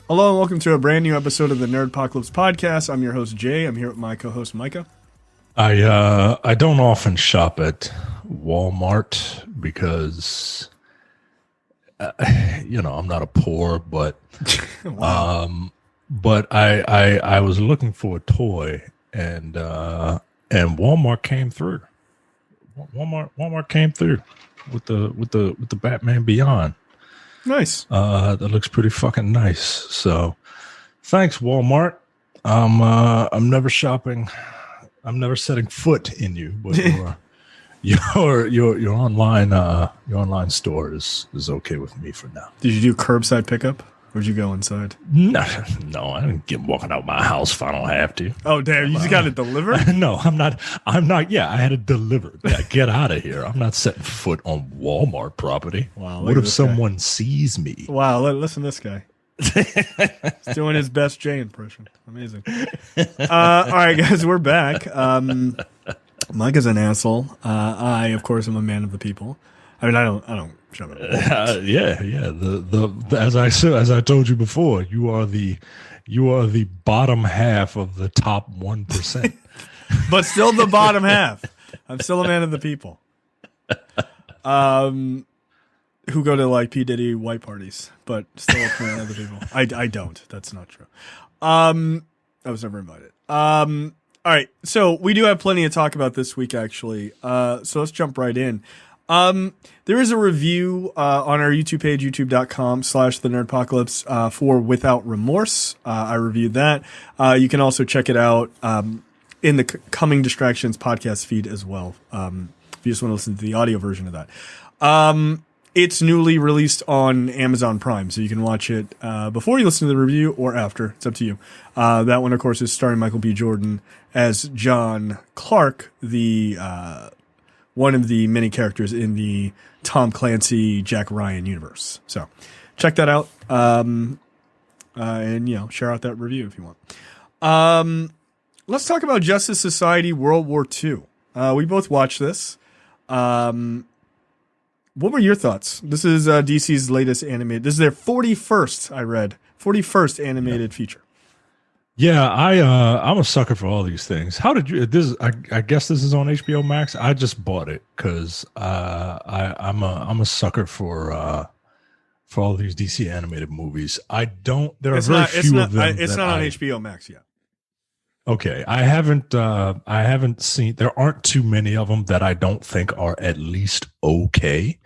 Hello and welcome to a brand new episode of the Nerdpocalypse podcast. I'm your host Jay. I'm here with my co-host Micah. I don't often shop at Walmart because I'm not a poor, but Wow. but I was looking for a toy and Walmart came through. Walmart came through with the Batman Beyond. Nice. That looks pretty fucking nice. So thanks, Walmart. I'm never shopping. I'm never setting foot in you, but your online store is okay with me for now. Did you do curbside pickup or did you go inside? No, I didn't get walking out my house if I don't have to. Oh damn, you just got it delivered? No, I'm not. Yeah, I had it delivered. Yeah, get out of here. I'm not setting foot on Walmart property. Wow. What if someone sees me? Wow, listen to this guy. He's doing his best Jay impression. Amazing. All right, guys, we're back. Mike is an asshole. I, of course, am a man of the people. I mean, I don't shut up. Yeah. As I told you before, you are the bottom half of the top 1%. But still the bottom half. I'm still a man of the people. Who go to like P. Diddy white parties, but still a man of the people. I don't. That's not true. I was never invited. All right. So we do have plenty to talk about this week, actually. So let's jump right in. There is a review on our YouTube page, youtube.com/the Nerdpocalypse, for Without Remorse. I reviewed that. You can also check it out in the Coming Distractions podcast feed as well, if you just want to listen to the audio version of that. It's newly released on Amazon Prime, so you can watch it before you listen to the review or after. It's up to you. That one, of course, is starring Michael B. Jordan as John Clark, the one of the many characters in the Tom Clancy, Jack Ryan universe. So check that out, and share out that review if you want. Let's talk about Justice Society World War II. We both watched this. What were your thoughts? This is DC's latest animated. This is their 41st, I read. 41st animated feature. Yeah, I'm a sucker for all these things. How did you? I guess this is on HBO Max. I just bought it because I'm a sucker for all these DC animated movies. I don't. There are very few of them. It's not on HBO Max yet. Okay, I haven't seen. There aren't too many of them that I don't think are at least okay.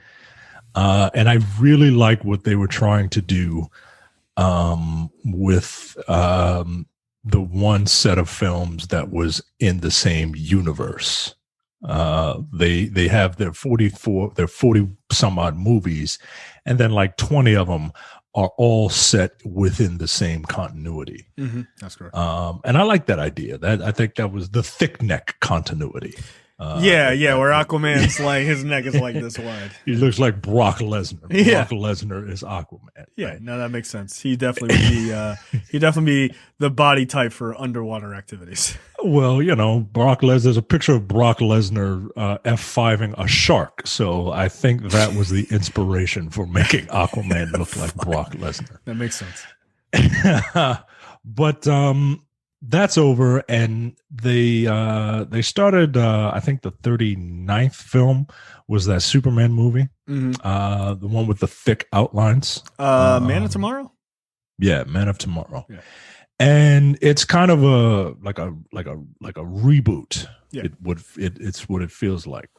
And I really like what they were trying to do with the one set of films that was in the same universe. They have their 40 some odd movies, and then like 20 of them are all set within the same continuity. Mm-hmm. That's correct. And I like that idea. I think that was the thick neck continuity. Where Aquaman's like his neck is like this wide. He looks like Brock Lesnar. Yeah. Brock Lesnar is Aquaman. Yeah, right? no, that makes sense. He definitely would be. He'd definitely be the body type for underwater activities. Well, Brock Lesnar. There's a picture of Brock Lesnar F5ing a shark. So I think that was the inspiration for making Aquaman look like Brock Lesnar. That makes sense. But that's over, and they started. I think the 39th film was that Superman movie, the one with the thick outlines. Man of Tomorrow. Yeah, Man of Tomorrow. Yeah. And it's kind of a reboot. Yeah. It's what it feels like.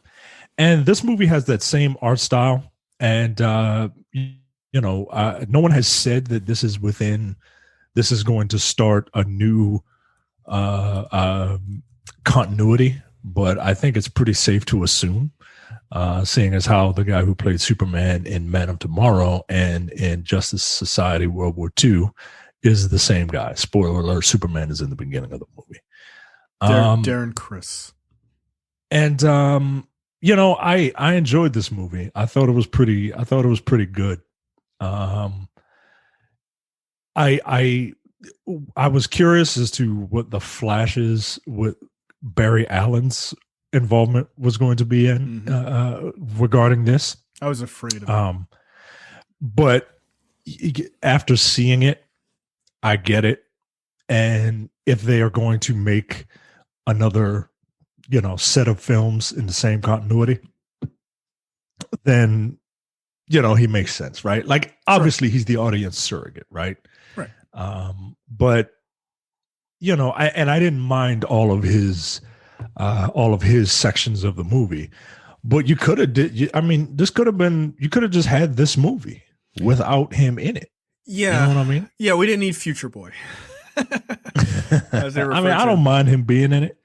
And this movie has that same art style, and no one has said that this is going to start a new continuity, but I think it's pretty safe to assume, seeing as how the guy who played Superman in Man of Tomorrow and in Justice Society World War II is the same guy. Spoiler alert, Superman is in the beginning of the movie. Darren Criss. And I enjoyed this movie. I thought it was pretty good. I was curious as to what the Flash's, what Barry Allen's involvement was going to be in regarding this. I was afraid of it. But after seeing it, I get it. And if they are going to make another, set of films in the same continuity, then, he makes sense, right? Like, obviously he's the audience surrogate, right? Right. But, I didn't mind all of his sections of the movie, but you could have this could have been, you could have just had this movie without him in it. Yeah. You know what I mean? Yeah. We didn't need Future Boy. I don't mind him being in it,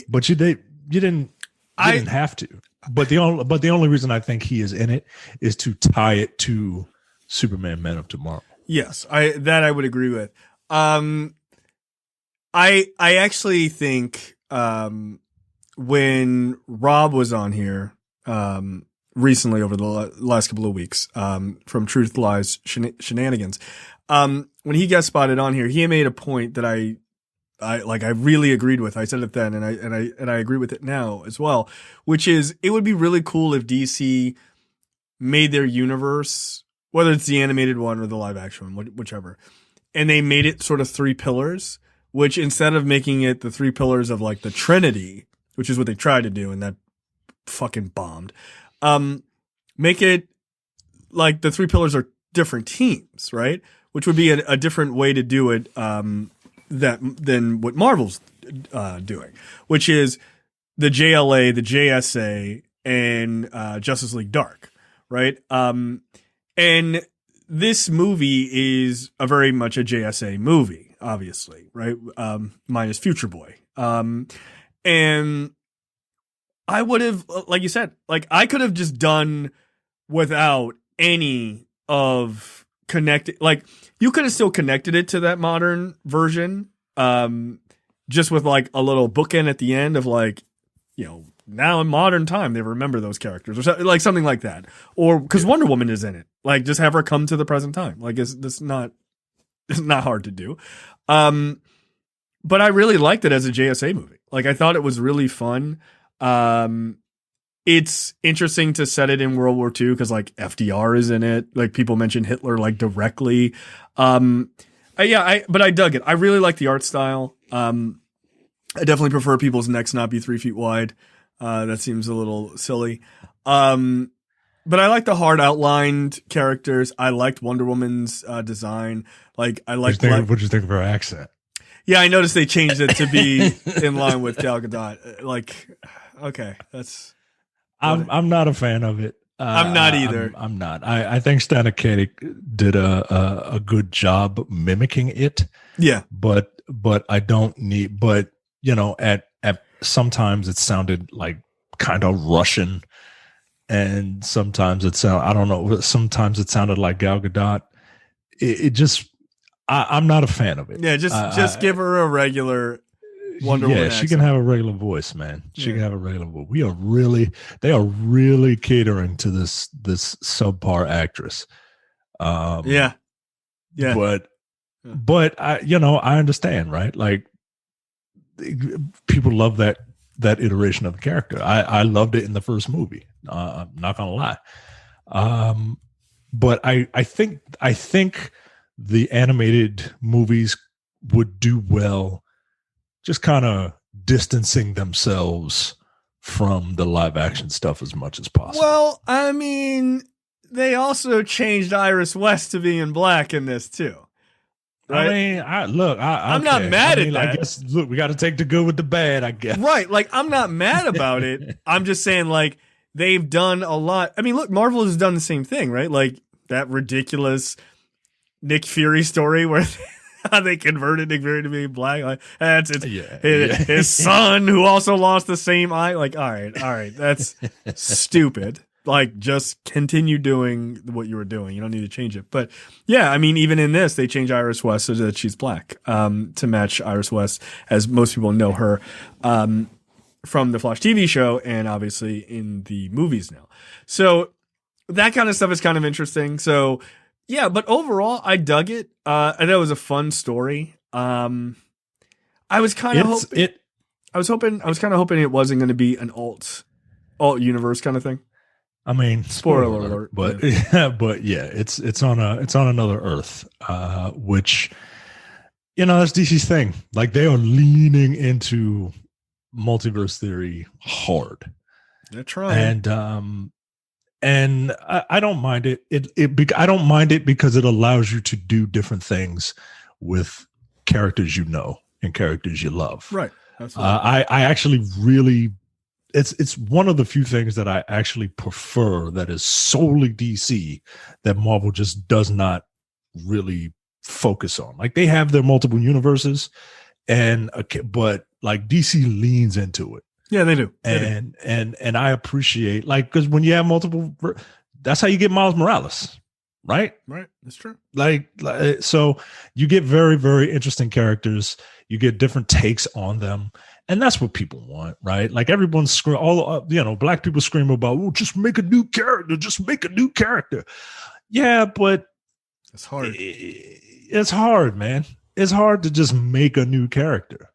but you didn't have to. But the only reason I think he is in it is to tie it to Superman Man of Tomorrow. Yes, I would agree with. I actually think when Rob was on here recently over the last couple of weeks from Truth Lies Shenanigans, when he guest spotted on here, he made a point that I really agreed with. I said it then, and I agree with it now as well, which is it would be really cool if DC made their universe, whether it's the animated one or the live action one, whichever, and they made it sort of three pillars, which instead of making it the three pillars of like the Trinity, which is what they tried to do and that fucking bombed, make it like the three pillars are different teams, right? Which would be a different way to do it than what Marvel's doing, which is the JLA, the JSA, and Justice League Dark, right? And this movie is very much a JSA movie, obviously, right? Minus Future Boy. And I would have, like you said, like I could have just done without any of connected, like you could have still connected it to that modern version, just with like a little bookend at the end of like, now in modern time they remember those characters or like something like that, or because Wonder Woman is in it, like just have her come to the present time. Like it's not hard to do. But I really liked it as a JSA movie. Like I thought it was really fun. It's interesting to set it in World War II because like FDR is in it. Like people mention Hitler like directly. But I dug it. I really like the art style. I definitely prefer people's necks not be 3 feet wide. That seems a little silly. But I like the hard outlined characters. I liked Wonder Woman's design. Like I liked. What'd you think of her accent? Yeah, I noticed they changed it to be in line with Gal Gadot. Like, okay, that's. I'm not a fan of it. I'm not either. I'm not. I think Stanikadic did a good job mimicking it. Yeah, but I don't need. But at sometimes it sounded like kind of Russian, and sometimes I don't know. Sometimes it sounded like Gal Gadot. It just. I'm not a fan of it. Yeah, just give her a regular Wonder Woman. Yeah, she can have a regular voice, man. She can have a regular voice. They are really catering to this subpar actress. Yeah. But I understand, right? Like people love that iteration of the character. I loved it in the first movie. I'm not gonna lie. But I think the animated movies would do well just kind of distancing themselves from the live action stuff as much as possible. Well, I mean, they also changed Iris West to being black in this too. Right? I mean, I'm not mad at that. I guess, look, we got to take the good with the bad, I guess. Right. Like, I'm not mad about it. I'm just saying, like, they've done a lot. I mean, look, Marvel has done the same thing, right? Like, that ridiculous Nick Fury story where they converted Nick Fury to be black. Like, that's his son who also lost the same eye. Like, all right, that's stupid. Like, just continue doing what you were doing. You don't need to change it. But yeah, I mean, even in this, they change Iris West so that she's black to match Iris West, as most people know her from the Flash TV show and obviously in the movies now. So that kind of stuff is kind of interesting. So yeah, but overall, I dug it. I thought it was a fun story. I was kind of hoping it wasn't going to be an alt universe kind of thing. I mean, spoiler alert, but yeah, it's on another Earth, which That's DC's thing. Like they are leaning into multiverse theory hard. They're trying. And I don't mind it. I don't mind it because it allows you to do different things with characters and characters you love. Right. I actually really, it's one of the few things that I actually prefer that is solely DC that Marvel just does not really focus on. Like they have their multiple universes, but like DC leans into it. Yeah, they do. And I appreciate because when you have multiple, that's how you get Miles Morales, right? Right. That's true. Like so you get very, very interesting characters. You get different takes on them. And that's what people want, right? Like everyone's black people scream about, oh, just make a new character. Just make a new character. Yeah, but it's hard. It's hard, man. It's hard to just make a new character,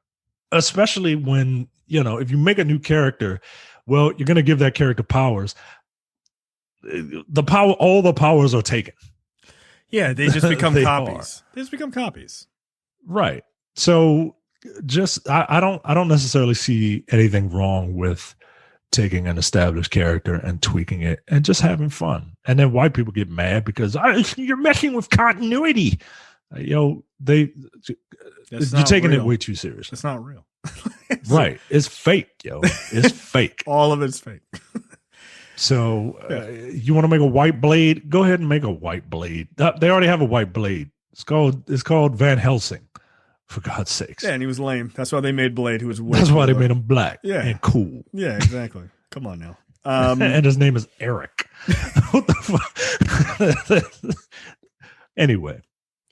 especially when, if you make a new character, well, you're going to give that character powers. All the powers are taken. Yeah, they just become copies. They just become copies. Right. So I don't necessarily see anything wrong with taking an established character and tweaking it and just having fun. And then white people get mad because you're messing with continuity. You're taking it way too seriously. It's not real. Right. It's fake, yo. It's fake. All of it's fake. So you want to make a white blade? Go ahead and make a white blade. They already have a white blade. It's called Van Helsing, for God's sakes. Yeah, and he was lame. That's why they made Blade, who was way That's why they made him black and cool. Yeah, exactly. Come on now. And his name is Eric. What the fuck? Anyway.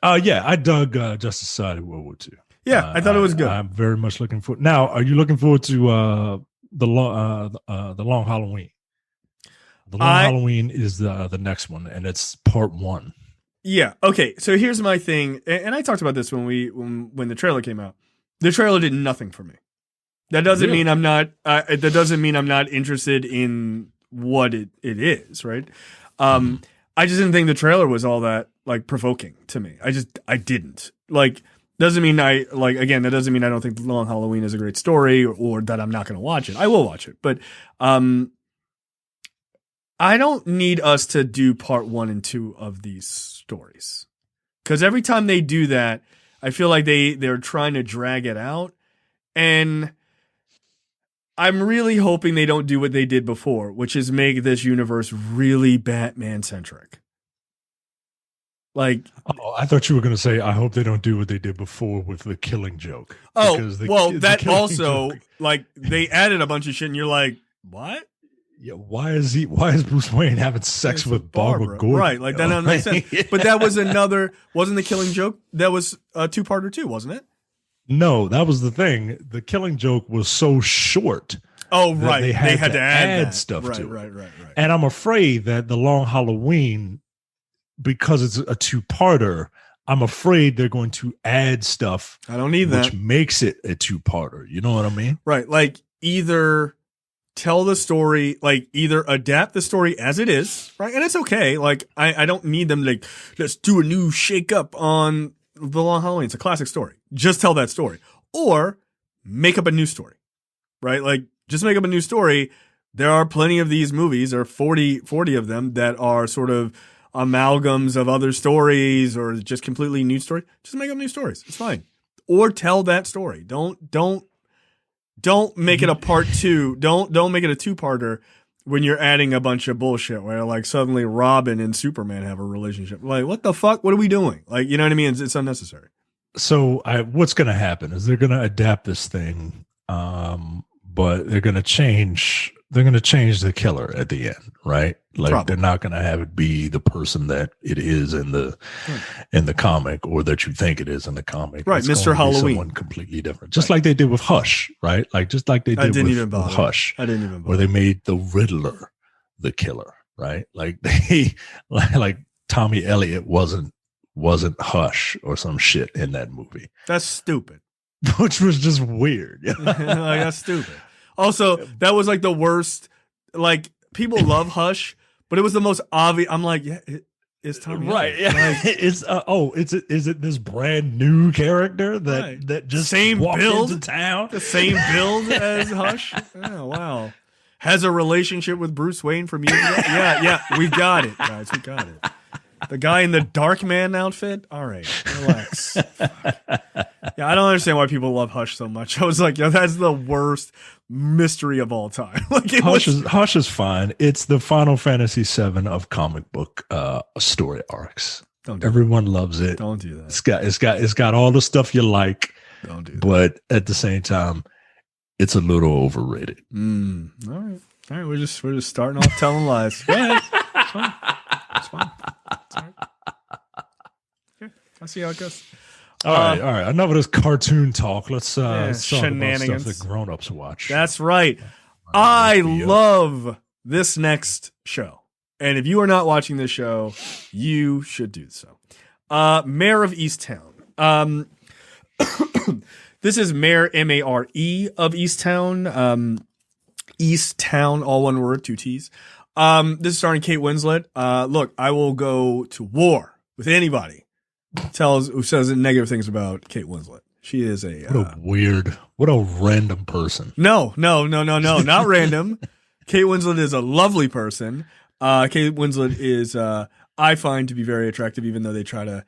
I dug Justice Society World War II. Yeah, I thought it was good. I'm very much looking forward. Now, are you looking forward to the long Halloween? The long Halloween is the next one, and it's part 1. Yeah. Okay. So here's my thing, and I talked about this when the trailer came out. The trailer did nothing for me. That doesn't mean I'm not. That doesn't mean I'm not interested in what it is. Right. I just didn't think the trailer was all that provoking to me. I didn't doesn't mean that doesn't mean I don't think The Long Halloween is a great story or that I'm not going to watch it. I will watch it, but I don't need us to do part 1 and 2 of these stories, because every time they do that, I feel like they're trying to drag it out, and I'm really hoping they don't do what they did before, which is make this universe really Batman centric. I thought you were going to say, I hope they don't do what they did before with the Killing Joke. That also joke. They added a bunch of shit, and you're like, what? Yeah, why is Bruce Wayne having sex with Barbara Gordon? Right, that doesn't make sense. But that was wasn't the Killing Joke? That was a 2-parter too, wasn't it? No, that was the thing. The Killing Joke was so short. Oh, right. They had to add stuff to it. Right. And I'm afraid that The Long Halloween, because it's a 2-parter, I'm afraid they're going to add stuff. I don't need that. Which makes it a 2-parter. You know what I mean? Right. Either tell the story, either adapt the story as it is, right? And it's okay. I don't need them to let's do a new shake up on The Long Halloween. It's a classic story. Just tell that story. Or make up a new story, right? Just make up a new story. There are plenty of these movies, or 40 of them, that are sort of amalgams of other stories or just completely new stories. Just make up new stories. It's fine. Or tell that story. Don't make it a part 2. Don't make it a 2-parter when you're adding a bunch of bullshit where suddenly Robin and Superman have a relationship. What the fuck? What are we doing? You know what I mean? It's unnecessary. So what's going to happen is they're going to adapt this thing, but they're going to change the killer at the end, right? They're not going to have it be the person that it is in the comic, or that you think it is in the comic. Right, Mr. Halloween. Someone completely different. Just like they did with Hush, right? Just like they did with Hush. I didn't even bother. Where they made the Riddler the killer, right? Tommy Elliott wasn't Hush or some shit in that movie. That's stupid. Which was just weird. That's stupid. Also, that was the worst. People love Hush, but it was the most obvious. I'm is Tommy? Right. Lee? Like, Is it this brand new character that Right. that just Same walked build? into town? the same build as Hush? Oh, wow. Has a relationship with Bruce Wayne from years ago? Yeah, we got it, guys. We got it. The guy in the Dark Man outfit? All right, relax. Yeah, I don't understand why people love Hush so much. I was like, that's the worst mystery of all time. Like, Hush is fine. It's the Final Fantasy VII of comic book story arcs. Everyone loves it. Don't do that. It's got all the stuff you like. Don't do that. But at the same time, it's a little overrated. All right. We're just starting off telling lies. Go ahead. It's fine. It's all right. Okay. I'll see how it goes. All right. Enough of this cartoon talk. Let's talk about shenanigans stuff that grown-ups watch. That's right. I love this next show. And if you are not watching this show, you should do so. Mayor of Easttown. This is Mayor, M-A-R-E, of Easttown. Easttown, all one word, 2 T's. This is starring Kate Winslet. Look, I will go to war with anybody who says negative things about Kate Winslet. She is what a random person. No, not random. Kate Winslet is a lovely person. Kate Winslet is, I find to be very attractive, even though they try to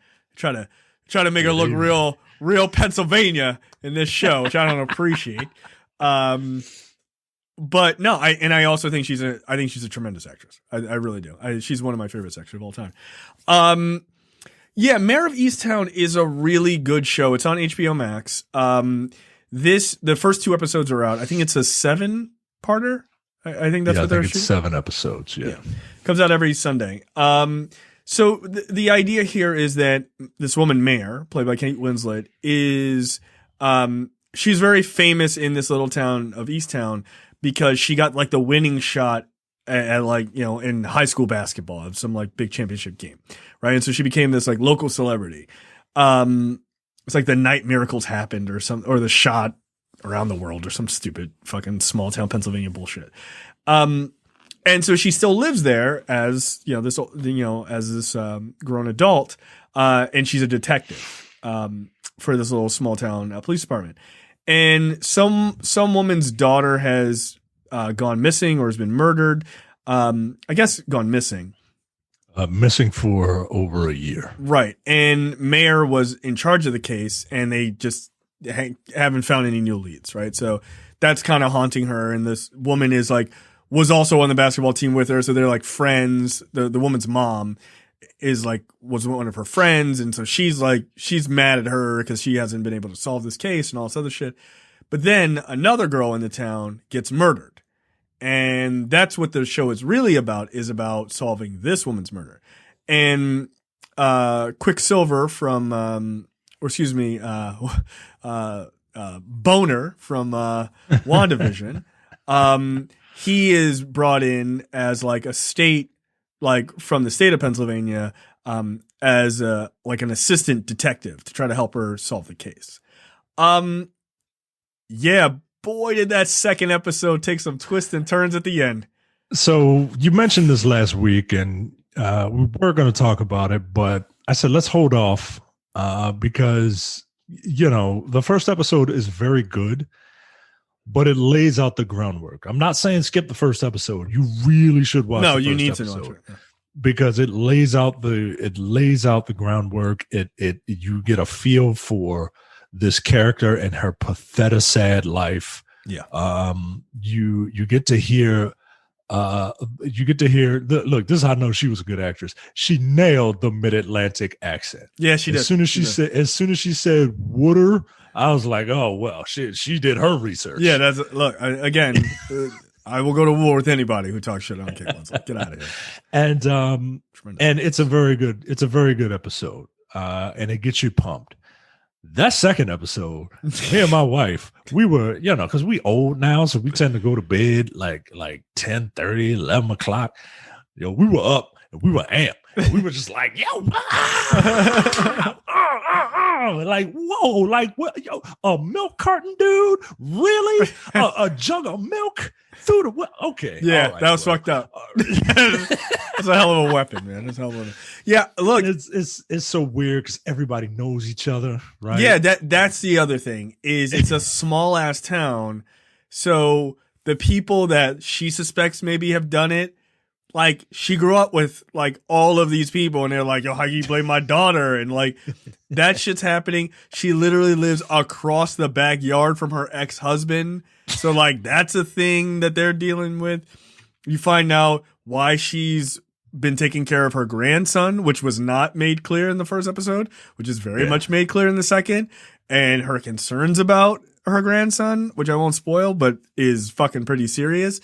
make her look real Pennsylvania in this show, which I don't appreciate. But no, I also think she's a tremendous actress. I really do. She's one of my favorites actually of all time. Yeah, Mayor of Easttown is a really good show. It's on HBO Max. The first 2 episodes are out. I think it's a 7-parter. I think that's what they're shooting. It's 7 episodes. Yeah. Comes out every Sunday. So the idea here is that this woman, Mayor, played by Kate Winslet, is she's very famous in this little town of Easttown because she got like the winning shot at like, in high school basketball of some like big championship game. Right. And so she became this like local celebrity. It's like the night miracles happened or the shot around the world or some stupid fucking small town Pennsylvania bullshit. And so she still lives there as, this grown adult. And she's a detective, for this little small town police department. And some woman's daughter has gone missing or has been murdered. I guess gone missing. Missing for over a year. Right. And Mayor was in charge of the case and they just haven't found any new leads. Right. So that's kind of haunting her. And this woman was also on the basketball team with her. So they're like friends. The woman's mom was one of her friends. And so she's mad at her because she hasn't been able to solve this case and all this other shit. But then another girl in the town gets murdered. And that's what the show is really about, is about solving this woman's murder. And Quicksilver from, Boner from WandaVision, he is brought in as like a state, like from the state of Pennsylvania, as like an assistant detective to try to help her solve the case. Yeah. Boy, did that second episode take some twists and turns at the end. So you mentioned this last week, and we were going to talk about it, but I said, let's hold off because, the first episode is very good, but it lays out the groundwork. I'm not saying skip the first episode. You really should watch the first episode. No, you need to watch it. Yeah. Because it lays out the groundwork. You get a feel for this character and her pathetic, sad life. Yeah. You get to hear. Look, this is how I know she was a good actress. She nailed the Mid-Atlantic accent. Yeah, she did. As soon as she said "water," I was like, oh well, she did her research. Yeah, I will go to war with anybody who talks shit on Kate Winslet. Get out of here. And it's a very good episode. And it gets you pumped. That second episode, me and my wife, we were, because we old now, so we tend to go to bed like 10:30, 11 o'clock. We were up and we were amped. And we were just like, like, whoa, like what? Yo, a milk carton, dude? Really? a jug of milk through the okay? Yeah, right, that was fucked up. That's a hell of a weapon, man. That's a hell of a yeah. Look, it's so weird because everybody knows each other, right? Yeah, that's the other thing is it's a small ass town, so the people that she suspects maybe have done it, like she grew up with like all of these people, and they're like, "Yo, how you blame my daughter?" And like that shit's happening. She literally lives across the backyard from her ex-husband, so like that's a thing that they're dealing with. You find out why she's been taking care of her grandson, which was not made clear in the first episode, which is very much made clear in the second, and her concerns about her grandson, which I won't spoil, but is fucking pretty serious.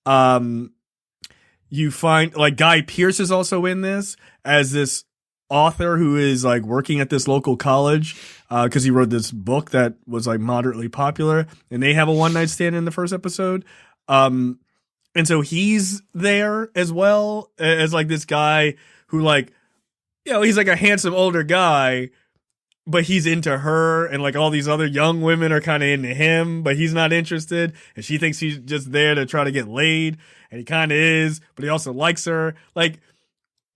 You find like Guy Pearce is also in this as this author who is like working at this local college because he wrote this book that was like moderately popular, and they have a one night stand in the first episode. And so he's there as well as like this guy who like, you know, he's like a handsome older guy, but he's into her, and like all these other young women are kind of into him, but he's not interested. And she thinks he's just there to try to get laid, and he kind of is, but he also likes her. Like,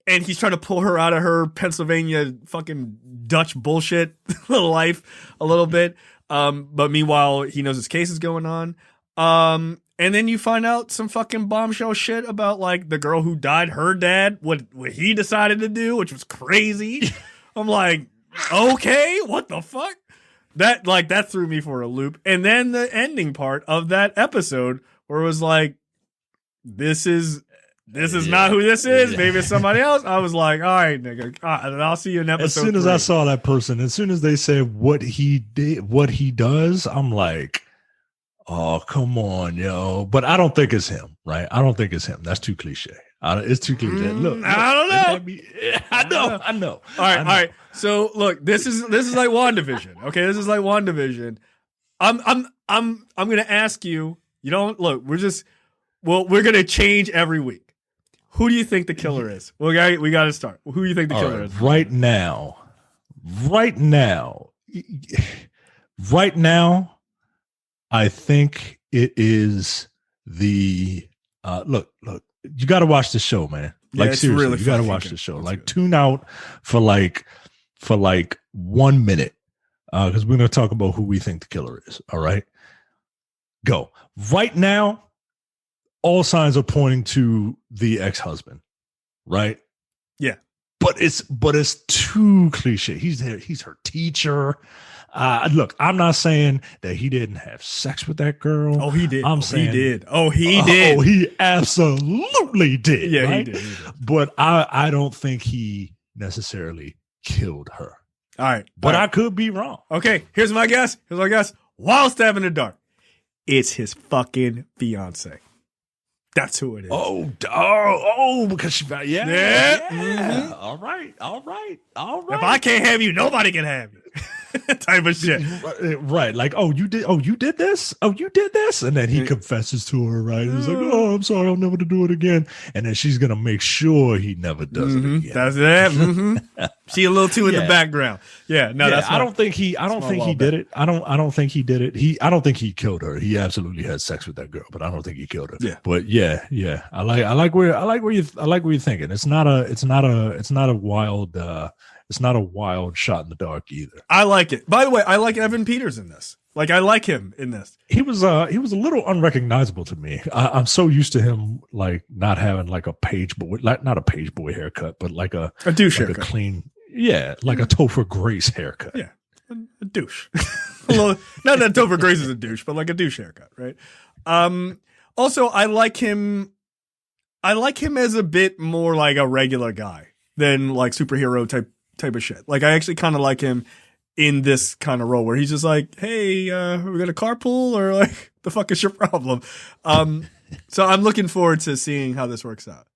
and he's trying to pull her out of her Pennsylvania fucking Dutch bullshit life a little bit. But meanwhile, he knows his case is going on. And then you find out some fucking bombshell shit about like the girl who died, her dad, what he decided to do, which was crazy. I'm like, okay, what the fuck? That threw me for a loop. And then the ending part of that episode where it was like, this is not who this is. Maybe it's somebody else. I was like, all right, nigga, I'll see you in episode. As soon as 3. I saw that person, as soon as they said what he did, what he does, I'm like, oh, come on, yo. But I don't think it's him, right? I don't think it's him. That's too cliche. It's too cliche. Look, I don't know. I know. All right. So look, this is like WandaVision. Okay, this is like WandaVision. I'm gonna ask you. You don't look. We're gonna change every week. Who do you think the killer is? We got to start. Who do you think the killer is? Right now, I think it is the look. You got to watch the show, man. Like seriously, really you got to watch the show. That's like good. Tune out for like 1 minute because we're gonna talk about who we think the killer is. All right, go right now. All signs are pointing to the ex-husband, right? Yeah, but it's too cliche. He's there. He's her teacher. Look, I'm not saying that he didn't have sex with that girl. Oh, he did. I'm saying he did. Oh, he did. Oh, he absolutely did. Yeah, right? he did. But I don't think he necessarily killed her. All right, but I could be wrong. Okay, here's my guess. Wild stab in the dark. It's his fucking fiance. That's who it is. Because she, Mm-hmm. All right. If I can't have you, nobody can have you. Type of shit. Right. Like, you did this? And then he confesses to her, right? He's like, I'm sorry, I'll never do it again. And then she's going to make sure he never does it again. That's it. Mm-hmm. She a little too in the background. Yeah. No, that's I don't think he did it. I don't think he did it. I don't think he killed her. He absolutely had sex with that girl, but I don't think he killed her. Yeah. But yeah. I like where you're thinking. It's not a wild shot in the dark either. I like it. By the way, I like Evan Peters in this. Like, I like him in this. He was a little unrecognizable to me. I'm so used to him like not having like a page boy, like not a page boy haircut, but like a douche like haircut. A clean, like a Topher Grace haircut. Yeah, a douche. Not that Topher Grace is a douche, but like a douche haircut, right? Also, I like him as a bit more like a regular guy than like superhero type of shit. Like, I actually kind of like him in this kind of role where he's just like, hey, we're gonna carpool, or like, the fuck is your problem? So I'm looking forward to seeing how this works out.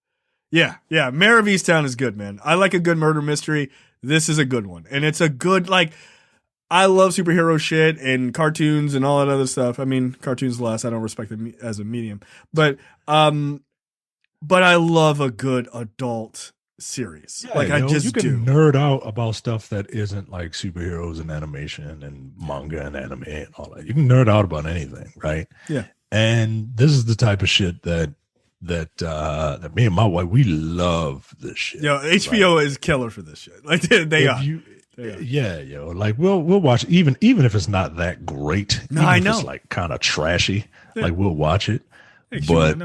Yeah. Mare of Easttown is good, man. I like a good murder mystery. This is a good one. And it's a good, like, I love superhero shit and cartoons and all that other stuff. I mean, cartoons less. I don't respect them as a medium. But I love a good adult series. Yeah, you can nerd out about stuff that isn't like superheroes and animation and manga and anime and all that. You can nerd out about anything, right? Yeah. And this is the type of shit that that me and my wife, we love this shit. Yo, HBO is killer for this shit. Like they are. Yeah, yo, like we'll watch even if it's not that great. No, even I if know. It's like kind of trashy. Yeah. Like we'll watch it. Hey, but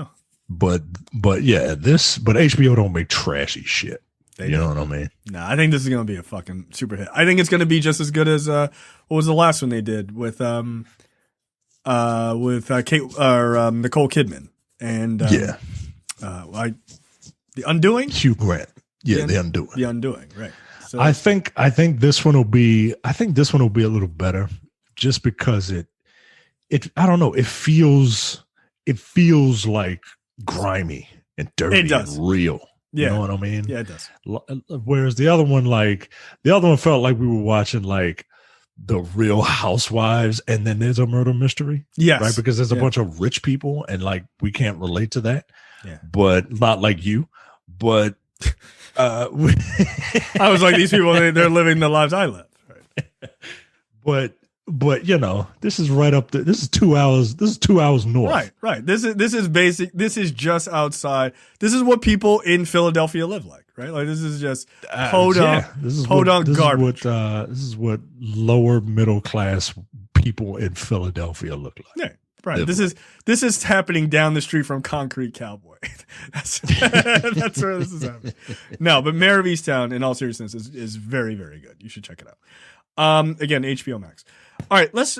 yeah, but HBO don't make trashy shit. You know what I mean? Nah, I think this is gonna be a fucking super hit. I think it's gonna be just as good as what was the last one they did with Kate Nicole Kidman and The Undoing. Hugh Grant. Yeah, The Undoing. The Undoing, right. So I think this one will be a little better just because it I don't know, it feels like grimy and dirty and real. Yeah. You know what I mean? Yeah, it does. Whereas the other one felt like we were watching like the Real Housewives and then there's a murder mystery. Yes. Right? Because there's a bunch of rich people and like we can't relate to that. Yeah. But not like you. But I was like, these people, they're living the lives I live. Right? But you know, this is right up there. This is 2 hours. This is 2 hours north. Right. This is basic. This is just outside. This is what people in Philadelphia live like, right? Like this is just podunk garbage. This is what lower middle class people in Philadelphia look like. Yeah. Right. This is happening down the street from Concrete Cowboy. That's where this is happening. No, but Mayor of Easttown, in all seriousness, is very, very good. You should check it out. Again, HBO Max. All right, let's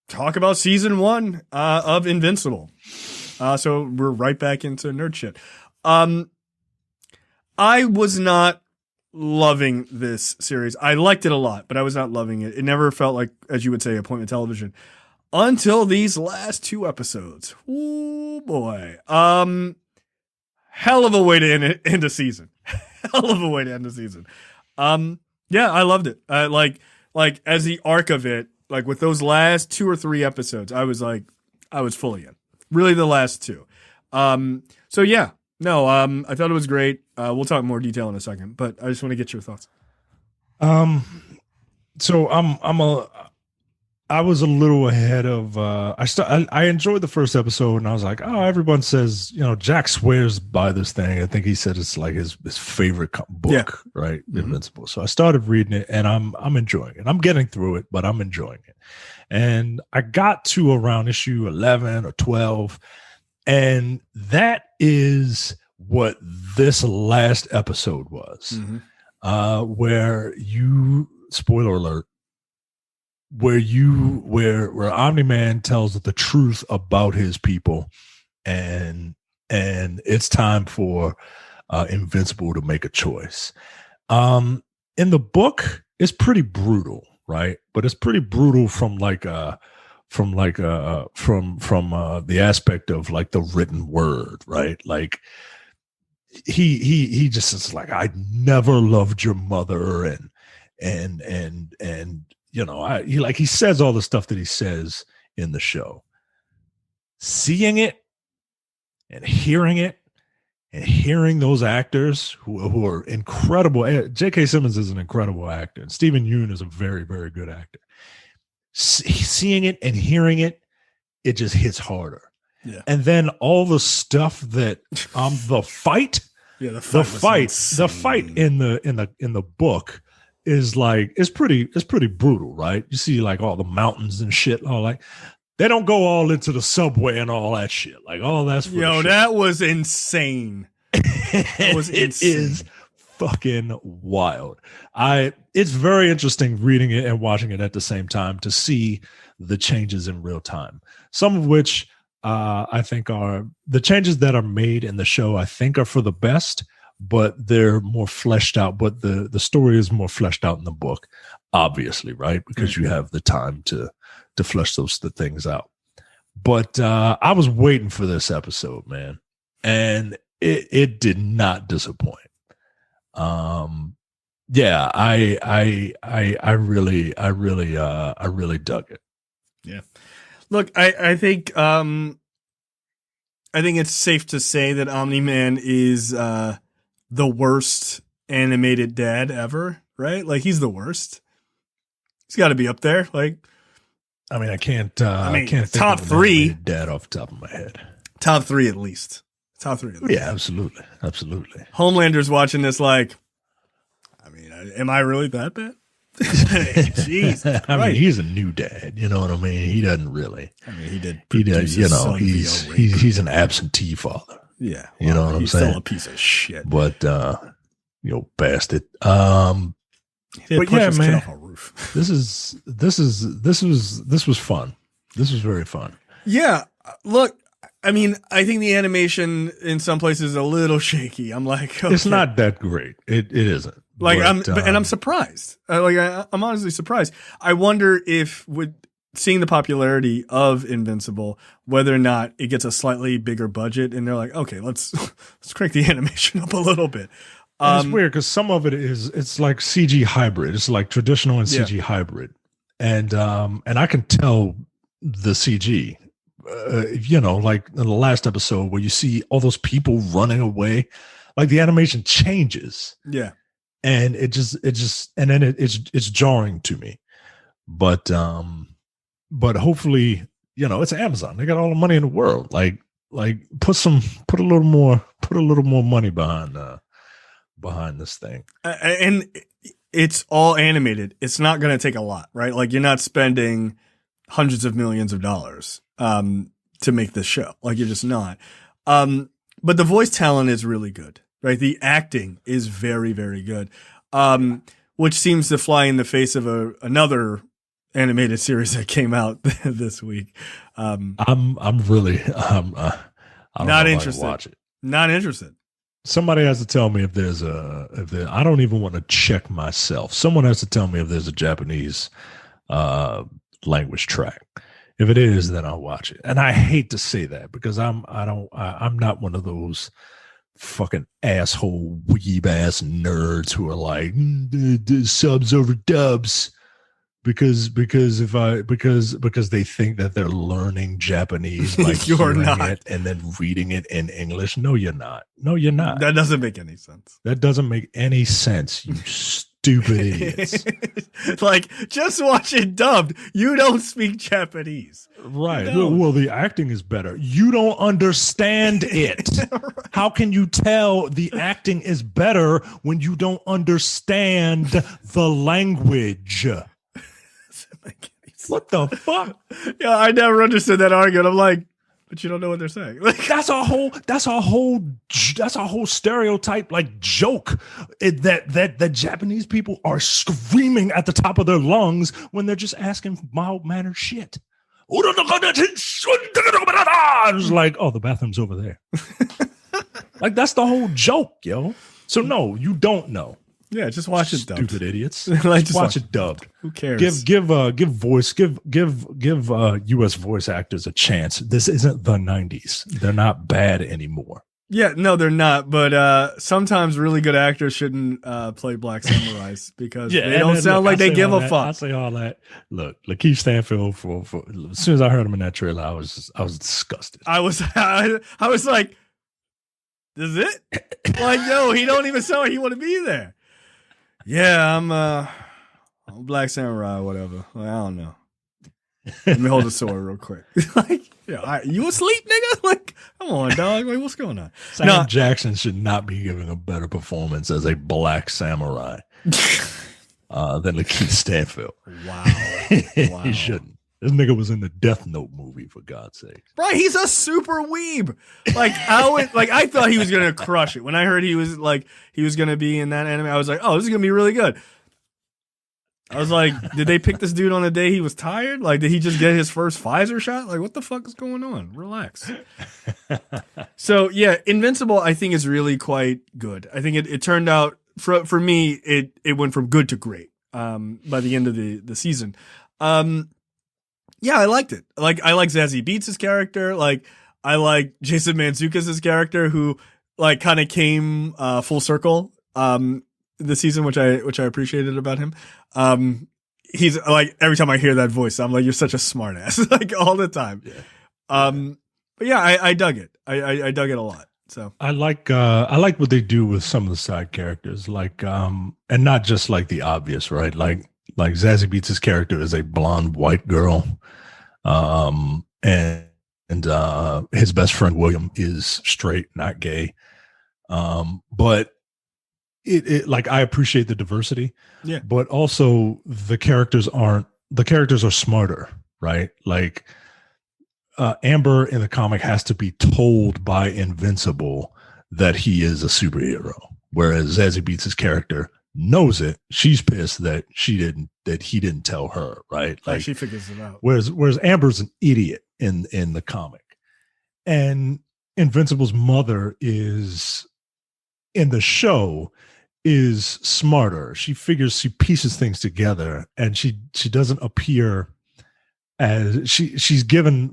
talk about season 1 of Invincible. So we're right back into nerd shit. I was not loving this series. I liked it a lot, but I was not loving it. It never felt like, as you would say, appointment television. Until these last 2 episodes. Ooh, boy. Hell of a way to end a season. Hell of a way to end a season. Yeah, I loved it. Like as the arc of it, like with those last 2 or 3 episodes, I was fully in. Really the last 2. So yeah. No, I thought it was great. We'll talk more detail in a second, but I just want to get your thoughts. So I was a little ahead of I enjoyed the first episode and I was like, oh, everyone says, you know, Jack swears by this thing. I think he said it's like his favorite book, right? Mm-hmm. Invincible. So I started reading it and I'm enjoying it. I'm getting through it, but I'm enjoying it. And I got to around issue 11 or 12, and that is what this last episode was, where you, spoiler alert, where Omni-Man tells the truth about his people, and it's time for Invincible to make a choice. In the book, it's pretty brutal, right? But it's pretty brutal from the aspect of like the written word, right? Like he just is like, I never loved your mother, and you know, he says all the stuff that he says in the show. Seeing it and hearing those actors who are incredible. J.K. Simmons is an incredible actor, and Stephen Yeun is a very, very good actor. Seeing it and hearing it, it just hits harder. Yeah. And then all the stuff that the fight, the fight in the book is like, it's pretty brutal, right? You see like all the mountains and shit, all like, they don't go all into the subway and all that shit. Like all that's that was insane. That was insane. It is fucking wild. It's very interesting reading it and watching it at the same time to see the changes in real time. Some of which I think are the changes that are made in the show, I think are for the best, but they're more fleshed out. But the story is more fleshed out in the book, obviously, right? Because you have the time to flesh those things out. But I was waiting for this episode, man, and it did not disappoint. Yeah, I really dug it. Yeah. Look, I think it's safe to say that Omni-Man is the worst animated dad ever, right? Like he's the worst. He's got to be up there. Like, I mean, I can't think top of three dad off the top of my head. Top 3 at least. Top 3 at least. Yeah, absolutely. Absolutely. Homelander's watching this like, I mean, am I really that bad? Jeez. I mean, he's a new dad. You know what I mean? He doesn't really. I mean, he did. He does. You know, he's an absentee father. Yeah. You know what I'm saying? He's still a piece of shit. But, bastard. But yeah, man. Off a roof. This was fun. This was very fun. Yeah. Look, I mean, I think the animation in some places is a little shaky. I'm like, okay. It's not that great. It isn't. Like, I'm surprised. I'm honestly surprised. I wonder if with seeing the popularity of Invincible, whether or not it gets a slightly bigger budget, and they're like, okay, let's crank the animation up a little bit. It's weird because some of it's like CG hybrid. It's like traditional and CG hybrid, and I can tell the CG. Like in the last episode where you see all those people running away, like the animation changes. Yeah. And it's jarring to me, but hopefully, it's Amazon. They got all the money in the world. Like put a little more money behind this thing. And it's all animated. It's not going to take a lot, right? Like you're not spending hundreds of millions of dollars, to make this show. Like you're just not. But the voice talent is really good. Right, the acting is very, very good, which seems to fly in the face of another animated series that came out this week. I'm really not interested. Watch it. Not interested. Somebody has to tell me if I don't even want to check myself. Someone has to tell me if there's a Japanese language track. If it is, then I'll watch it. And I hate to say that because I'm not one of those fucking asshole weeb ass nerds who are like the subs over dubs because they think that they're learning Japanese by you're not it and then reading it in English. No, you're not. That doesn't make any sense. You stupid idiots. Like, just watch it dubbed. You don't speak Japanese. Right. Well, the acting is better. You don't understand it. Right. How can you tell the acting is better when you don't understand the language? What the fuck? Yeah, I never understood that argument. I'm like, but you don't know what they're saying. That's a whole stereotype, like joke that Japanese people are screaming at the top of their lungs when they're just asking mild mannered shit. It's like, oh, the bathroom's over there. Like that's the whole joke, yo. So no, you don't know. Yeah, just watch it dubbed. Stupid idiots. Like, just watch it dubbed. Who cares? Give US voice actors a chance. This isn't the 90s. They're not bad anymore. Yeah, no, they're not. But sometimes really good actors shouldn't play black samurais because they don't sound like they give a fuck. I say all that. Look, Lakeith Stanfield. For as soon as I heard him in that trailer, I was disgusted. I was like, "Is it?" Like, yo, he don't even sound like he want to be there. Yeah, I'm Black Samurai or whatever. Like, I don't know. Let me hold the sword real quick. Like, yeah, you asleep, nigga? Like, come on, dog. Like, what's going on? Sam Jackson should not be giving a better performance as a Black Samurai than Lakeith Stanfield. Wow. He shouldn't. This nigga was in the Death Note movie, for God's sake. Right, he's a super weeb. Like, I thought he was gonna crush it when I heard he was gonna be in that anime. I was like, oh, this is gonna be really good. I was like, did they pick this dude on the day he was tired? Like, did he just get his first Pfizer shot? Like, what the fuck is going on? Relax. So yeah, Invincible I think is really quite good. I think it turned out for me it went from good to great by the end of the season. Yeah, I liked it. Like, I like Zazie Beetz' character. Like, I like Jason Mantzoukas' character, who like kind of came full circle this season, which I appreciated about him. He's like, every time I hear that voice, I'm like, you're such a smart ass, like all the time. Yeah. But yeah, I dug it. I dug it a lot. So I like what they do with some of the side characters, like and not just like the obvious, right? Like Zazie Beetz' character is a blonde white girl. And his best friend William is straight, not gay. But it like, I appreciate the diversity, Yeah. but also the characters are smarter, right? Like, Amber in the comic has to be told by Invincible that he is a superhero, whereas Zazie Beetz' character knows it. She's pissed that he didn't tell her, right? Like, she figures it out. Whereas Amber's an idiot in the comic, and Invincible's mother is in the show is smarter. She pieces things together, and she doesn't appear as she's given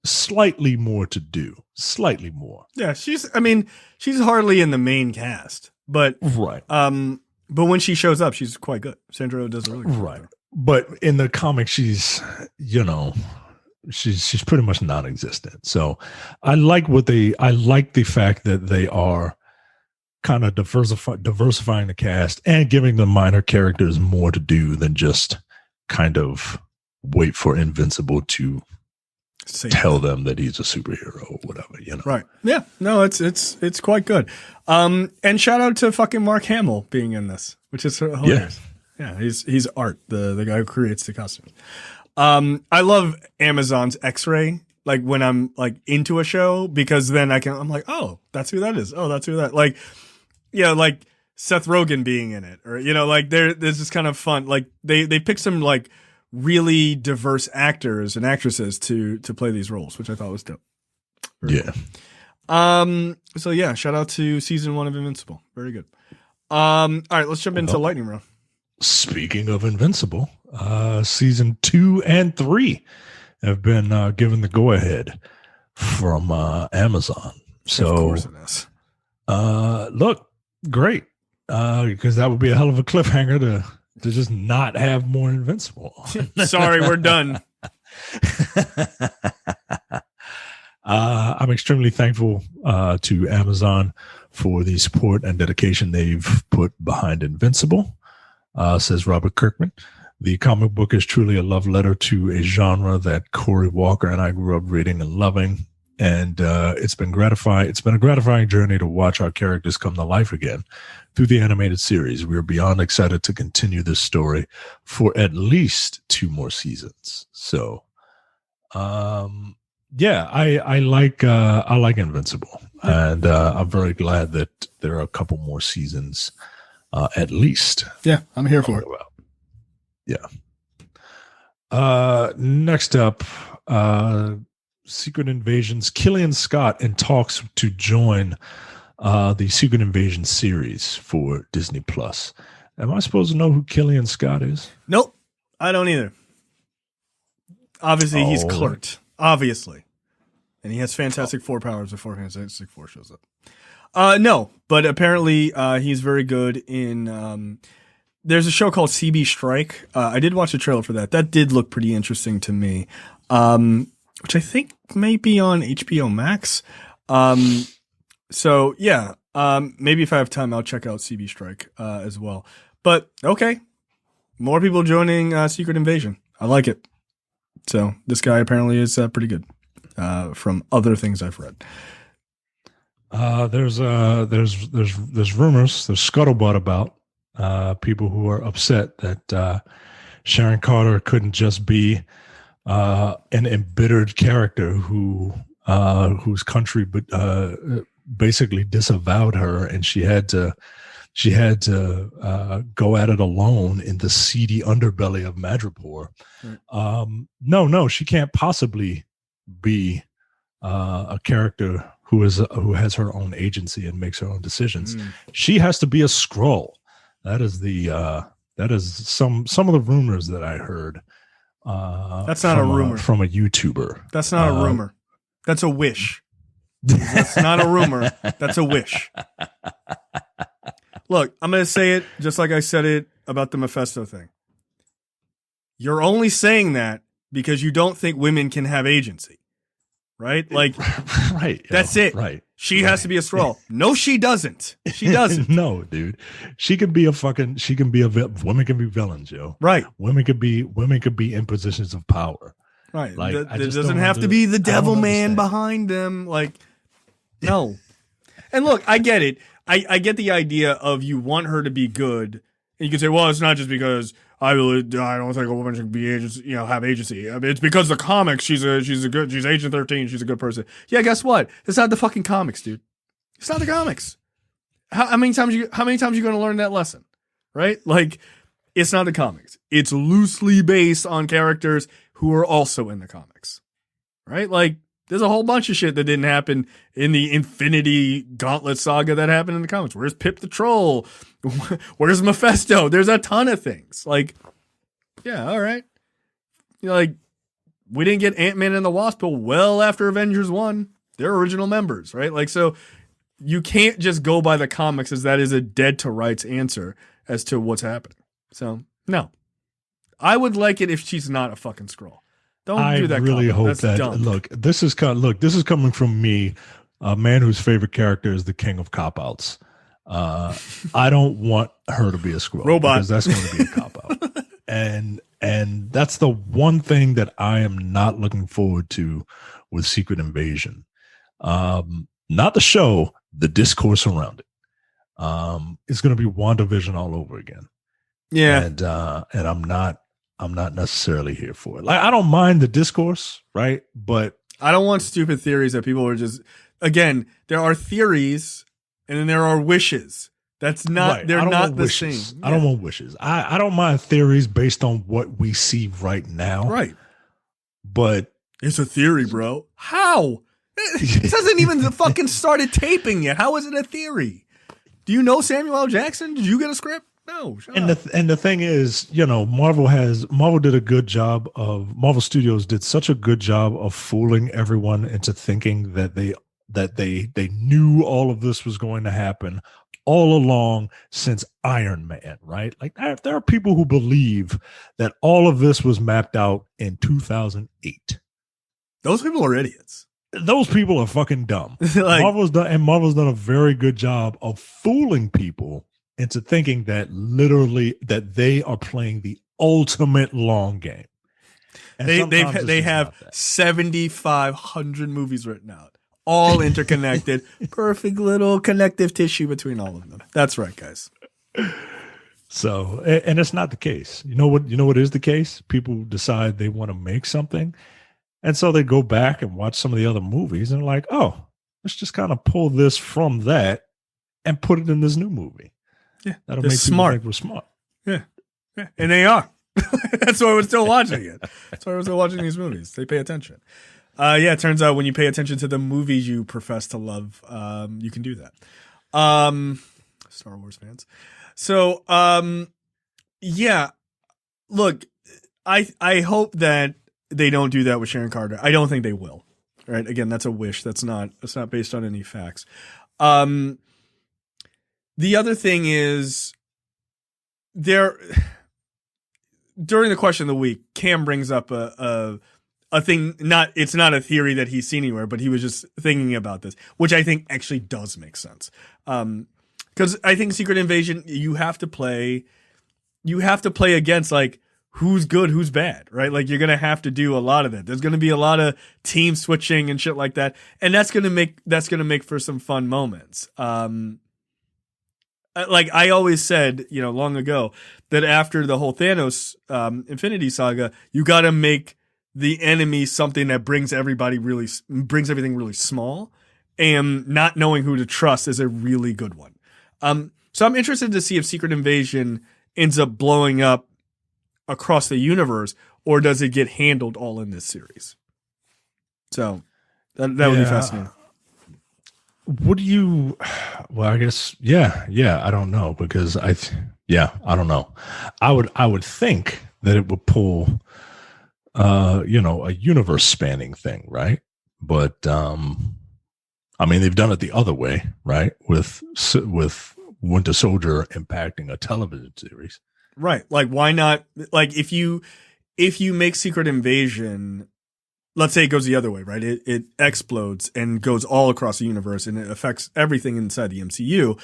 slightly more to do, slightly more. Yeah, she's hardly in the main cast, but right. But when she shows up, she's quite good. Sandra does a really good right. But in the comic, she's she's pretty much non-existent. So I like the fact that they are kind of diversifying the cast and giving the minor characters more to do than just kind of wait for Invincible to tell them that he's a superhero or whatever, Right. Yeah. No, it's quite good. And shout out to fucking Mark Hamill being in this, which is hilarious. Yeah. He's Art, the guy who creates the costumes. I love Amazon's X-Ray, like when I'm like into a show, because then I'm like, oh, that's who that is. Oh, that's who that, like, like Seth Rogen being in it, or, like there's this kind of fun, like they pick some like really diverse actors and actresses to play these roles, which I thought was dope. Very cool. So yeah, shout out to season 1 of Invincible. Very good. All right, let's jump into lightning round. Speaking of Invincible, season 2 and 3 have been given the go ahead from Amazon. So of course it is. Look, great. Because that would be a hell of a cliffhanger to just not have more Invincible. Sorry, we're done. I'm extremely thankful to Amazon for the support and dedication they've put behind Invincible, says Robert Kirkman. The comic book is truly a love letter to a genre that Cory Walker and I grew up reading and loving. And it's been a gratifying journey to watch our characters come to life again through the animated series. We're beyond excited to continue this story for at least 2 more seasons. So, yeah, I like Invincible, and I'm very glad that there are a couple more seasons, at least. Yeah, I'm here for it. Yeah. Next up, Secret Invasion's Killian Scott in talks to join the Secret Invasion series for Disney Plus. Am I supposed to know who Killian Scott is? Nope, I don't either. Obviously, he's clerked. Obviously, and he has Fantastic Four powers before Fantastic Four shows up. No, but apparently he's very good in. There's a show called CB Strike. I did watch the trailer for that. That did look pretty interesting to me. Which I think may be on HBO Max. So yeah, maybe if I have time, I'll check out CB Strike as well. But okay, more people joining Secret Invasion. I like it. So this guy apparently is pretty good from other things I've read. There's rumors, there's scuttlebutt about people who are upset that Sharon Carter couldn't just be an embittered character whose country basically disavowed her, and she had to go at it alone in the seedy underbelly of Madripoor. Right. No, she can't possibly be a character who has her own agency and makes her own decisions. She has to be a Skrull. That is some of the rumors that I heard. That's not a rumor from a YouTuber. That's not a rumor. That's a wish. That's not a rumor. That's a wish. Look, I'm going to say it just like I said it about the Mephisto thing. You're only saying that because you don't think women can have agency, right? Like, right. That's it. Right. She has to be a Skrull. No, she doesn't. She doesn't. No, dude. Women can be villains, yo. Right. Women could be in positions of power. Right. Like, There doesn't have to be the devil man behind them. Like, no. And look, I get it. I get the idea of you want her to be good. And you can say, well, it's not just because I don't think a woman should be have agency. I mean, it's because the comics, she's Agent 13, she's a good person. Yeah, guess what? It's not the fucking comics, dude. It's not the comics. How many times you going to learn that lesson? Right? Like, it's not the comics. It's loosely based on characters who are also in the comics. Right? Like, there's a whole bunch of shit that didn't happen in the Infinity Gauntlet saga that happened in the comics. Where's Pip the Troll? Where's Mephisto? There's a ton of things. Like, yeah, all right. Like, we didn't get Ant-Man and the Wasp till well after Avengers 1. They're original members, right? Like, so you can't just go by the comics as that is a dead to rights answer as to what's happening. So, no. I would like it if she's not a fucking Skrull. Don't do that. I really hope that. Dumb. Look, this is coming from me, a man whose favorite character is the king of cop-outs. I don't want her to be a Skrull. Robot. Because that's going to be a cop-out. And that's the one thing that I am not looking forward to with Secret Invasion. Not the show, the discourse around it. It's going to be WandaVision all over again. Yeah. And I'm not necessarily here for it. Like, I don't mind the discourse, right? But I don't want stupid theories that people are just, again, there are theories and then there are wishes. That's not, right. They're not the same. Yeah. I don't want wishes. I don't mind theories based on what we see right now. Right. But it's a theory, bro. How? It hasn't even fucking started taping yet. How is it a theory? Do you know Samuel L. Jackson? Did you get a script? No. The thing is, Marvel Studios did such a good job of fooling everyone into thinking that they knew all of this was going to happen all along since Iron Man, right? Like, there are people who believe that all of this was mapped out in 2008. Those people are idiots. Those people are fucking dumb. Like, Marvel's done a very good job of fooling people into thinking that they are playing the ultimate long game. And they have 7,500 movies written out, all interconnected, perfect little connective tissue between all of them. That's right, guys. So, and it's not the case. You know what is the case? People decide they want to make something, and so they go back and watch some of the other movies and like, oh, let's just kind of pull this from that and put it in this new movie. Yeah, that'll make people think we're smart. Yeah, and they are. That's why we're still watching it. That's why we're still watching these movies. They pay attention. It turns out when you pay attention to the movies you profess to love, you can do that. Star Wars fans. So, look, I hope that they don't do that with Sharon Carter. I don't think they will. Right? Again, that's a wish. That's not based on any facts. The other thing is, during the question of the week, Cam brings up a thing. It's not a theory that he's seen anywhere, but he was just thinking about this, which I think actually does make sense. Because I think Secret Invasion, you have to play against like who's good, who's bad, right? Like, you're gonna have to do a lot of that. There's gonna be a lot of team switching and shit like that, and that's gonna make for some fun moments. Like I always said, long ago, that after the whole Thanos Infinity Saga, you got to make the enemy something that brings everything really small, and not knowing who to trust is a really good one. So I'm interested to see if Secret Invasion ends up blowing up across the universe, or does it get handled all in this series? So that would be fascinating. What do you? Well, I guess, yeah. I don't know, because I don't know. I would think that it would pull, a universe spanning thing, right? But I mean, they've done it the other way, right? With Winter Soldier impacting a television series, right? Like, why not? Like, if you make Secret Invasion, let's say it goes the other way, right? It explodes and goes all across the universe, and it affects everything inside the MCU,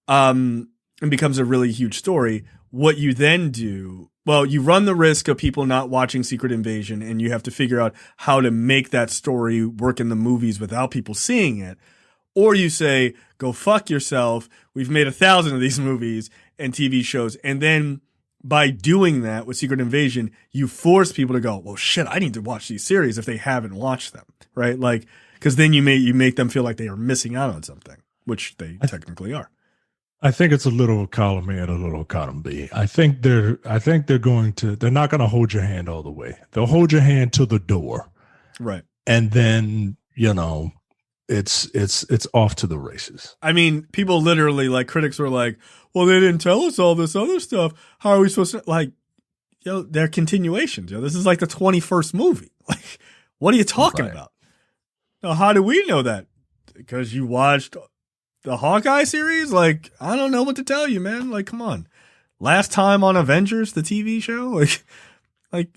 and becomes a really huge story. What you then do well, you run the risk of people not watching Secret Invasion, and you have to figure out how to make that story work in the movies without people seeing it. Or you say, go fuck yourself. We've made 1,000 of these movies and TV shows. And then by doing that with Secret Invasion, you force people to go, well, shit, I need to watch these series if they haven't watched them, right? Like, because then you make them feel like they are missing out on something, which they technically are. I think it's a little column A and a little column B. I think they're not going to hold your hand all the way. They'll hold your hand to the door, right? And then it's off to the races. I mean, people literally, like, critics were like, well, they didn't tell us all this other stuff. How are we supposed to, like, they're continuations. This is like the 21st movie. Like, what are you talking about? Now, how do we know that? Because you watched the Hawkeye series? Like, I don't know what to tell you, man. Like, come on. Last time on Avengers, the TV show? Like,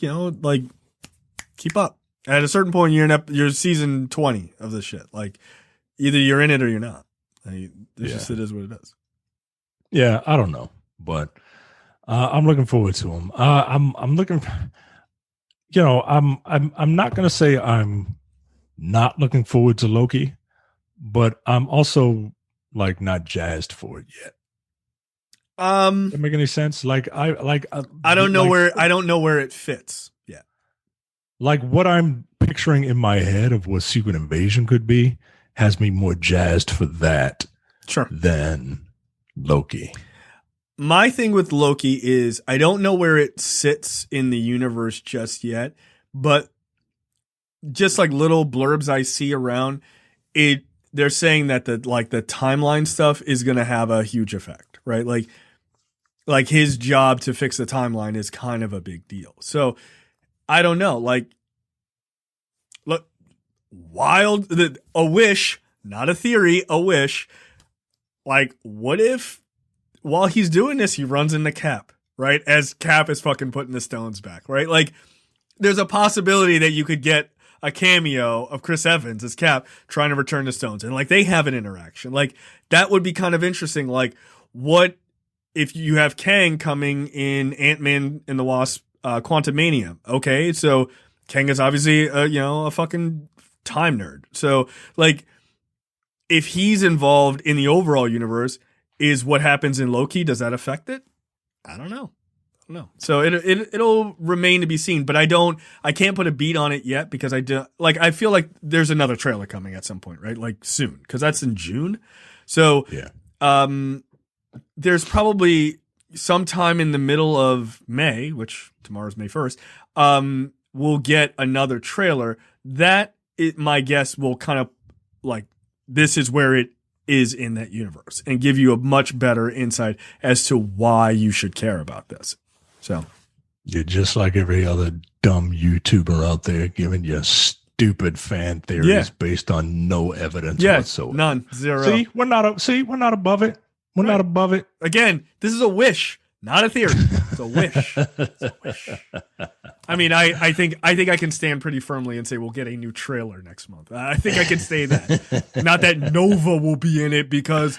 keep up. At a certain point, you're season 20 of this shit. Like, either you're in it or you're not. Like, it is what it is. Yeah, I don't know, but I'm looking forward to them. I'm looking. I'm not going to say I'm not looking forward to Loki, but I'm also like not jazzed for it yet. Does that make any sense? Like I don't know where it fits yet. Like what I'm picturing in my head of what Secret Invasion could be has me more jazzed for that than Loki. My thing with Loki is I don't know where it sits in the universe just yet, but just like little blurbs I see around it, they're saying that the timeline stuff is going to have a huge effect, right? Like his job to fix the timeline is kind of a big deal. So I don't know, like, look, a wish, not a theory, a wish. Like, what if while he's doing this, he runs into Cap, right? As Cap is fucking putting the stones back, right? Like, there's a possibility that you could get a cameo of Chris Evans as Cap trying to return the stones. And like, they have an interaction. Like, that would be kind of interesting. Like, what if you have Kang coming in Ant-Man and the Wasp, Quantumania? Okay. So Kang is obviously, a fucking time nerd. So like, if he's involved in the overall universe, is what happens in Loki, does that affect it? I don't know. So it'll remain to be seen, but I can't put a beat on it yet because I feel like there's another trailer coming at some point, right? Like soon, because that's in June. So there's probably sometime in the middle of May, which tomorrow's May 1st, we'll get another trailer. That, my guess, will kind of like, this is where it is in that universe and give you a much better insight as to why you should care about this. So you're just like every other dumb YouTuber out there giving you stupid fan theories based on no evidence whatsoever. None. Zero. See, we're not above it. We're not above it. Again, this is a wish, not a theory. It's a wish. It's a wish. I mean, I think I can stand pretty firmly and say we'll get a new trailer next month. I think I can say that. Not that Nova will be in it because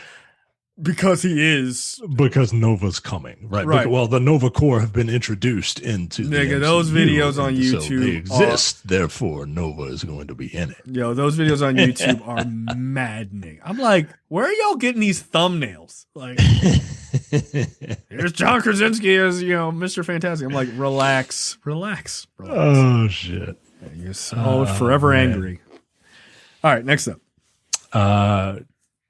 he is. Because Nova's coming, right? Right. Well, the Nova Corps have been introduced into the MCU, those videos on YouTube. So they exist, therefore Nova is going to be in it. Yo, those videos on YouTube are maddening. I'm like, where are y'all getting these thumbnails? Like, here's John Krasinski as, Mr. Fantastic. I'm like, relax. Oh, shit. You're so forever angry. All right, next up.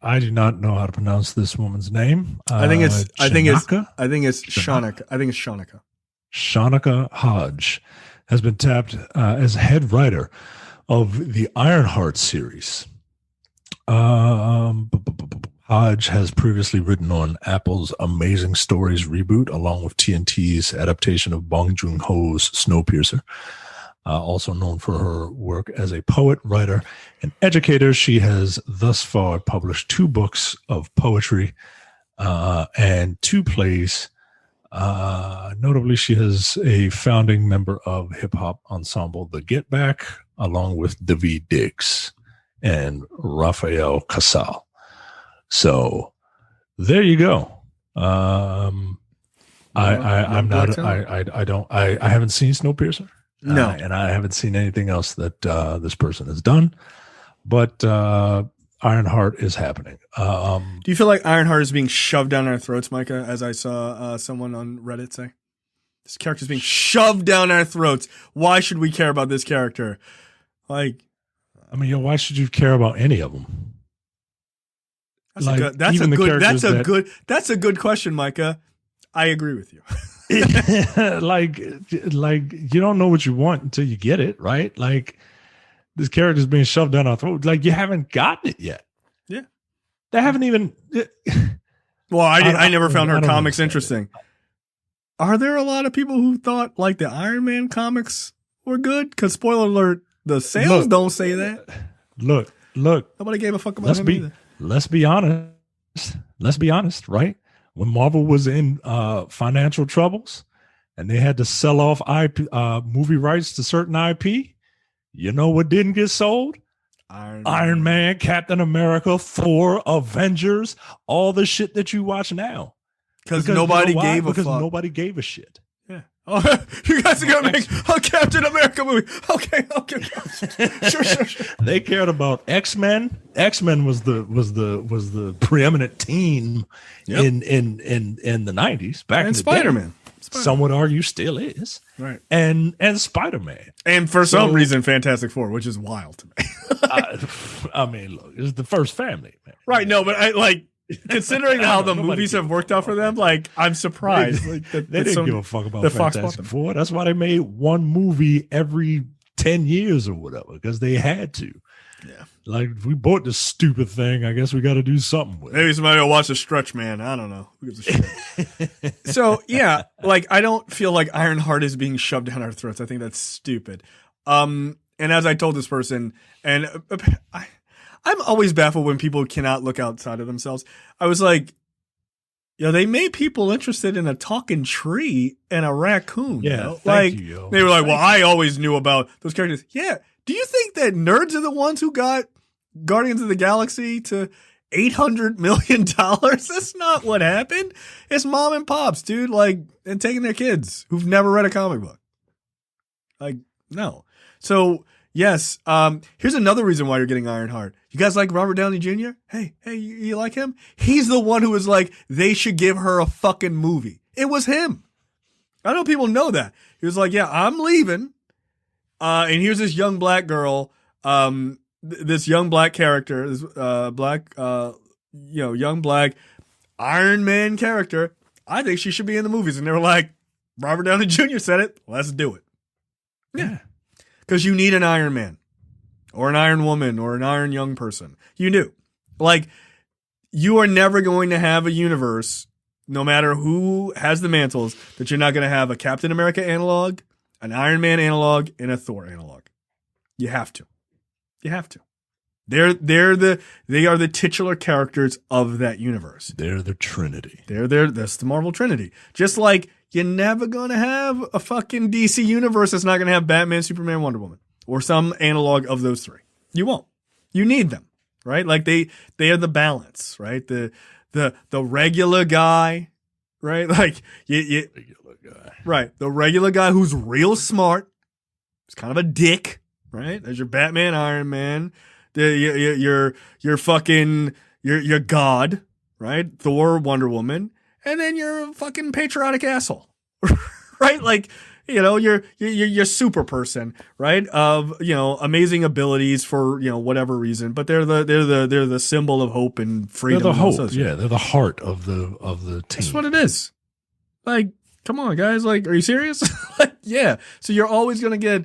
I do not know how to pronounce this woman's name. I think it's Shanika. Shanika Hodge has been tapped as head writer of the Ironheart series. Hodge has previously written on Apple's Amazing Stories reboot, along with TNT's adaptation of Bong Joon-ho's Snowpiercer. Also known for her work as a poet, writer, and educator, she has thus far published 2 books of poetry and 2 plays. Notably, she is a founding member of hip-hop ensemble The Get Back, along with Daveed Diggs and Rafael Casal. So there you go. I'm not. I haven't seen Snowpiercer. No, and I haven't seen anything else that this person has done. But Ironheart is happening. Do you feel like Ironheart is being shoved down our throats, Micah? As I saw someone on Reddit say, this character is being shoved down our throats. Why should we care about this character? Like, I mean, why should you care about any of them? That's a good question, Micah. I agree with you. like you don't know what you want until you get it, right? Like, this character is being shoved down our throat. Like, you haven't gotten it yet. Yeah, they haven't even. Well, I never found her comics interesting. Are there a lot of people who thought like the Iron Man comics were good? Because spoiler alert, the sales don't say that. Look. Nobody gave a fuck about him either. Let's be honest, right? When Marvel was in financial troubles and they had to sell off IP, movie rights to certain IP, you know what didn't get sold? Iron Man, Captain America, Thor, Avengers, all the shit that you watch now. Because nobody gave a shit. Yeah. Oh, you guys are gonna make a Captain America movie. Okay. Sure. They cared about X-Men. X-Men was the preeminent team in the 90s back in the Spider-Man. Some would argue still is. Right. And Spider-Man. And for some reason Fantastic Four, which is wild to me. I mean, look, it's the first family, man. Right, no, but I like considering how the movies have worked out for them, like, I'm surprised. They didn't give a fuck about the Fantastic Four. That's why they made one movie every 10 years or whatever, because they had to. Yeah. Like, if we bought this stupid thing, I guess we got to do something with it. Maybe somebody will watch the Stretch Man. I don't know. Who gives a shit? So, yeah, like, I don't feel like Ironheart is being shoved down our throats. I think that's stupid. And as I told this person, and I'm always baffled when people cannot look outside of themselves. I was like, they made people interested in a talking tree and a raccoon. Yeah, like they were like, well, I always knew about those characters. Yeah. Do you think that nerds are the ones who got Guardians of the Galaxy to $800 million? That's not what happened. It's mom and pops, dude. Like, and taking their kids who've never read a comic book. Like, no. So, yes. Here's another reason why you're getting Ironheart. You guys like Robert Downey Jr.? Hey, you like him? He's the one who was like, they should give her a fucking movie. It was him. I know people know that. He was like, yeah, I'm leaving. And here's this young black girl, this young black character, this young black Iron Man character. I think she should be in the movies. And they were like, Robert Downey Jr. said it. Let's do it. Yeah. Because you need an Iron Man or an Iron Woman or an Iron Young person. You do. Like, you are never going to have a universe, no matter who has the mantles, that you're not going to have a Captain America analog, an Iron Man analog, and a Thor analog. You have to. You have to. They are the titular characters of that universe. They're the Trinity. That's the Marvel Trinity. Just like you're never going to have a fucking DC universe that's not going to have Batman, Superman, Wonder Woman, or some analog of those three. You won't. You need them, right? Like they are the balance, right? The regular guy, right? Like regular guy. Right. The regular guy who's real smart. He's kind of a dick, right? There's your Batman, Iron Man, your God, right? Thor, Wonder Woman. And then you're a fucking patriotic asshole, right? Like, you're super person, right? Of, amazing abilities for, whatever reason, but they're the symbol of hope and freedom. They're the hope. Yeah. They're the heart of the team. That's what it is. Like, come on, guys. Like, are you serious? Like, yeah. So you're always going to get,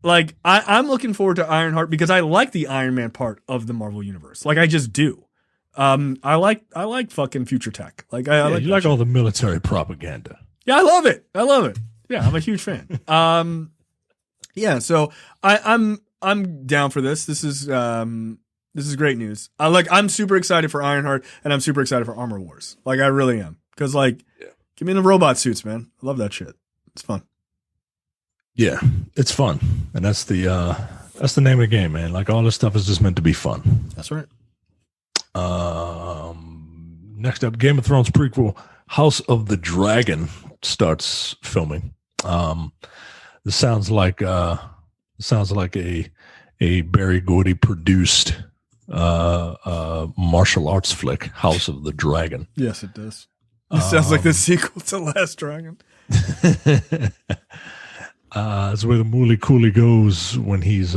like, I'm looking forward to Ironheart because I like the Iron Man part of the Marvel universe. Like, I just do. I like fucking future tech. Like, you like all the military propaganda. Yeah, I love it. Yeah, I'm a huge fan. Yeah, so I'm down for this. This is great news. I'm super excited for Ironheart and I'm super excited for Armor Wars. Like, I really am. Cause give me the robot suits, man. I love that shit. It's fun. Yeah, it's fun. And that's the name of the game, man. Like, all this stuff is just meant to be fun. That's right. Next up, Game of Thrones prequel, House of the Dragon, starts filming. This sounds like a Barry Gordy produced martial arts flick, House of the Dragon. Yes, it does. It sounds like the sequel to Last Dragon. It's where the Mooly Coolie goes when he's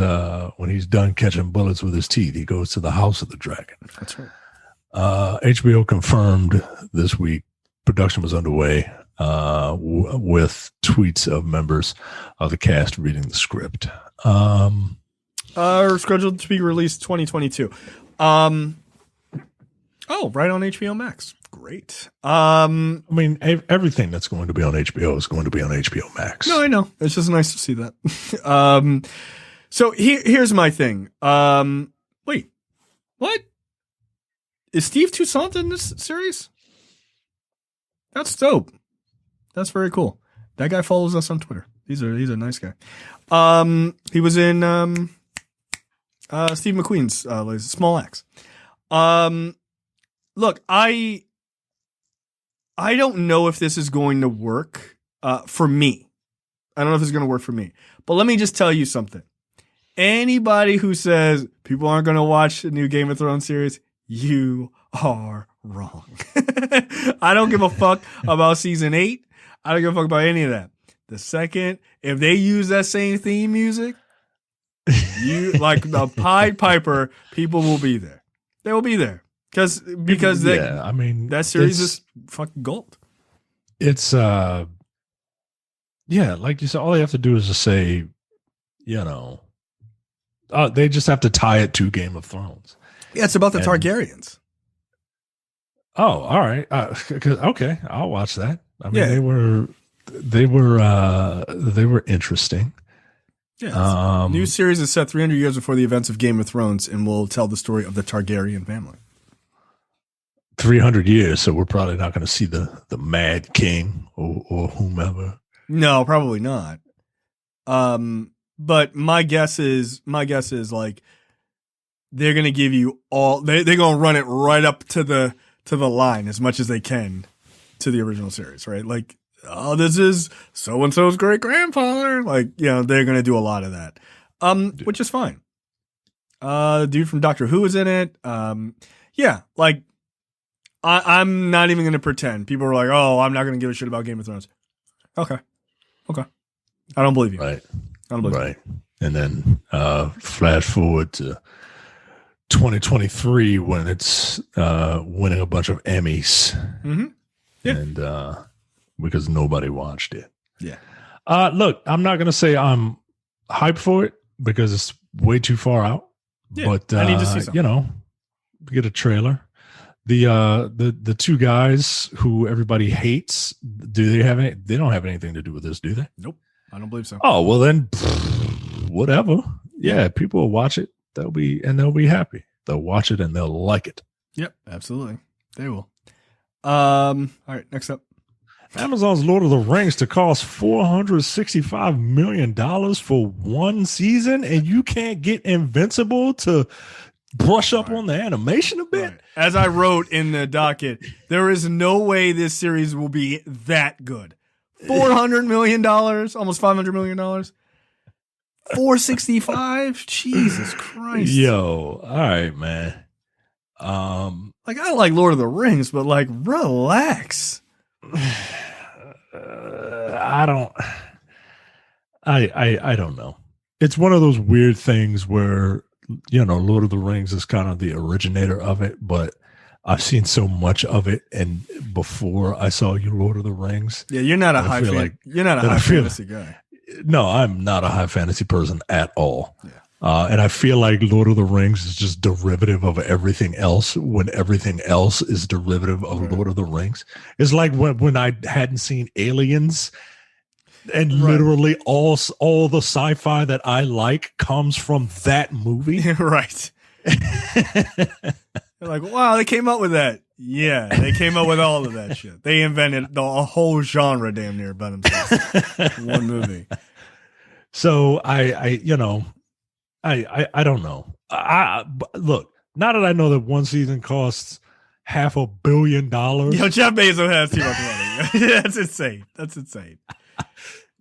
done catching bullets with his teeth. He goes to the House of the Dragon. That's right. HBO confirmed this week production was underway with tweets of members of the cast reading the script. Scheduled to be released 2022. Oh, right on HBO Max. Great. I mean, everything that's going to be on HBO is going to be on HBO Max. No, I know. It's just nice to see that. So here's my thing. Wait, what? Is Steve Toussaint in this series? That's dope. That's very cool. That guy follows us on Twitter. He's a nice guy. He was in Steve McQueen's Small Axe. Look, I don't know if this is going to work for me. I don't know if it's going to work for me. But let me just tell you something. Anybody who says people aren't going to watch the new Game of Thrones series, you are wrong. I don't give a fuck about season 8. I don't give a fuck about any of that. The second, if they use that same theme music, you like the Pied Piper, people will be there. They will be there because that series is fucking gold. It's like you said, all they have to do is just say, they just have to tie it to Game of Thrones. Yeah, it's about the Targaryens. Oh, all right. Okay, I'll watch that. I mean, they were interesting. Yeah. New series is set 300 years before the events of Game of Thrones and will tell the story of the Targaryen family. 300 years, so we're probably not going to see the Mad King or whomever. No, probably not. But my guess is like they're going to give you all. They're going to run it right up to the line as much as they can to the original series, right? Like, oh, this is so and so's great grandfather. Like, they're going to do a lot of that, which is fine. Dude from Doctor Who is in it. Yeah, like I'm not even going to pretend. People are like, oh, I'm not going to give a shit about Game of Thrones. Okay. I don't believe you. Right. I don't believe you. And then flash forward to 2023 when it's winning a bunch of Emmys. Mm-hmm. Yeah. And because nobody watched it. Yeah. Look, I'm not going to say I'm hyped for it because it's way too far out. Yeah, but I need to see something. Get a trailer. The two guys who everybody hates, they don't have anything to do with this, do they? Nope. I don't believe so. Oh, well then whatever. Yeah, people will watch it. They'll be happy. They'll watch it and they'll like it. Yep, absolutely. They will. All right, next up. Amazon's Lord of the Rings to cost $465 million for one season, and you can't get Invincible to brush up on the animation a bit. Right. As I wrote in the docket, there is no way this series will be that good. $400 million, almost $500 million. 465, Jesus Christ. Yo, all right, man. Like I like Lord of the Rings, but like relax. I don't know. It's one of those weird things where Lord of the Rings is kind of the originator of it, but I've seen so much of it, and before I saw you, Lord of the Rings. Yeah, you're not a high fantasy guy. No, I'm not a high fantasy person at all. Yeah. And I feel like Lord of the Rings is just derivative of everything else when everything else is derivative of Lord of the Rings. It's like when I hadn't seen Aliens, and literally all the sci-fi that I like comes from that movie. Right. They're like, wow, they came up with that. Yeah, they came up with all of that shit. They invented a whole genre damn near by themselves. One movie. So I don't know. Look, now that I know that one season costs $500 million. Yo, Jeff Bezos has too much money. That's insane. That's insane.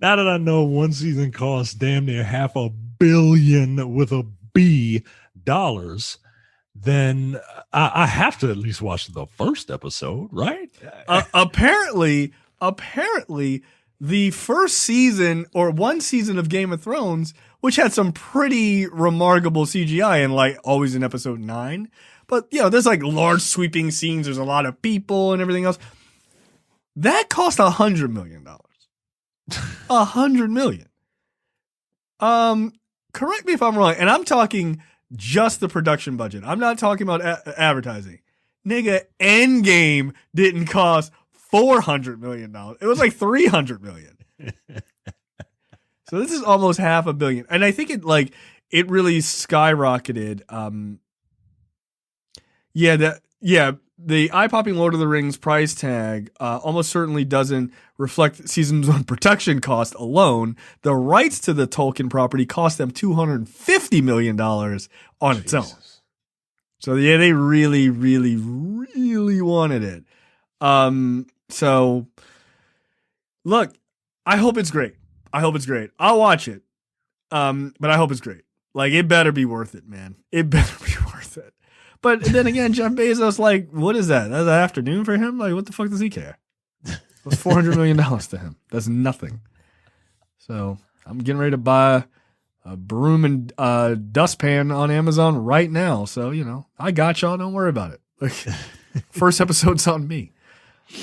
Now that I know one season costs damn near $500 million with a B dollars, then I have to at least watch the first episode, right? Apparently, the first season or one season of Game of Thrones, which had some pretty remarkable CGI and like always in episode 9, but you know, there's like large sweeping scenes. There's a lot of people and everything else. That cost $100 million. $100 million. Correct me if I'm wrong, and I'm talking just the production budget. I'm not talking about advertising. Nigga, Endgame didn't cost $400 million. It was like $300 million. So this is almost $500 million. And I think it really skyrocketed. The eye-popping Lord of the Rings price tag almost certainly doesn't reflect season 1 production cost alone. The rights to the Tolkien property cost them $250 million on its own. So yeah, they really, really, really wanted it. So look, I hope it's great. I'll watch it. But I hope it's great. Like, it better be worth it, man. It better be worth it. But then again, Jeff Bezos, like, what is that? That's an afternoon for him? Like, what the fuck does he care? That's $400 million to him. That's nothing. So I'm getting ready to buy a broom and dustpan on Amazon right now. So, you know, I got y'all. Don't worry about it. Like, first episode's on me.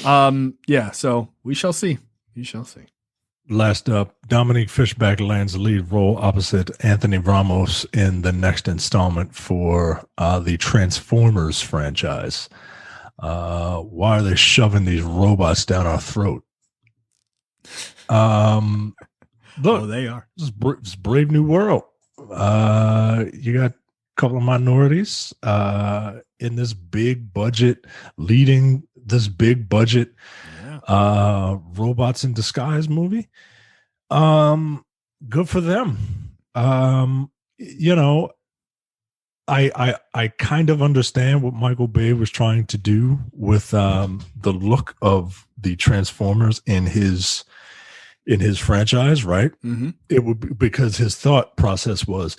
Yeah, so we shall see. We shall see. Last up, Dominique Fishback lands the lead role opposite Anthony Ramos in the next installment for the Transformers franchise. Why are they shoving these robots down our throat? Look, they are. This is Brave New World. You got a couple of minorities in this big budget, leading this big budget robots in disguise movie. Good for them. You know, I kind of understand what Michael Bay was trying to do with the look of the Transformers in his franchise, right? Mm-hmm. It would be, because his thought process was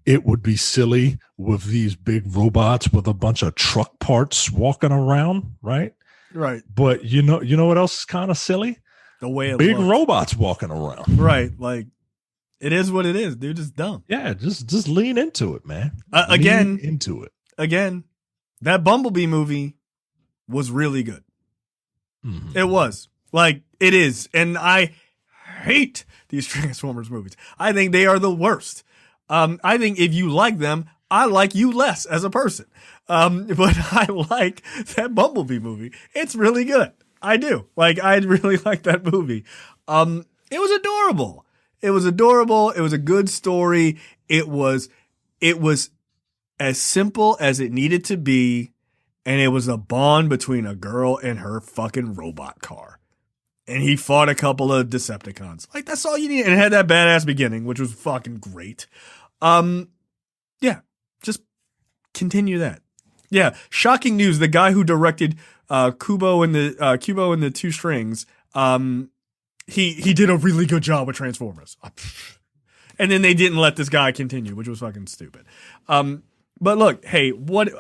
it would be silly with these big robots with a bunch of truck parts walking around, right? Right. But you know what else is kind of silly? The way it big looks. Robots walking around. Right. Like, it is what it is, dude. It's dumb. Yeah, just lean into it, man. Lean into it. Again, that Bumblebee movie was really good. Mm-hmm. It was. Like, it is. And I hate these Transformers movies. I think they are the worst. I think if you like them, I like you less as a person. But I like that Bumblebee movie. It's really good. I do. Like, I really like that movie. It was adorable. It was adorable. It was a good story. It was as simple as it needed to be. And it was a bond between a girl and her fucking robot car. And he fought a couple of Decepticons. Like, that's all you need. And it had that badass beginning, which was fucking great. Yeah, just continue that. Yeah, shocking news. The guy who directed Kubo and the Two Strings, he did a really good job with Transformers. And then they didn't let this guy continue, which was fucking stupid. But look, hey,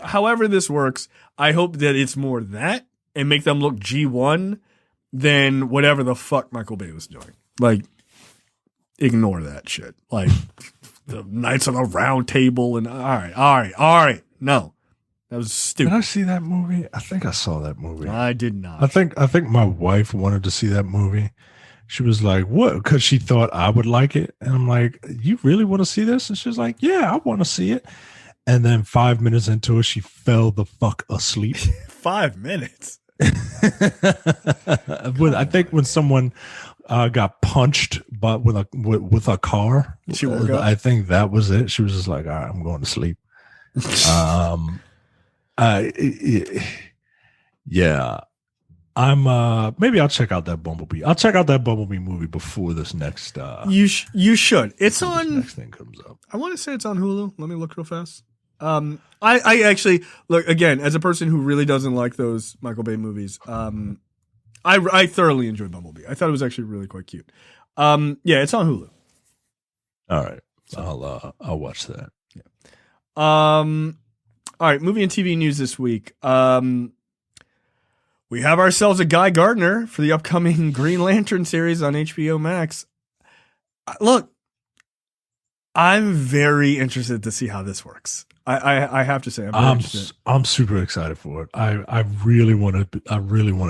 however this works, I hope that it's more that and make them look G1 than whatever the fuck Michael Bay was doing. Like, ignore that shit. Like, the Knights on the Round Table and all right. No, that was stupid. Did I see that movie? I think I saw that movie. I did not. I think my wife wanted to see that movie. She was like, "What?" Because she thought I would like it, and I'm like, "You really want to see this?" And she's like, "Yeah, I want to see it." And then 5 minutes into it, she fell the fuck asleep. 5 minutes. I think when someone got punched, but with a car, she woke up. I think that was it. She was just like, "All right, I'm going to sleep." Yeah, I'm. Maybe I'll check out that Bumblebee. I'll check out that Bumblebee movie before this next. You should. It's on. Next thing comes up. I want to say it's on Hulu. Let me look real fast. I actually look again as a person who really doesn't like those Michael Bay movies. I thoroughly enjoyed Bumblebee. I thought it was actually really quite cute. Yeah, it's on Hulu. All right, so I'll watch that. Yeah. All right, movie and TV news this week. We have ourselves a Guy Gardner for the upcoming Green Lantern series on HBO Max. Look, I'm very interested to see how this works. I have to say, I'm super excited for it. I really want it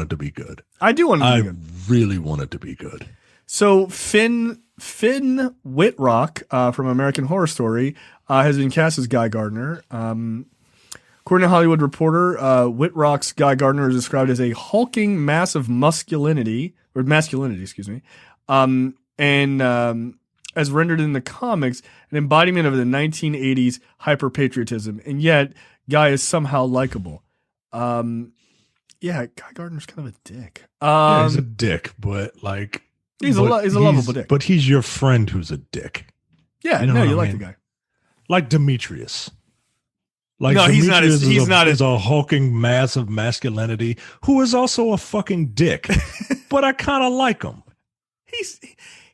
to be good. I do want it to be good. I really want it to be good. So Finn Whitrock from American Horror Story has been cast as Guy Gardner. According to Hollywood Reporter, Whitrock's Guy Gardner is described as a hulking mass of masculinity, excuse me, and as rendered in the comics, an embodiment of the 1980s hyper-patriotism, and yet Guy is somehow likable. Yeah, Guy Gardner's kind of a dick. Yeah, he's a dick, but like he's a lovable dick. But he's your friend who's a dick. Yeah, you like the guy, like Demetrius. Like no, Demetrius he's not a hulking mass of masculinity who is also a fucking dick, but I kind of like him.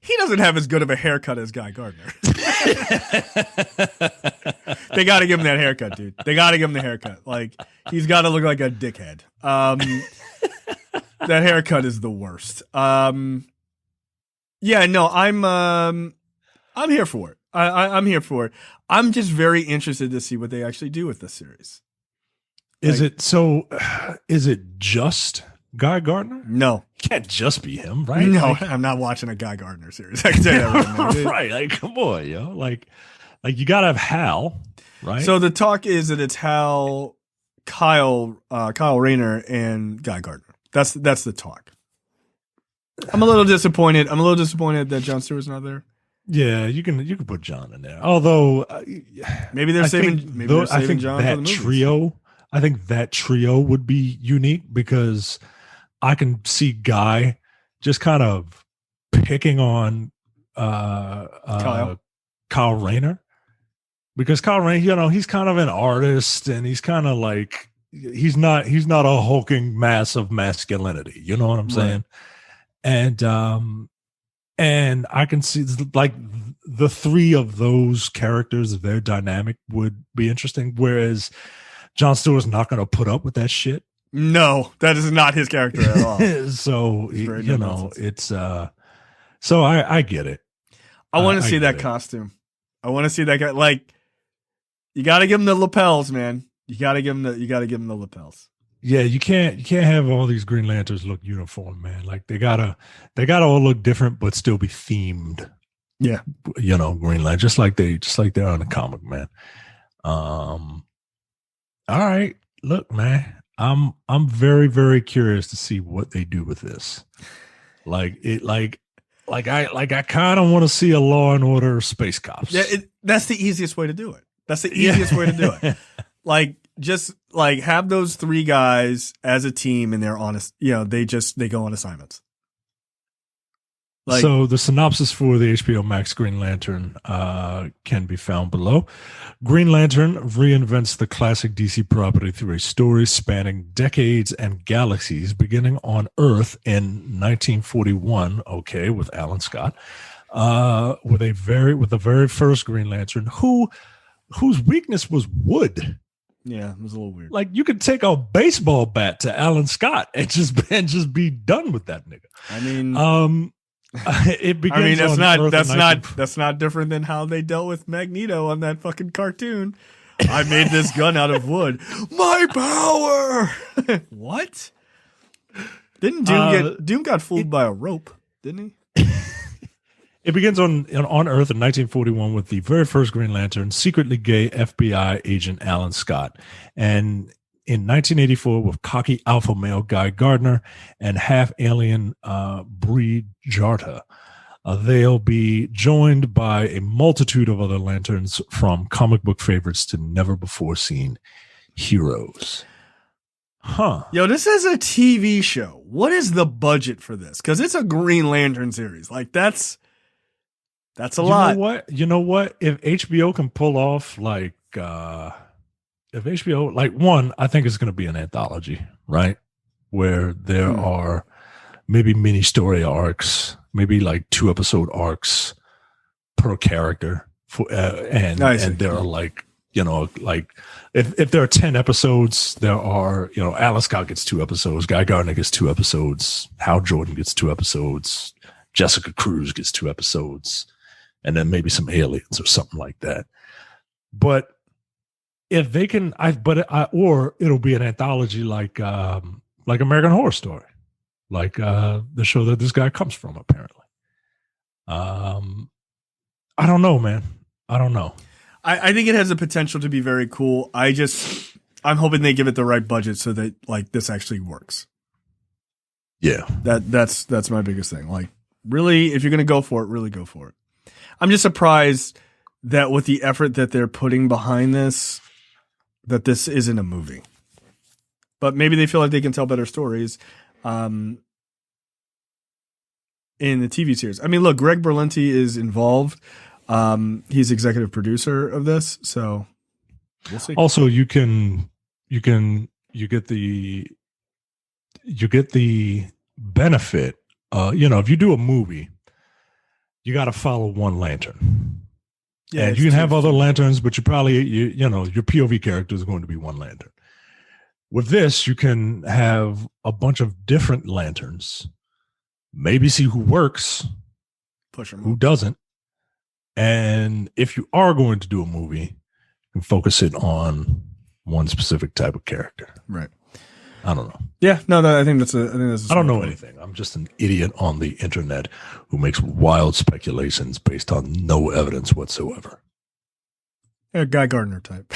He doesn't have as good of a haircut as Guy Gardner. They got to give him that haircut, dude. They got to give him the haircut. Like he's got to look like a dickhead. That haircut is the worst. Yeah, no, I'm here for it. I'm here for it. I'm just very interested to see what they actually do with this series. Is it just Guy Gardner? No. Can't just be him, right? No, I'm not watching a Guy Gardner series. I can tell you that right now. Right. Like, come on, yo. Like you gotta have Hal, right? So the talk is that it's Hal, Kyle Rayner, and Guy Gardner. That's the talk. I'm a little disappointed. That Jon Stewart's not there. Yeah, you can put John in there. Although maybe they're saving John for the movies. I think that trio would be unique because I can see Guy just kind of picking on Kyle Rayner, because Kyle Rayner, he's kind of an artist and he's kind of like he's not a hulking mass of masculinity. You know what I'm saying? Right. And I can see like the three of those characters, their dynamic would be interesting. Whereas Jon Stewart's not going to put up with that shit. No, that is not his character at all. So, it's, so I get it. I want to see that costume. I want to see that guy. Like, you got to give him the lapels, man. You got to give him the lapels. Yeah, you can't have all these Green Lanterns look uniform, man. Like they gotta all look different, but still be themed. Yeah, Green Lantern, just like they're on the comic, man. All right, look, man, I'm very, very curious to see what they do with this. I kind of want to see a Law and Order Space Cops. Yeah, that's the easiest way to do it. That's the easiest way to do it. Like, just like have those three guys as a team and they're honest. They go on assignments. So the synopsis for the HBO Max Green Lantern can be found below. Green Lantern reinvents the classic DC property through a story spanning decades and galaxies, beginning on Earth in 1941. Okay, with Alan Scott, with the very first Green Lantern, whose weakness was wood. Yeah, it was a little weird. Like you could take a baseball bat to Alan Scott and just be done with that nigga. I mean, it begins. That's not different than how they dealt with Magneto on that fucking cartoon. I made this gun out of wood. My power. What? Didn't Doom got fooled by a rope? Didn't he? It begins on Earth in 1941 with the very first Green Lantern, secretly gay FBI agent Alan Scott, and in 1984 with cocky alpha male Guy Gardner and half alien Bree Jarta. They'll be joined by a multitude of other lanterns, from comic book favorites to never before seen heroes. Huh. Yo, this is a TV show. What is the budget for this? Because it's a Green Lantern series. Like that's a lot. You know what? If HBO can pull off like if HBO, like, one, I think it's going to be an anthology, right? Where there are maybe mini story arcs, maybe like 2-episode arcs per character, and there are like, you know, like if there are 10 episodes, there are, you know, Alice Scott gets 2 episodes, Guy Gardner gets 2 episodes, Hal Jordan gets 2 episodes, Jessica Cruz gets 2 episodes, and then maybe some aliens or something like that. But if they can, or it'll be an anthology like American Horror Story, like the show that this guy comes from, apparently. I don't know, man. I don't know. I think it has the potential to be very cool. I'm hoping they give it the right budget so that like this actually works. Yeah. That's my biggest thing. Like, really, if you're going to go for it, really go for it. I'm just surprised that with the effort that they're putting behind this, that this isn't a movie. But maybe they feel like they can tell better stories in the TV series. I mean, look, Greg Berlanti is involved. He's executive producer of this, so we'll see. Also, you get the benefit. You know, if you do a movie, you got to follow one lantern. Yeah, and you can have other lanterns, but you probably, you know, your POV character is going to be one lantern. With this, you can have a bunch of different lanterns, maybe see who works, who doesn't. And if you are going to do a movie, you can focus it on one specific type of character. Right. I don't know. Yeah, no, I think that's a I don't know anything. I'm just an idiot on the internet who makes wild speculations based on no evidence whatsoever. A Guy Gardner type.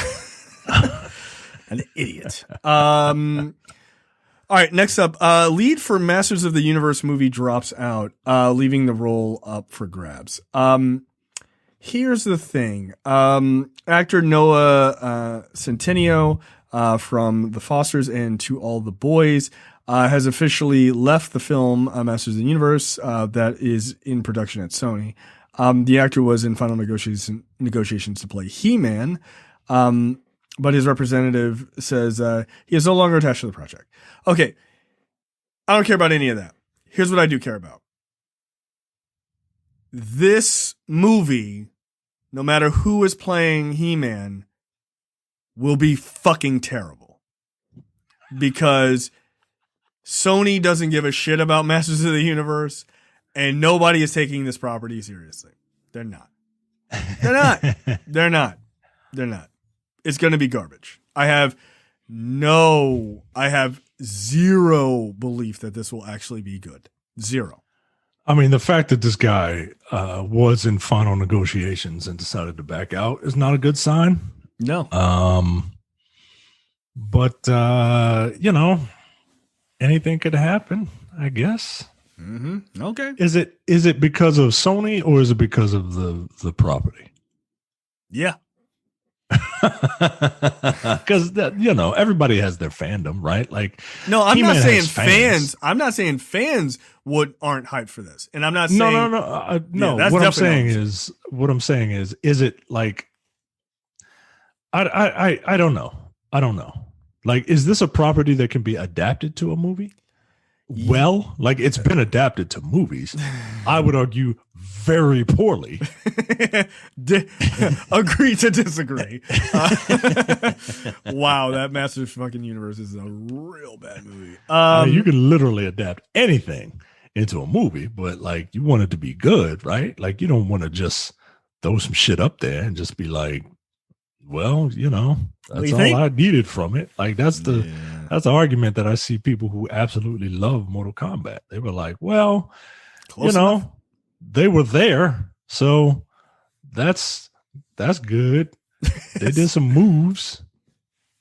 An idiot. All right, next up, lead for Masters of the Universe movie drops out, leaving the role up for grabs. Here's the thing. Actor Noah Centineo from The Fosters and To All the Boys has officially left the film Masters of the Universe that is in production at Sony. The actor was in final negotiations to play He-Man, but his representative says he is no longer attached to the project. Okay, I don't care about any of that. Here's what I do care about. This movie, no matter who is playing He-Man, will be fucking terrible. Because Sony doesn't give a shit about Masters of the Universe, and nobody is taking this property seriously. They're not. They're not. They're not. They're not. It's going to be garbage. I have zero belief that this will actually be good. Zero. I mean, the fact that this guy was in final negotiations and decided to back out is not a good sign. No. But you know, anything could happen, I guess. Mm-hmm. Okay. Is it because of Sony or is it because of the property? Yeah. Because you know, everybody has their fandom, right? Like, no, I'm not saying fans. I'm not saying fans aren't hyped for this, and I'm not saying no. What I'm saying is, is it like? I don't know. I don't know. Like, is this a property that can be adapted to a movie? Yeah. Well, like, it's been adapted to movies. I would argue very poorly. Agree to disagree. Wow, that Masters fucking Universe is a real bad movie. I mean, you can literally adapt anything into a movie, but like, you want it to be good, right? Like, you don't want to just throw some shit up there and just be like, well, you know, that's all I needed from it. Like, that's the argument that I see people who absolutely love Mortal Kombat. They were like, well, close enough. They were there, so that's good. They did some moves.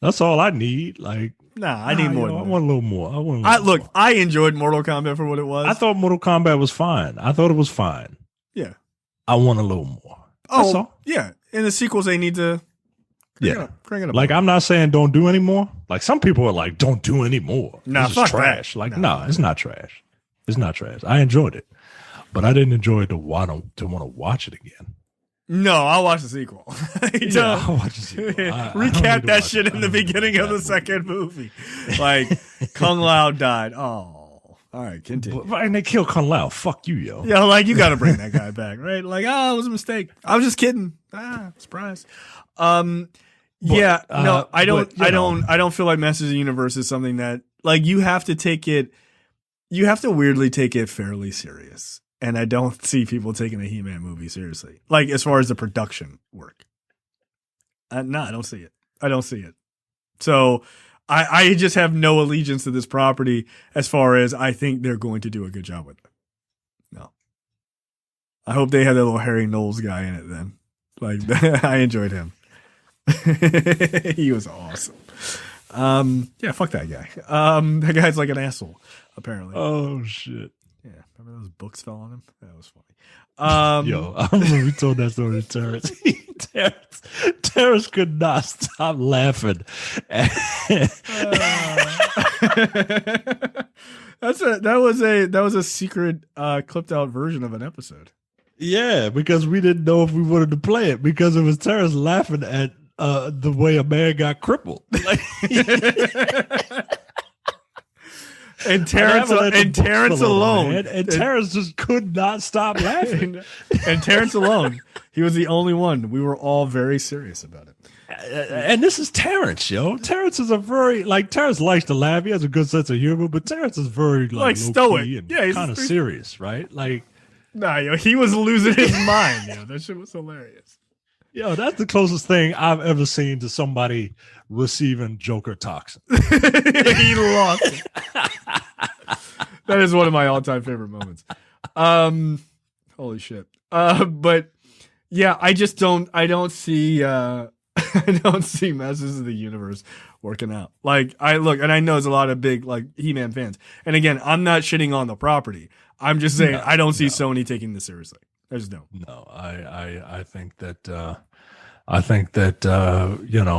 That's all I need. Like, I need more. I want a little more. I enjoyed Mortal Kombat for what it was. I thought Mortal Kombat was fine. I thought it was fine. Yeah. I want a little more. That's all. Yeah. In the sequels, they need to. Crank it up. Like, I'm not saying don't do any more. Like, some people are like, don't do any more. Nah, this is trash. That. Like, no, it's not trash. It's not trash. I enjoyed it, but I didn't enjoy it to want to watch it again. No, I'll watch the sequel. I'll watch the sequel. Recap that shit in the beginning of the second movie. Like, Kung Lao died. Oh, all right, continue. And they kill Kung Lao. Fuck you, yo. Yeah, like, you got to bring that guy back, right? Like, it was a mistake. I was just kidding. Surprise. I don't feel like Masters of the Universe is something that, like, you have to weirdly take it fairly serious. And I don't see people taking a He-Man movie seriously. Like, as far as the production work. No, I don't see it. So I just have no allegiance to this property as far as I think they're going to do a good job with it. No. I hope they had that little Harry Knowles guy in it then. Like, I enjoyed him. He was awesome. Fuck that guy. That guy's like an asshole, apparently. Oh, shit. Yeah, remember those books fell on him? That was funny. Yo, I remember we told that story to Terrence. Terrence could not stop laughing. That was a secret clipped out version of an episode. Yeah, because we didn't know if we wanted to play it because it was Terrence laughing at the way a man got crippled. Like, And Terrence alone. And Terrence just could not stop laughing. And Terrence alone. He was the only one. We were all very serious about it. And this is Terrence, yo. Terrence is Terrence likes to laugh. He has a good sense of humor, but Terrence is very like stoic. And he's kind of serious, right? Like, nah, yo, he was losing his mind, yo. That shit was hilarious. Yo, that's the closest thing I've ever seen to somebody receiving Joker toxin. He lost it. That is one of my all-time favorite moments. Holy shit. But yeah, I don't see I don't see Masters of the Universe working out. Like, I know there's a lot of big like He-Man fans. And again, I'm not shitting on the property. I'm just saying I don't see Sony taking this seriously. I just don't. No, I think that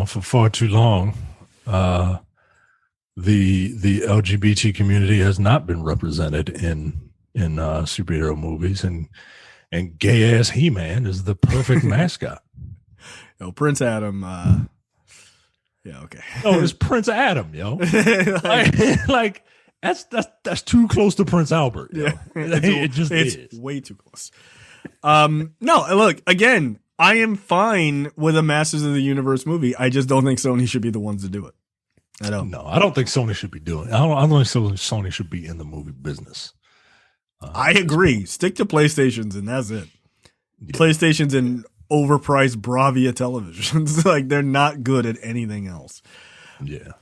for far too long, the LGBT community has not been represented in superhero movies, and gay ass He-Man is the perfect mascot. Yo, Prince Adam. Yeah, okay. Oh, it's Prince Adam, yo. like that's too close to Prince Albert. Yo. Yeah, it's way too close. No, look, again, I am fine with a Masters of the Universe movie. I just don't think Sony should be the ones to do it. I don't. No, I don't think Sony should be doing it. I don't think Sony should be in the movie business. I agree. Stick to PlayStations and that's it. Yeah. PlayStations and overpriced Bravia televisions. Like, they're not good at anything else. Yeah.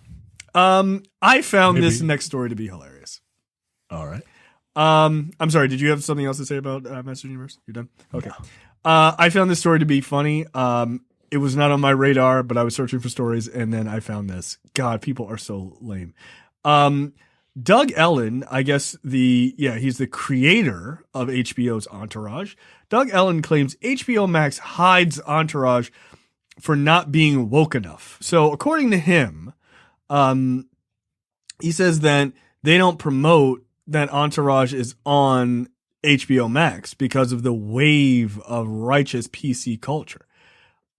I found this next story to be hilarious. All right. I'm sorry. Did you have something else to say about Masters Universe? You're done? Okay. No. I found this story to be funny. It was not on my radar, but I was searching for stories, and then I found this. God, people are so lame. Doug Ellen, I guess he's the creator of HBO's Entourage. Doug Ellen claims HBO Max hides Entourage for not being woke enough. So according to him, he says that they don't promote that Entourage is on HBO Max because of the wave of righteous PC culture.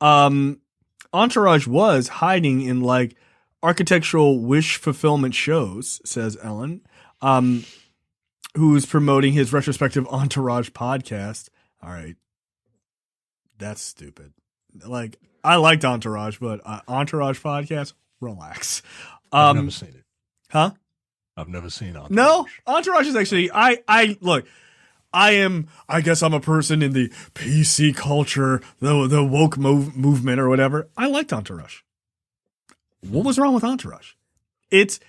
Entourage was hiding in like architectural wish fulfillment shows, says Ellen, who's promoting his retrospective Entourage podcast. All right. That's stupid. Like, I liked Entourage, but Entourage podcast, relax. I've never seen it. Huh? I've never seen Entourage. No, Entourage is actually, I guess I'm a person in the PC culture, the woke movement or whatever. I liked Entourage. What was wrong with Entourage? It's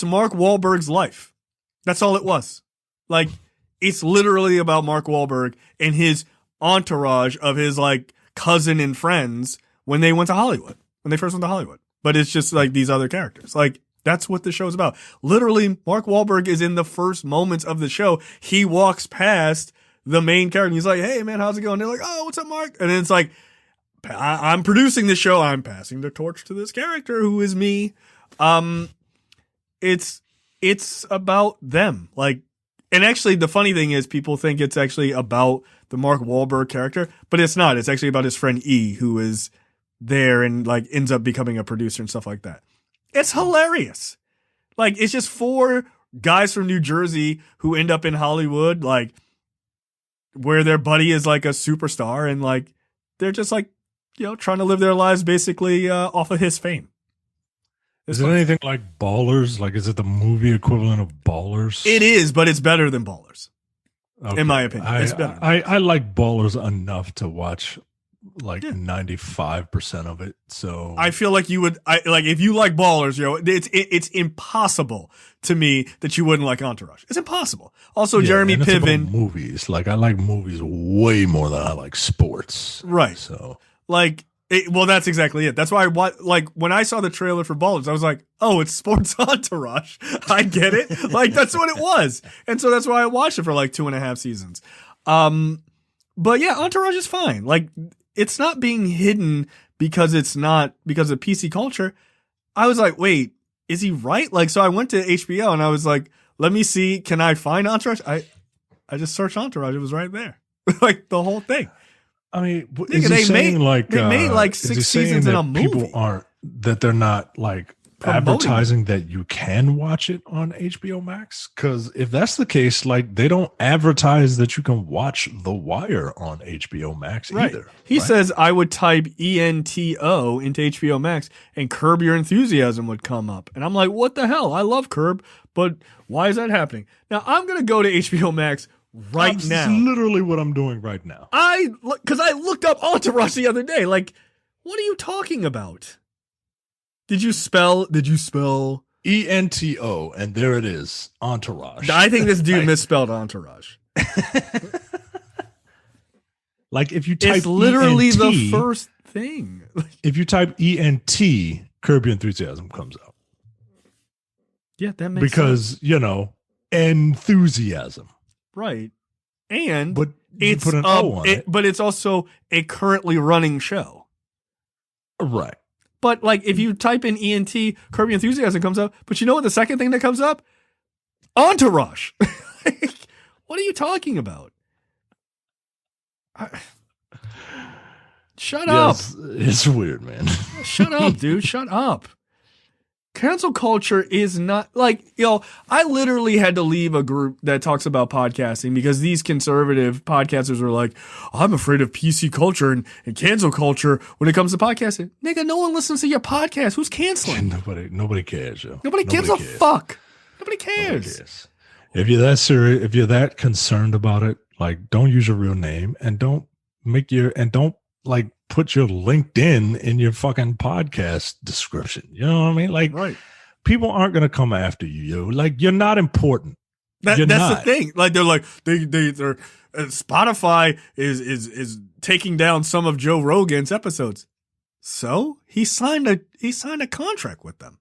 Mark Wahlberg's life. That's all it was. Like, it's literally about Mark Wahlberg and his entourage of his like cousin and friends when they first went to Hollywood. But it's just like these other characters. Like, that's what the show's about. Literally, Mark Wahlberg is in the first moments of the show. He walks past the main character and he's like, "Hey man, how's it going?" They're like, "Oh, what's up, Mark?" And then it's like, I'm producing this show. I'm passing the torch to this character who is me. It's about them. Like, And actually, the funny thing is people think it's actually about the Mark Wahlberg character, but it's not. It's actually about his friend E, who is there and like ends up becoming a producer and stuff like that. It's hilarious. Like, it's just 4 guys from New Jersey who end up in Hollywood, like, where their buddy is like a superstar, and like, they're just like, you know, trying to live their lives basically off of his fame. Is it anything like Ballers? Like, is it the movie equivalent of Ballers? It is, but it's better than Ballers. Okay. In my opinion. It's better. I like Ballers enough to watch like 95% of it. So I feel like you would, like, if you like Ballers, you know, it's impossible to me that you wouldn't like Entourage. It's impossible. Also, Jeremy Piven. Movies. Like, I like movies way more than I like sports. Right. So, like, well, that's exactly it. That's why like, when I saw the trailer for Ballers, I was like, oh, it's sports Entourage. I get it. Like, that's what it was. And so that's why I watched it for like 2.5 seasons. But yeah, Entourage is fine. Like, it's not being hidden because of PC culture. I was like, wait, is he right? Like, so I went to HBO and I was like, let me see, can I find Entourage? I just searched Entourage. It was right there. Like, the whole thing. I mean, is he saying they made like 6 seasons in a movie. People they're not like advertising that you can watch it on HBO Max? Because if that's the case, like, they don't advertise that you can watch The Wire on HBO Max either. He says I would type ENTO into HBO Max and Curb Your Enthusiasm would come up. And I'm like, what the hell? I love Curb, but why is that happening? Now, I'm going to go to HBO Max now. That's literally what I'm doing right now. Because I looked up Entourage the other day. Like, what are you talking about? Did you spell ENTO, and there it is, Entourage. I think this dude misspelled Entourage. Like, if you type it's literally ENT, the first thing. If you type ENT, Curb Your Enthusiasm comes out. Yeah, that makes sense. Because, you know, enthusiasm. Right. And but it's put an O on it. But it's also a currently running show. Right. But like, if you type in ENT, Curb Your Enthusiasm comes up. But you know what the second thing that comes up? Entourage. What are you talking about? Shut up. It's weird, man. Shut up, dude. Shut up. Cancel culture is not like, I literally had to leave a group that talks about podcasting because these conservative podcasters were like, I'm afraid of PC culture and cancel culture when it comes to podcasting. Nigga, no one listens to your podcast. Who's canceling? Nobody cares, yo. Nobody gives a fuck. Nobody cares. Nobody cares. If you're that serious, if you're that concerned about it, like, don't use your real name and don't like put your LinkedIn in your fucking podcast description. You know what I mean? Like, right. People aren't going to come after you, yo. Like, you're not important. That's the thing. Like, they're like, they're Spotify is taking down some of Joe Rogan's episodes. So he signed a contract with them.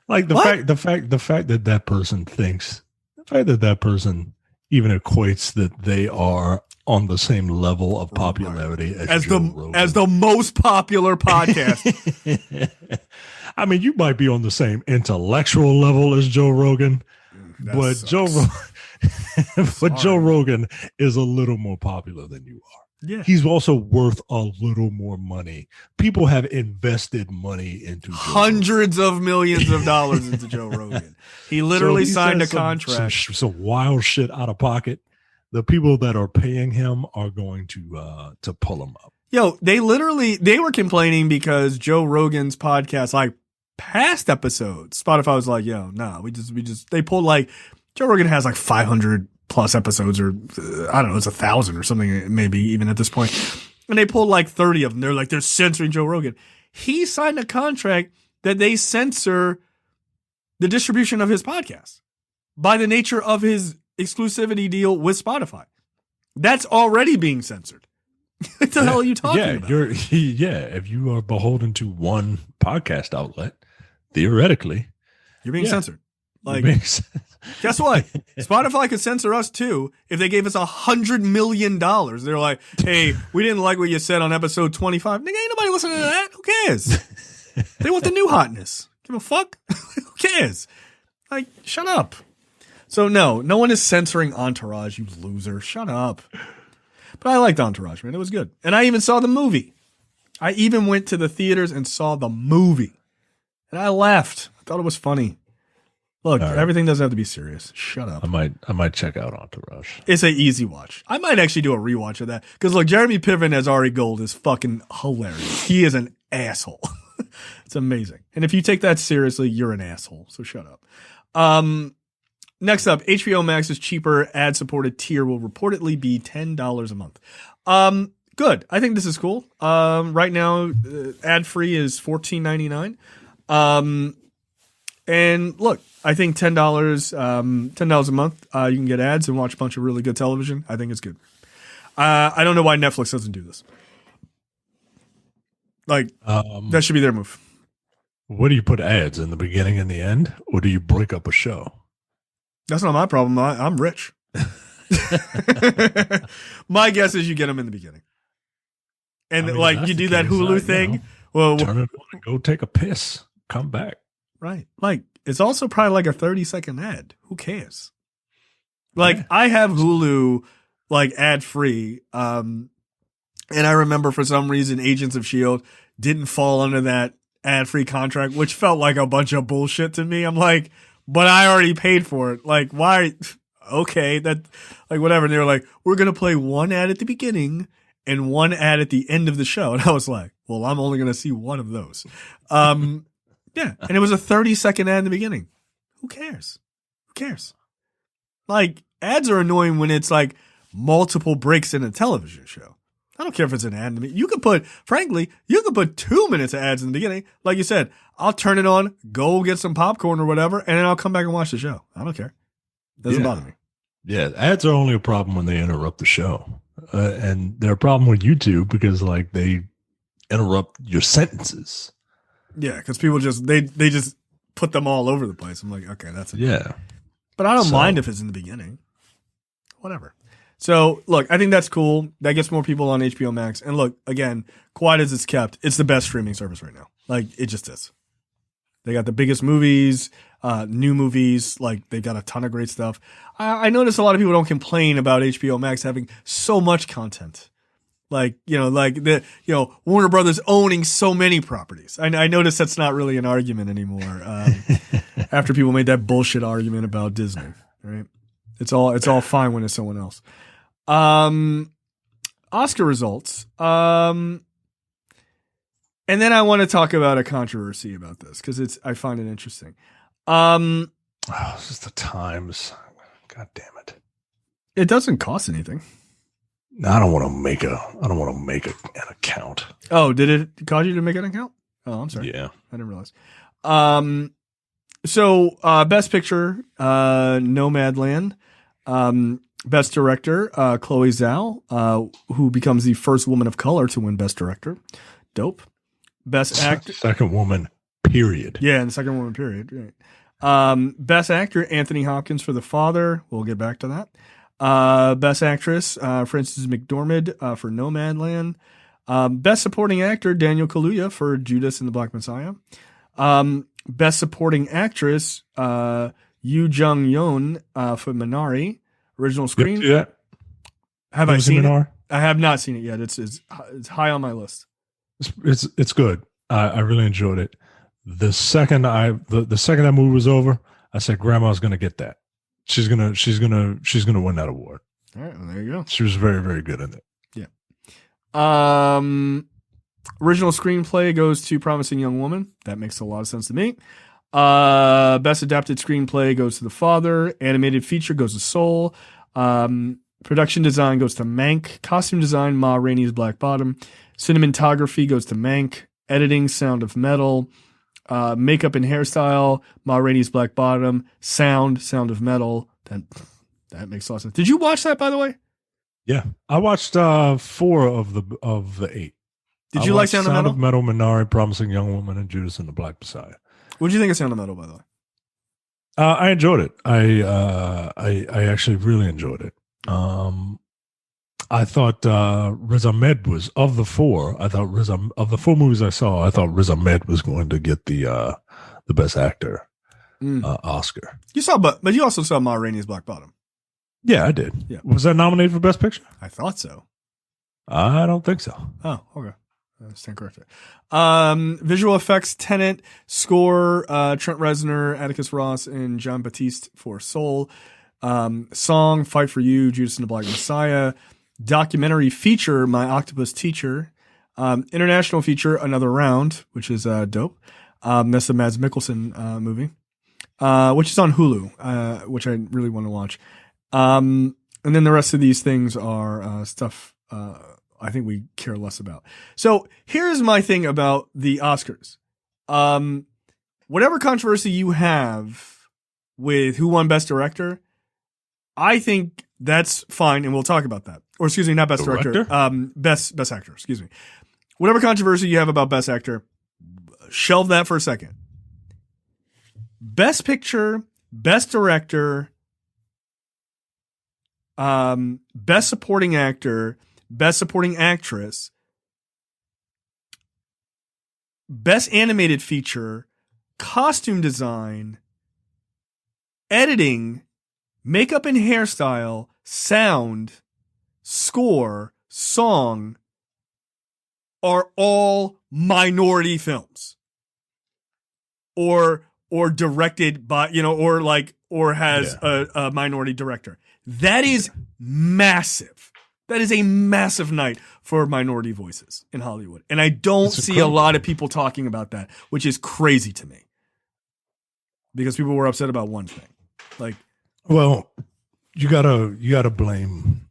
Like, the fact that that person thinks, the fact that that person even equates that they are on the same level of popularity as Joe Rogan. As the most popular podcast. I mean, you might be on the same intellectual level as Joe Rogan, but Joe Rogan is a little more popular than you are. Yeah. He's also worth a little more money. People have invested money into hundreds of millions of dollars into Joe Rogan. He literally signed a contract. Some wild shit out of pocket. The people that are paying him are going to pull him up. Yo, they were complaining because Joe Rogan's podcast, like past episodes, Spotify was like, yo, nah, they pulled like, Joe Rogan has like 500 plus episodes, or I don't know, it's 1,000 or something, maybe even at this point. And they pulled like 30 of them. They're like, they're censoring Joe Rogan. He signed a contract that they censor the distribution of his podcast by the nature of his exclusivity deal with Spotify. That's already being censored. What the hell are you talking about? If you are beholden to one podcast outlet, theoretically, you're being censored. Like, guess what? Spotify could censor us too if they gave us $100 million. They're like, hey, we didn't like what you said on episode 25. Nigga, ain't nobody listening to that. Who cares? They want the new hotness. Give a fuck. Who cares? Like, shut up. So no one is censoring Entourage, you loser. Shut up. But I liked Entourage, man. It was good. And I even saw the movie. I even went to the theaters and saw the movie. And I laughed. I thought it was funny. Look, everything doesn't have to be serious. Shut up. I might check out Entourage. It's an easy watch. I might actually do a rewatch of that. Because look, Jeremy Piven as Ari Gold is fucking hilarious. He is an asshole. It's amazing. And if you take that seriously, you're an asshole. So shut up. Next up, HBO Max's cheaper ad-supported tier will reportedly be $10 a month. Good. I think this is cool. Right now, ad-free is $14.99. And look, I think $10 a month, you can get ads and watch a bunch of really good television. I think it's good. I don't know why Netflix doesn't do this. Like, that should be their move. What do you put ads in the beginning and the end, or do you break up a show? That's not my problem. I'm rich. My guess is you get them in the beginning. And you do that Hulu thing. Well, turn it on and go take a piss. Come back. Right. Like, it's also probably like a 30-second ad. Who cares? Like, I have Hulu, like, ad-free. And I remember for some reason Agents of S.H.I.E.L.D. didn't fall under that ad-free contract, which felt like a bunch of bullshit to me. I'm like, but I already paid for it. Like, why? Okay, that, like, whatever. And they were like, we're going to play one ad at the beginning and one ad at the end of the show. And I was like, well, I'm only going to see one of those. Yeah. And it was a 30-second ad in the beginning. Who cares? Who cares? Like, ads are annoying when it's like multiple breaks in a television show. I don't care if it's an ad. You could put 2 minutes of ads in the beginning. Like you said, I'll turn it on, go get some popcorn or whatever, and then I'll come back and watch the show. I don't care. Doesn't bother me. Yeah, ads are only a problem when they interrupt the show. And they're a problem with YouTube because, like, they interrupt your sentences. Yeah, because people they just put them all over the place. I'm like, okay, that's it. Yeah. But I don't mind if it's in the beginning. Whatever. So, look, I think that's cool. That gets more people on HBO Max. And look, again, quiet as it's kept, it's the best streaming service right now. Like, it just is. They got the biggest movies, new movies. Like, they got a ton of great stuff. I notice a lot of people don't complain about HBO Max having so much content. Like, Warner Brothers owning so many properties. I notice that's not really an argument anymore. After people made that bullshit argument about Disney, right? It's all fine when it's someone else. Oscar results. And then I want to talk about a controversy about this because I find it interesting. This is the Times. God damn it! It doesn't cost anything. I don't want to make an account. Oh, did it cause you to make an account? Oh, I'm sorry. Yeah, I didn't realize. So Best Picture, Nomadland. Best Director, Chloe Zhao, who becomes the first woman of color to win Best Director. Dope. Best Actor. Second woman, period. Yeah, and the second woman, period. Right. Best Actor, Anthony Hopkins for The Father. We'll get back to that. Best Actress, Frances McDormand for Nomadland. Best Supporting Actor, Daniel Kaluuya for Judas and the Black Messiah. Best Supporting Actress, Yoo Jung-yeon for Minari. Original screen. Yeah. Have I seen it? I have not seen it yet. It's high on my list. It's good. I really enjoyed it. The second that movie was over, I said, Grandma's gonna get that. She's gonna win that award. All right, well, there you go. She was very, very good in it. Yeah. Original screenplay goes to Promising Young Woman. That makes a lot of sense to me. Best adapted screenplay goes to The Father. Animated feature goes to Soul. Production design goes to Mank. Costume design, Ma Rainey's Black Bottom. Cinematography goes to Mank. Editing, Sound of Metal. Makeup and hairstyle, Ma Rainey's Black Bottom. Sound of Metal. That makes a lot of sense. Did you watch that, by the way? Yeah, I watched 4 of the 8. Did you like Sound of Metal? Minari, Promising Young Woman, and Judas and the Black Messiah. What did you think of Sound of Metal, by the way? I enjoyed it. I actually really enjoyed it. I thought Riz Ahmed was of the 4. I thought of the 4 movies I saw, I thought Riz Ahmed was going to get the best actor. Oscar. You saw, but you also saw Ma Rainey's Black Bottom. Yeah, I did. Yeah. Was that nominated for Best Picture? I thought so. I don't think so. Oh, okay. I stand corrected. Visual effects, Tenet, score, Trent Reznor, Atticus Ross, and John Batiste for Soul. Song, Fight for You, Judas and the Black Messiah. Documentary feature, My Octopus Teacher. International feature, Another Round, which is dope. That's the Mads Mikkelsen movie, which is on Hulu, which I really want to watch. And then the rest of these things are stuff I think we care less about. So here's my thing about the Oscars. Whatever controversy you have with who won Best Director, I think that's fine, and we'll talk about that. Or excuse me, not Best Director. Best Actor, excuse me. Whatever controversy you have about Best Actor, shelve that for a second. Best Picture, Best Director, Best Supporting Actor, Best Supporting Actress, Best Animated Feature, Costume Design, Editing, Makeup and Hairstyle, Sound, Score, Song are all minority films. Or directed by, or has a minority director. That is massive. That is a massive night for minority voices in Hollywood. And I don't see a lot of people talking about that, which is crazy to me. Because people were upset about one thing. Well, you gotta blame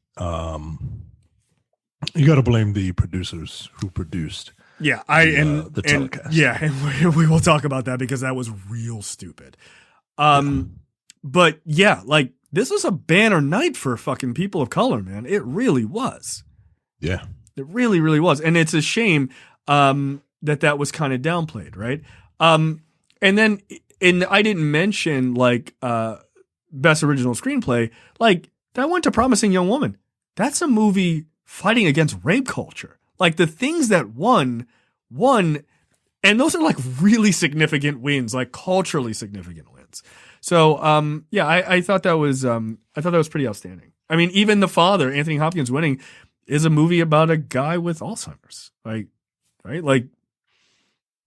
the producers who produced the telecast. Yeah, and we will talk about that because that was real stupid. But yeah, this was a banner night for fucking people of color, man. It really was. Yeah. It really, really was. And it's a shame that was kind of downplayed, right? And I didn't mention Best Original Screenplay. That went to Promising Young Woman. That's a movie fighting against rape culture. The things that won, and those are really significant wins, culturally significant wins. So, I thought that was pretty outstanding. I mean, even The Father, Anthony Hopkins winning, is a movie about a guy with Alzheimer's, right?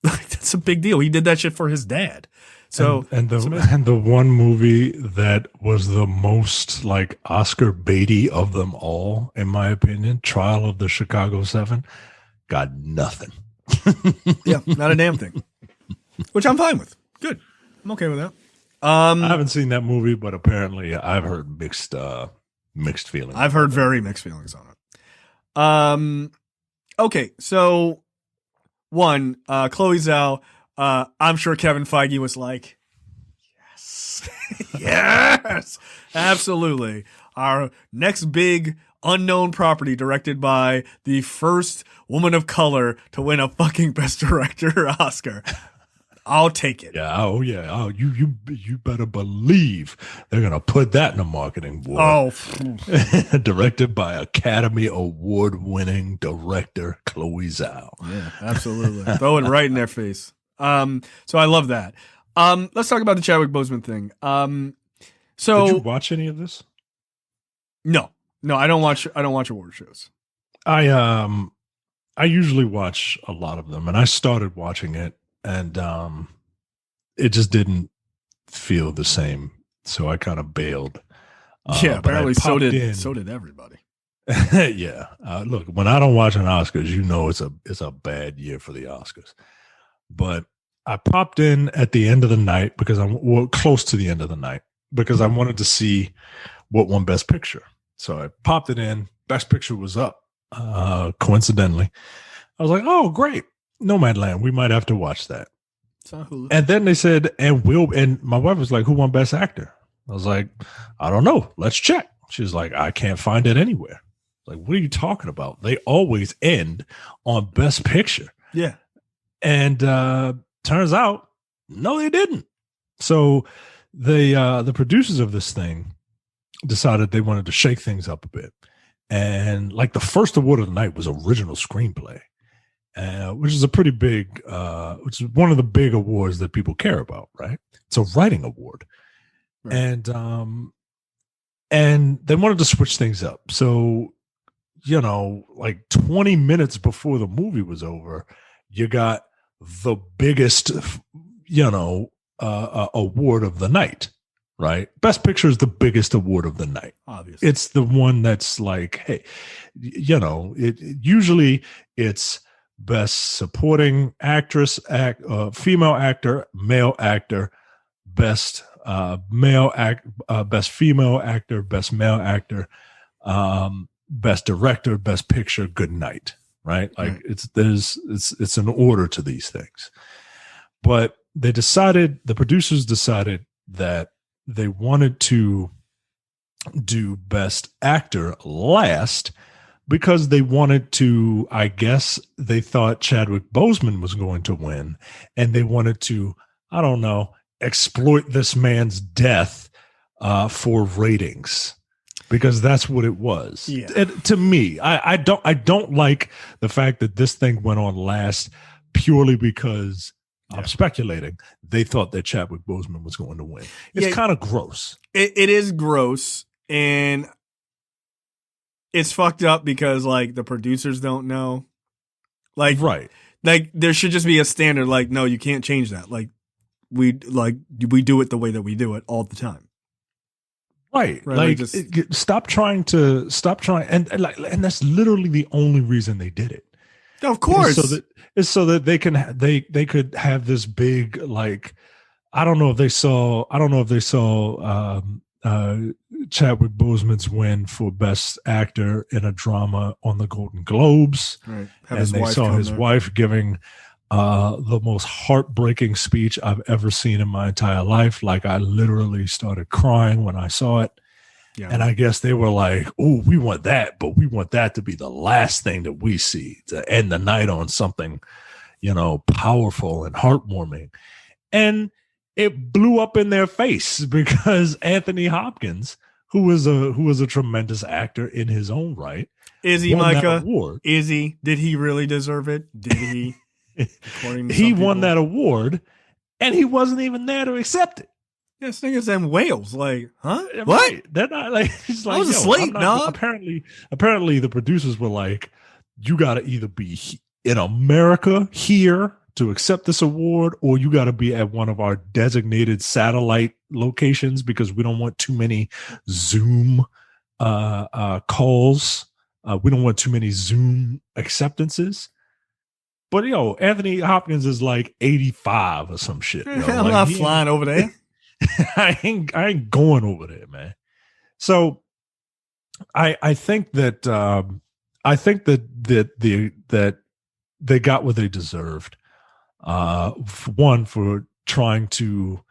That's a big deal. He did that shit for his dad. So, and the one movie that was the most Oscar baity of them all, in my opinion, Trial of the Chicago 7, got nothing. Yeah, not a damn thing. Which I'm fine with. Good. I'm okay with that. I haven't seen that movie, but apparently I've heard mixed feelings. I've heard very mixed feelings on it. Okay, so one, Chloe Zhao, I'm sure Kevin Feige was like, yes, yes, absolutely. Our next big unknown property directed by the first woman of color to win a fucking Best Director Oscar. I'll take it. Yeah. Oh, yeah. Oh, you better believe they're gonna put that in the marketing board. Oh, directed by Academy Award-winning director Chloe Zhao. Yeah, absolutely. Throw it right in their face. So I love that. Let's talk about the Chadwick Boseman thing. So did you watch any of this? No, I don't watch award shows. I usually watch a lot of them, and I started watching it. And it just didn't feel the same, so I kind of bailed. Apparently so did everybody. Yeah, look, when I don't watch an Oscars, it's a bad year for the Oscars. But I popped in at the end of the night because close to the end of the night because I wanted to see what won Best Picture. So I popped it in. Best Picture was up. Coincidentally, I was like, "Oh, great." Nomadland, we might have to watch that. And then they said, and my wife was like, who won Best Actor? I was like, I don't know. Let's check. She's like, I can't find it anywhere. Like, what are you talking about? They always end on Best Picture. Yeah. And turns out, no, they didn't. So the producers of this thing decided they wanted to shake things up a bit. And the first award of the night was original screenplay. which is a pretty big, which is one of the big awards that people care about, right? It's a writing award, Right. and they wanted to switch things up. So, like 20 minutes before the movie was over, you got the biggest, award of the night, right? Best Picture is the biggest award of the night. Obviously. It's the one that's like, hey, usually it's best supporting actress, female actor, male actor, best best female actor, best male actor, best director, best picture, good night, right? Like it's an order to these things. But the producers decided that they wanted to do best actor last because they wanted to, I guess they thought Chadwick Boseman was going to win, and they wanted to, I don't know, exploit this man's death for ratings, because that's what it was. Yeah. To me, I don't like the fact that this thing went on last purely because I'm speculating they thought that Chadwick Boseman was going to win. It's kind of gross. It is gross, and it's fucked up because like the producers don't know. Like, right. Like there should just be a standard. Like, no, you can't change that. Like we do it the way that we do it all the time. Right. Like stop trying. And that's literally the only reason they did it. Of course. It's so that they could have this big, like, I don't know if they saw Chadwick Boseman's win for Best Actor in a Drama on the Golden Globes. Right. And they saw his wife giving the most heartbreaking speech I've ever seen in my entire life. Like, I literally started crying when I saw it. Yeah. And I guess they were like, oh, we want that, but we want that to be the last thing that we see, to end the night on something, powerful and heartwarming. And it blew up in their face because Anthony Hopkins, who was a tremendous actor in his own right, is he, Micah? Is he? Did he really deserve it? Did he? He won that award, and he wasn't even there to accept it. Yeah, this nigga's in Wales. Like, huh? Right. What? They're not like. He's like, I was asleep. No. Apparently, the producers were like, "You got to either be in America here to accept this award, or you got to be at one of our designated satellite locations because we don't want too many Zoom calls. We don't want too many Zoom acceptances." But Anthony Hopkins is like 85 or some shit. I'm not flying over there. I ain't going over there, man. So I think that that they got what they deserved. One, for trying to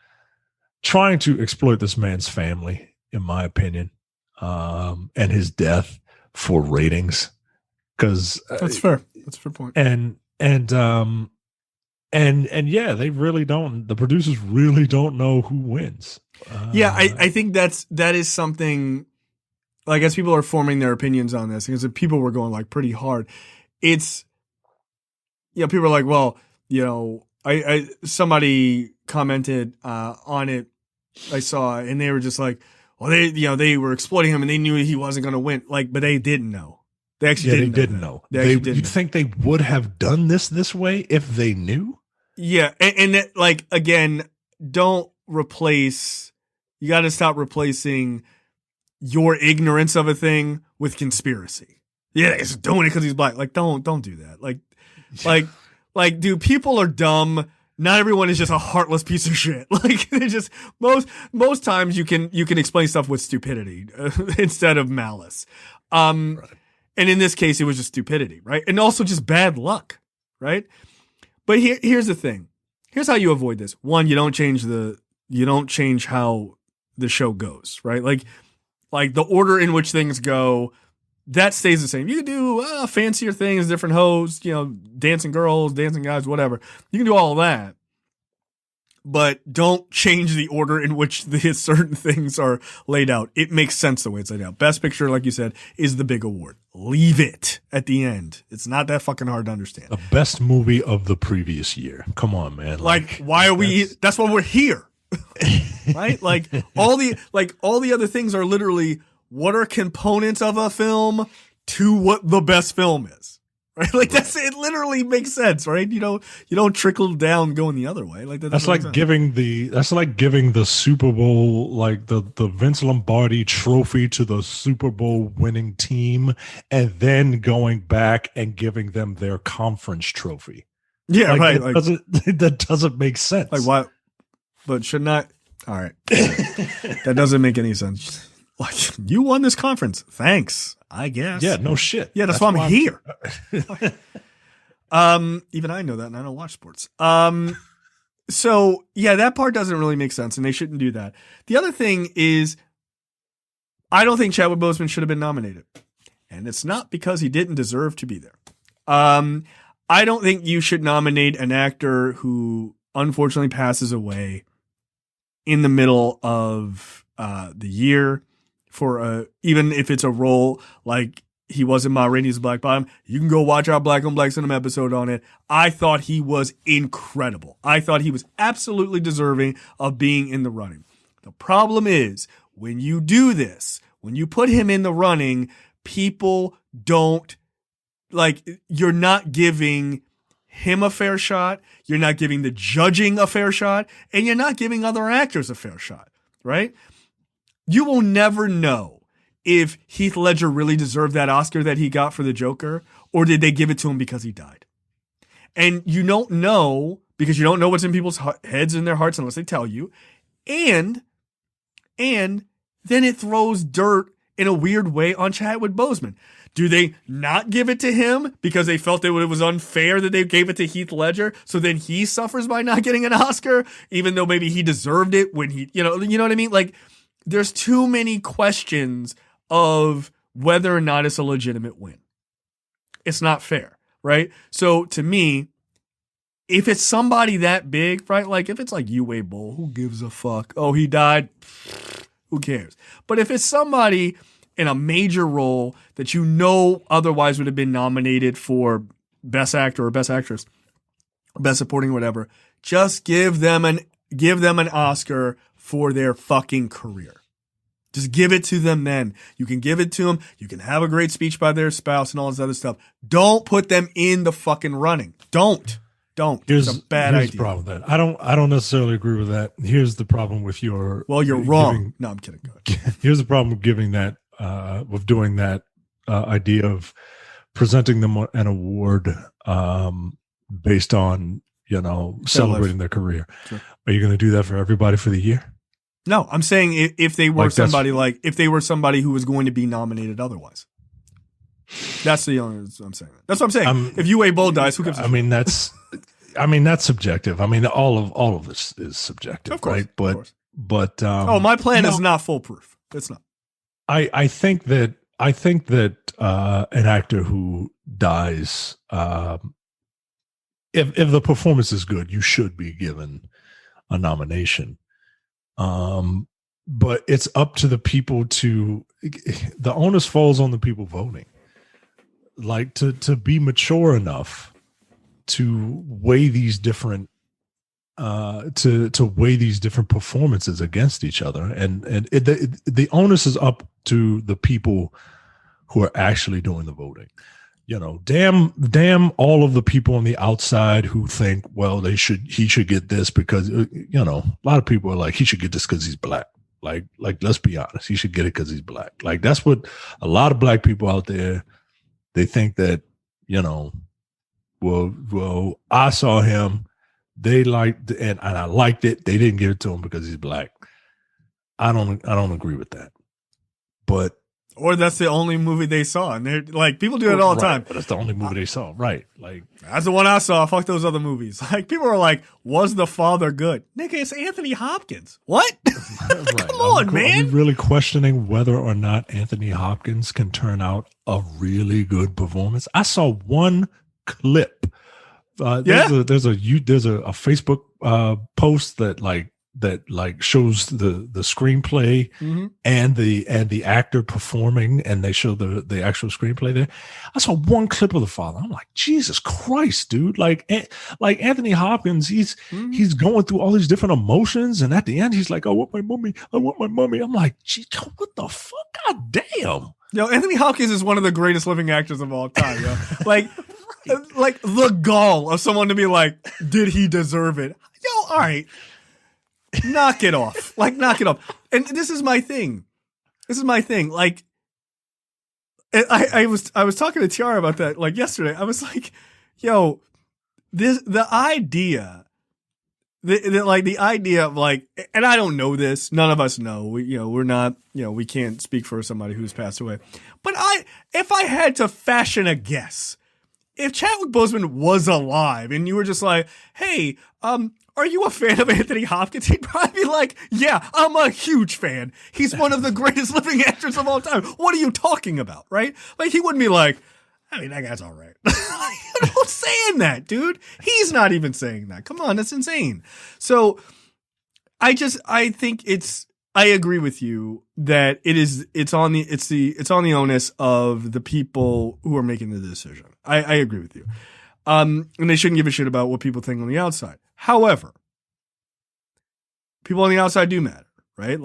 exploit this man's family, in my opinion, and his death for ratings. Because that's fair. That's a fair point. And yeah, they really don't. The producers really don't know who wins. I think that is something. Like, as people are forming their opinions on this, because people were going like pretty hard. It's people are like, well, I somebody commented on it. I saw, and they were just like, well, they were exploiting him, and they knew he wasn't going to win. Like, but they didn't know. They actually didn't know. You think they would have done this way if they knew? Yeah, and that, like, again, don't replace. You got to stop replacing your ignorance of a thing with conspiracy. Yeah, he's doing it because he's black. Like, don't do that. Like, dude, people are dumb. Not everyone is just a heartless piece of shit. Like, they just most times you can explain stuff with stupidity instead of malice. Right. And in this case, it was just stupidity, right? And also just bad luck, right? But here's the thing. Here's how you avoid this. One, you don't change how the show goes, right? Like the order in which things go, that stays the same. You can do fancier things, different hoes, dancing girls, dancing guys, whatever. You can do all of that. but don't change the order in which the certain things are laid out. It makes sense the way it's laid out. Best Picture, like you said, is the big award. Leave it at the end. It's not that fucking hard to understand. The best movie of the previous year. Come on, man. Like why are we? That's why we're here, right? Like all the other things are literally what are components of a film to what the best film is. Right? Like it literally makes sense, right? You don't trickle down going the other way. Like that's like giving the Super Bowl, like the Vince Lombardi trophy to the Super Bowl winning team and then going back and giving them their conference trophy. Yeah, like, right. That doesn't make sense. Like why? But should not. All right. That doesn't make any sense. Like you won this conference. Thanks. I guess. Yeah, no shit. Yeah, that's why I'm here. Even I know that and I don't watch sports. So yeah, that part doesn't really make sense and they shouldn't do that. The other thing is I don't think Chadwick Boseman should have been nominated. And it's not because he didn't deserve to be there. I don't think you should nominate an actor who unfortunately passes away in the middle of the year. For even if it's a role like he was in Ma Rainey's Black Bottom, you can go watch our Black on Black Cinema episode on it. I thought he was incredible. I thought he was absolutely deserving of being in the running. The problem is when you do this, when you put him in the running, people don't you're not giving him a fair shot. You're not giving the judging a fair shot, and you're not giving other actors a fair shot, right? You will never know if Heath Ledger really deserved that Oscar that he got for the Joker, or did they give it to him because he died? And you don't know because you don't know what's in people's heads and their hearts unless they tell you. And then it throws dirt in a weird way on Chadwick Boseman. Do they not give it to him because they felt that it was unfair that they gave it to Heath Ledger? So then he suffers by not getting an Oscar, even though maybe he deserved it when he, you know what I mean? Like, there's too many questions of whether or not it's a legitimate win. It's not fair, right? So to me, if it's somebody that big, right? Like if it's like Uwe Boll, who gives a fuck? Oh, he died. Who cares? But if it's somebody in a major role that you know otherwise would have been nominated for Best Actor or Best Actress, Best Supporting, whatever, just give them an Oscar for their fucking career. Just give it to them then. You can give it to them. You can have a great speech by their spouse and all this other stuff. Don't put them in the fucking running. Don't. It's a bad idea. Here's the problem with that. I don't necessarily agree with that. Here's the problem with your. Well, you're wrong. No, I'm kidding. Go ahead. Here's the problem with giving that, with doing that idea of presenting them an award based on, celebrating their career. Sure. Are you going to do that for everybody for the year? No, I'm saying if they were if they were somebody who was going to be nominated otherwise. That's the only I'm saying. That's what I'm saying. If Uwe Boll dies, who gives a shit? That's subjective. All of this is subjective, of course, right? But my plan is not foolproof. It's not. I think that an actor who dies, if the performance is good, you should be given a nomination. But it's up to the people the onus falls on the people voting. Like to be mature enough to weigh these different to weigh these different performances against each other, and the onus is up to the people who are actually doing the voting. Damn all of the people on the outside who think, well, he should get this because a lot of people are like, he should get this because he's black. Like let's be honest, he should get it because he's black. Like that's what a lot of black people out there. They think that, well, I saw him, they liked, and I liked it. They didn't give it to him because he's black. I don't agree with that. Or that's the only movie they saw. And they're like, people do it all the time. But that's the only movie they saw. Right. Like, that's the one I saw. Fuck those other movies. Like, people are like, was The Father good? Nigga, it's Anthony Hopkins. What? Right. Come on, man. Are we really questioning whether or not Anthony Hopkins can turn out a really good performance? I saw one clip. There's a Facebook post that shows the screenplay and the actor performing, and they show the actual screenplay there. I saw one clip of the father. I'm like, Jesus Christ, dude! Like Anthony Hopkins, he's going through all these different emotions, and at the end, he's like, I want my mommy. I'm like, gee, what the fuck? God damn! Yo, Anthony Hopkins is one of the greatest living actors of all time. Yo, like the gall of someone to be like, did he deserve it? Yo, all right. Knock it off. Knock it off. And this is my thing. Like, I was talking to Tiara about that, yesterday. I was like, yo, the idea of and I don't know this. None of us know. We're not, we can't speak for somebody who's passed away. But if I had to fashion a guess, if Chadwick Boseman was alive and you were just like, hey, are you a fan of Anthony Hopkins? He'd probably be like, yeah, I'm a huge fan. He's one of the greatest living actors of all time. What are you talking about, right? He wouldn't be like, I mean, that guy's all right. You're not saying that, dude. He's not even saying that. Come on, that's insane. So I think I agree with you that it's on the onus of the people who are making the decision. I agree with you. And they shouldn't give a shit about what people think on the outside. However, people on the outside do matter, right?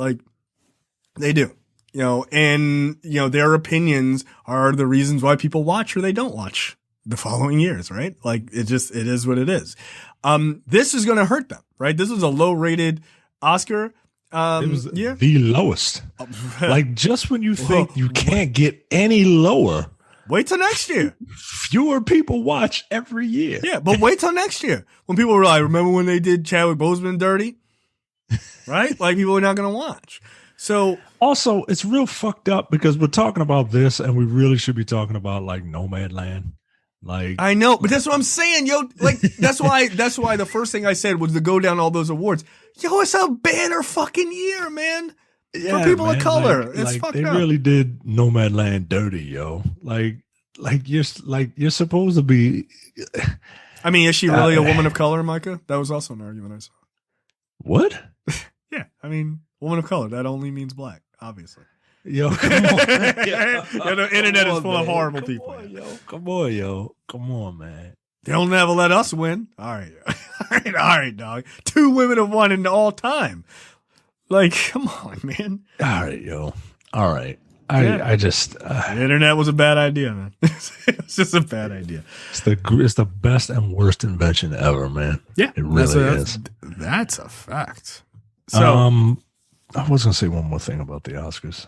They do, and their opinions are the reasons why people watch or they don't watch the following years, right? It is what it is. This is going to hurt them, right? This was a low rated Oscar. It was the lowest. Just when you think you can't get any lower, wait till next year. Fewer people watch every year. Yeah, but wait till next year when people were like, remember when they did Chadwick Boseman dirty? Right? People are not going to watch. So also, it's real fucked up because we're talking about this and we really should be talking about Nomadland. I know, but that's what I'm saying, yo. That's why the first thing I said was to go down all those awards. Yo, it's a banner fucking year, man. Yeah, for people of color. It's fucked up. They up. really did Nomadland dirty, yo. You're supposed to be. I mean, is she really a woman of color, Micah? That was also an argument I saw. What? Yeah, I mean, woman of color. That only means black, obviously. Yo, come on. The internet is full of horrible people. Come on, man. They'll never let us win. All right, dog. 2 women have won in all time. Come on, man. All right, yo. All right. I just the internet was a bad idea, man. It's just a bad idea. It's the best and worst invention ever, man. Yeah, it really is. That's a fact. So, I was gonna say one more thing about the Oscars,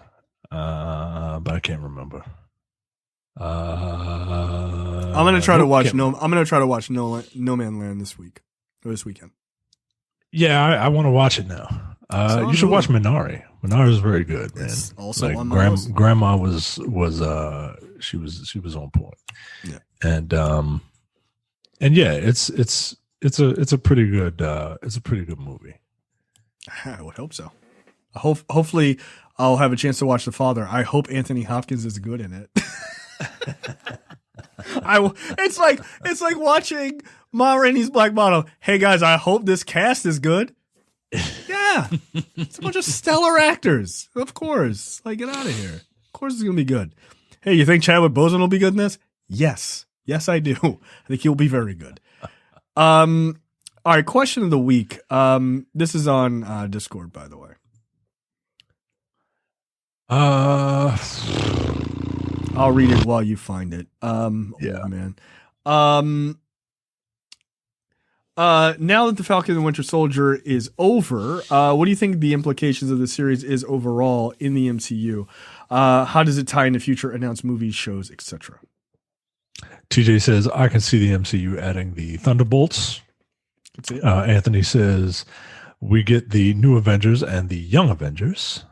but I can't remember. I'm gonna try to watch No Man Land this weekend. Yeah, I want to watch it now. You should watch Minari. Minari is very good, man. It's also on grandma was she was on point. Yeah, and yeah, it's a pretty good movie. I would hope so. Hopefully, I'll have a chance to watch The Father. I hope Anthony Hopkins is good in it. It's like watching Ma Rainey's Black Bottom. Hey guys, I hope this cast is good. Yeah, it's a bunch of stellar actors. Of course, get out of here. Of course, it's gonna be good. Hey, you think Chadwick Boseman will be good in this? Yes, I do. I think he'll be very good. All right, question of the week. This is on Discord, by the way. I'll read it while you find it. Yeah, oh, man. Now that the Falcon and the Winter Soldier is over, what do you think the implications of the series is overall in the MCU? How does it tie into future announced movies, shows, etc.? TJ says, I can see the MCU adding the Thunderbolts. Anthony says, we get the new Avengers and the Young Avengers.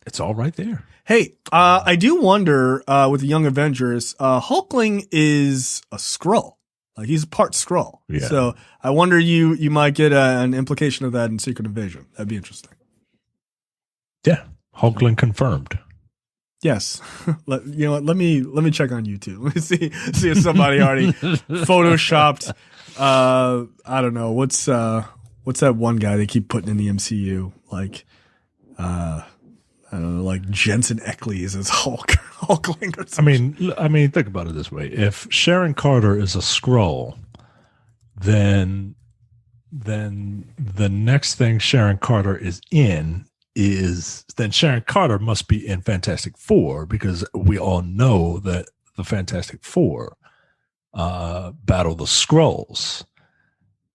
It's all right there. Hey, I do wonder with the Young Avengers, Hulkling is a Skrull. He's part Skrull. Yeah. So I wonder you might get an implication of that in Secret Invasion. That'd be interesting. Yeah. Hulkling confirmed. Yes. Let me check on YouTube. Let me see if somebody already photoshopped. I don't know what's that one guy they keep putting in the MCU, like I don't know, like Jensen Ackles as Hulkling or something. I mean, think about it this way: if Sharon Carter is a Skrull, then the next thing Sharon Carter is in then Sharon Carter must be in Fantastic Four, because we all know that the Fantastic Four battle the Skrulls,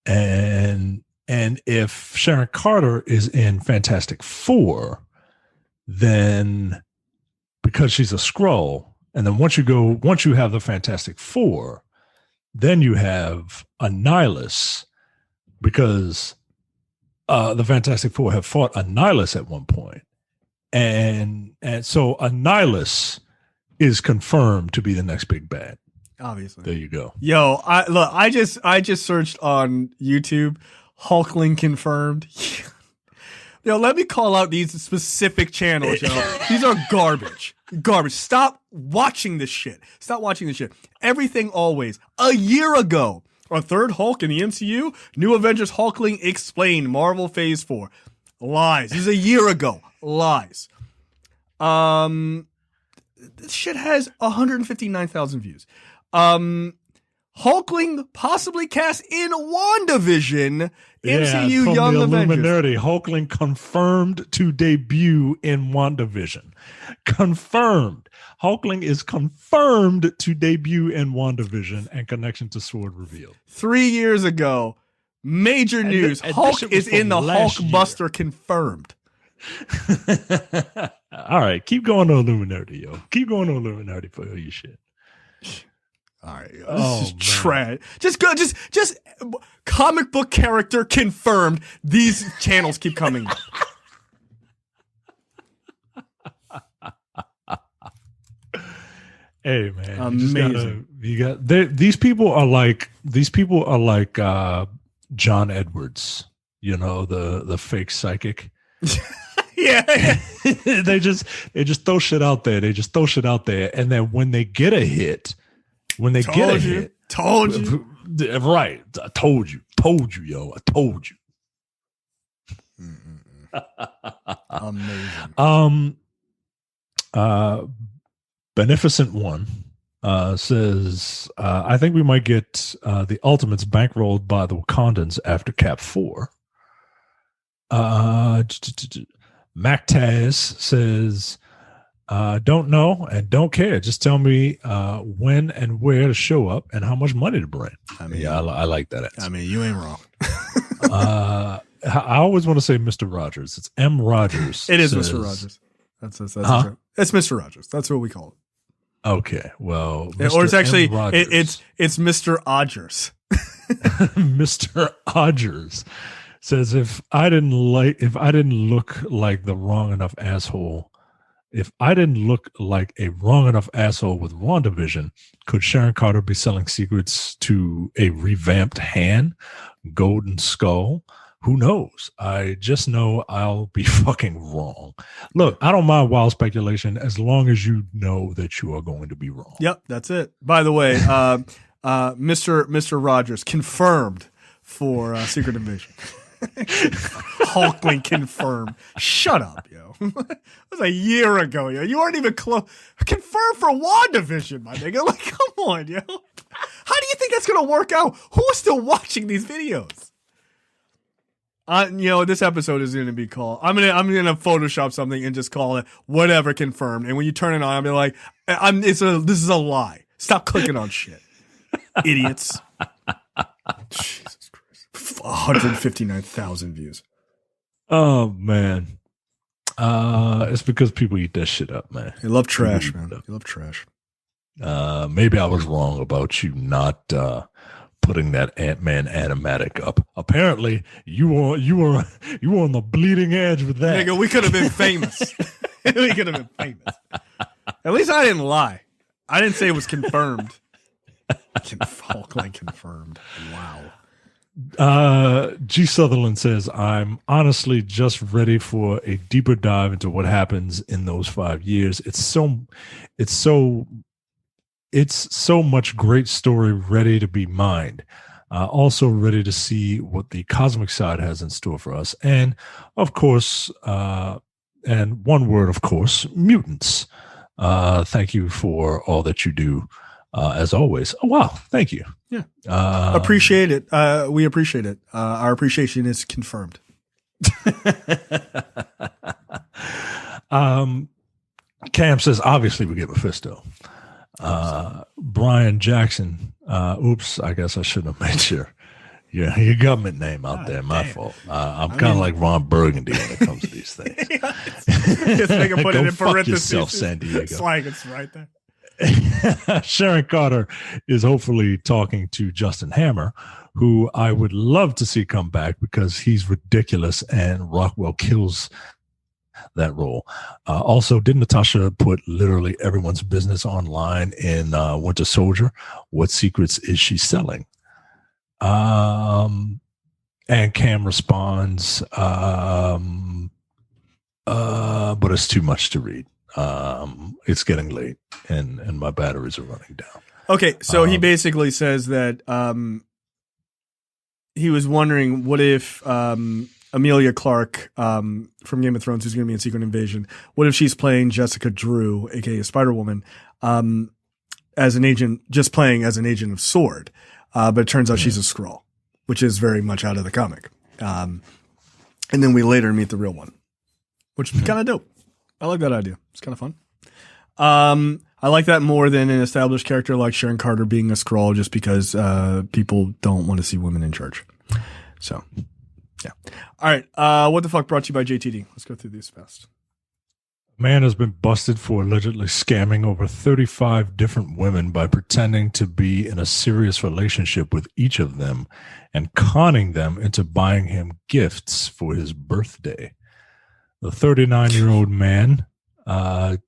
and if Sharon Carter is in Fantastic Four, then because she's a Skrull, and then once you have the Fantastic Four, then you have Annihilus, because the Fantastic Four have fought Annihilus at one point. And so Annihilus is confirmed to be the next big bad. Obviously. There you go. Yo, I just searched on YouTube, Hulkling confirmed. Yo, let me call out these specific channels, yo. These are garbage. Garbage. Stop watching this shit. Everything Always. A year ago. A third Hulk in the MCU? New Avengers Hulkling explained. Marvel Phase 4. Lies. This is a year ago. Lies. This shit has 159,000 views. Hulkling possibly cast in WandaVision. MCU from Young the Avengers. Illuminati, Hulkling confirmed to debut in WandaVision. Confirmed. Hulkling is confirmed to debut in WandaVision, and connection to Sword revealed. 3 years ago, major news. Hulk is in the Hulkbuster confirmed. All right, keep going to Illuminati, yo. Keep going to Illuminati for all your shit. All right, yo. This is trash. Just comic book character confirmed. These channels keep coming. Hey man, amazing. These people are like John Edwards, you know, the fake psychic. Yeah. they just throw shit out there. And then when they get a hit, told you. Right. I told you, yo. I told you. Amazing. Beneficent One says, I think we might get the Ultimates bankrolled by the Wakandans after Cap 4. Mac Taz says, don't know and don't care. Just tell me when and where to show up and how much money to bring. I mean, yeah, I like that answer. I mean, you ain't wrong. I always want to say Mr. Rogers. It's M. Rogers. It is Mr. Rogers. That's it's Mr. Rogers. That's what we call it. Okay, well, or it's actually it's Mr. Odgers. Mr. Odgers says, if I didn't look like a wrong enough asshole with WandaVision, could Sharon Carter be selling secrets to a revamped Han, Golden Skull? Who knows? I just know I'll be fucking wrong. Look, I don't mind wild speculation as long as you know that you are going to be wrong. Yep, that's it. By the way, Mr. Rogers confirmed for Secret Invasion. Hulkling confirmed. Shut up, yo. That was a year ago, yo. You weren't even close. Confirmed for WandaVision, my nigga. Like, come on, yo. How do you think that's gonna work out? Who's still watching these videos? This episode is gonna be called. I'm gonna Photoshop something and just call it whatever confirmed. And when you turn it on, I'll be like, this is a lie. Stop clicking on shit, idiots. Jesus Christ, 159,000 views. Oh man, it's because people eat that shit up, man. They love trash, man. They love trash. Maybe I was wrong about you not putting that Ant-Man animatic up. Apparently, you were on the bleeding edge with that. Nigga, we could have been famous. We could have been famous. At least I didn't lie. I didn't say it was confirmed. Hulkling confirmed. Wow. G. Sutherland says, I'm honestly just ready for a deeper dive into what happens in those 5 years. It's so much great story ready to be mined. Also ready to see what the cosmic side has in store for us. And of course, and one word, of course, mutants. Thank you for all that you do, as always. Oh, wow. Thank you. Yeah. Appreciate it. We appreciate it. Our appreciation is confirmed. Cam says, obviously we get Mephisto. Brian Jackson. Oops, I guess I shouldn't have made your government name out there. My fault. I'm kind of like Ron Burgundy when it comes to these things. Just make him put it in parentheses. Yourself, San Diego. It's like it's right there. Sharon Carter is hopefully talking to Justin Hammer, who I would love to see come back because he's ridiculous and Rockwell kills that role. Also, did Natasha put literally everyone's business online in Winter Soldier? What secrets is she selling? And Cam responds, but it's too much to read. It's getting late and my batteries are running down. Okay, so he basically says that he was wondering what if Amelia Clark from Game of Thrones, who's going to be in Secret Invasion, what if she's playing Jessica Drew, aka Spider-Woman, as an agent, just playing as an agent of S.W.O.R.D., but it turns out she's a Skrull, which is very much out of the comic. And then we later meet the real one, which is kind of dope. I like that idea. It's kind of fun. I like that more than an established character like Sharon Carter being a Skrull, just because people don't want to see women in charge. So, yeah. All right. What the fuck brought to you by JTD? Let's go through these fast. Man has been busted for allegedly scamming over 35 different women by pretending to be in a serious relationship with each of them and conning them into buying him gifts for his birthday. The 39-year-old man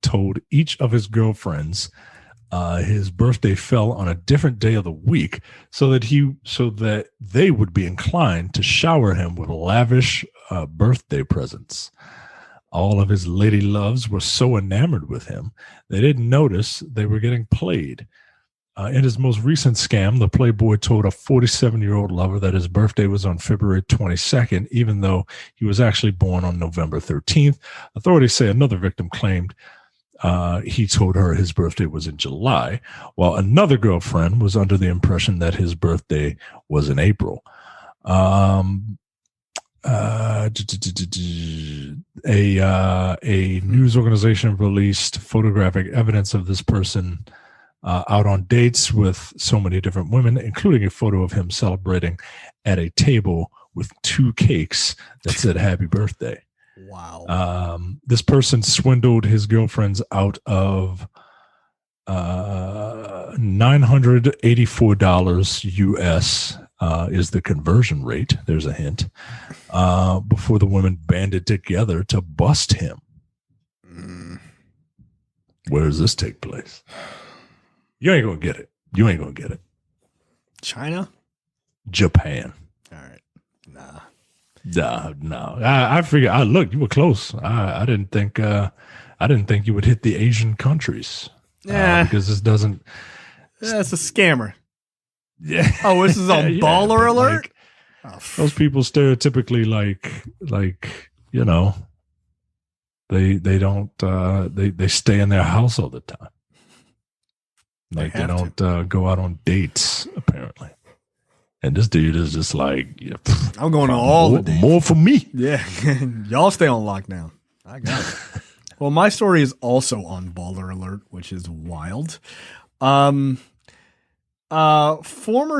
told each of his girlfriends his birthday fell on a different day of the week so that they would be inclined to shower him with lavish birthday presents. All of his lady loves were so enamored with him, they didn't notice they were getting played. In his most recent scam, the Playboy told a 47-year-old lover that his birthday was on February 22nd, even though he was actually born on November 13th. Authorities say another victim claimed he told her his birthday was in July, while another girlfriend was under the impression that his birthday was in April. A news organization released photographic evidence of this person out on dates with so many different women, including a photo of him celebrating at a table with 2 cakes that said happy birthday. Wow. This person swindled his girlfriends out of $984 US is the conversion rate. There's a hint. Before the women banded together to bust him. Where does this take place? You ain't gonna get it. You ain't gonna get it. China? Japan. All right. Nah. No. I figured. Look, you were close. I didn't think you would hit the Asian countries. Yeah, because this doesn't. Yeah, it's a scammer. Yeah. Oh, this is on Baller Alert. Those people stereotypically like you know. They don't. They stay in their house all the time. Like they don't go out on dates apparently. And this dude is just like, yeah, I'm going to all the dates. More for me. Yeah. Y'all stay on lockdown. I got it. Well, my story is also on Baller Alert, which is wild. Former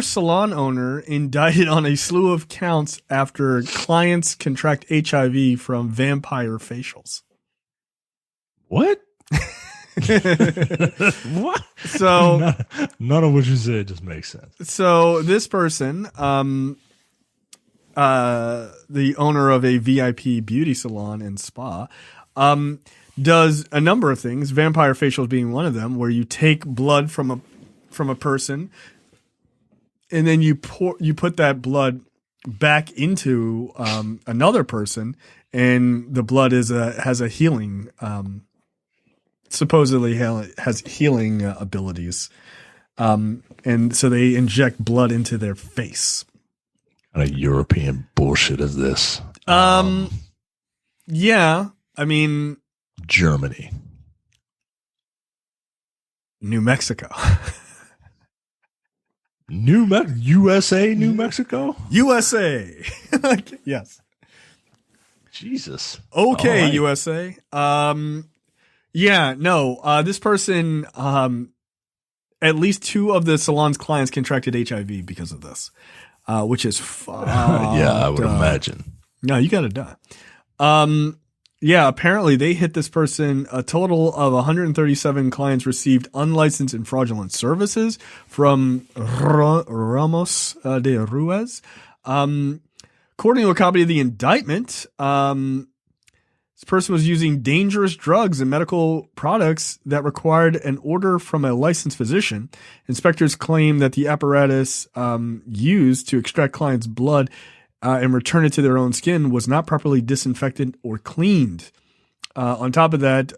salon owner indicted on a slew of counts after clients contract HIV from vampire facials. What? What? So none of what you said just makes sense. So this person, the owner of a VIP beauty salon and spa, does a number of things. Vampire facials being one of them, where you take blood from a person, and then you put that blood back into another person, and the blood has a healing, supposedly has healing abilities. And so they inject blood into their face. What kind of European bullshit is this? Yeah, I mean, Germany, New Mexico, USA, New Mexico, USA. Yes. Jesus. Okay, right. USA. Yeah, no. This person, at least 2 of the salon's clients contracted HIV because of this, which is yeah, I would imagine. No, you got to die. Yeah, apparently they hit this person. A total of 137 clients received unlicensed and fraudulent services from Ramos de Ruiz. According to a copy of the indictment, this person was using dangerous drugs and medical products that required an order from a licensed physician. Inspectors claim that the apparatus used to extract clients' blood and return it to their own skin was not properly disinfected or cleaned. On top of that,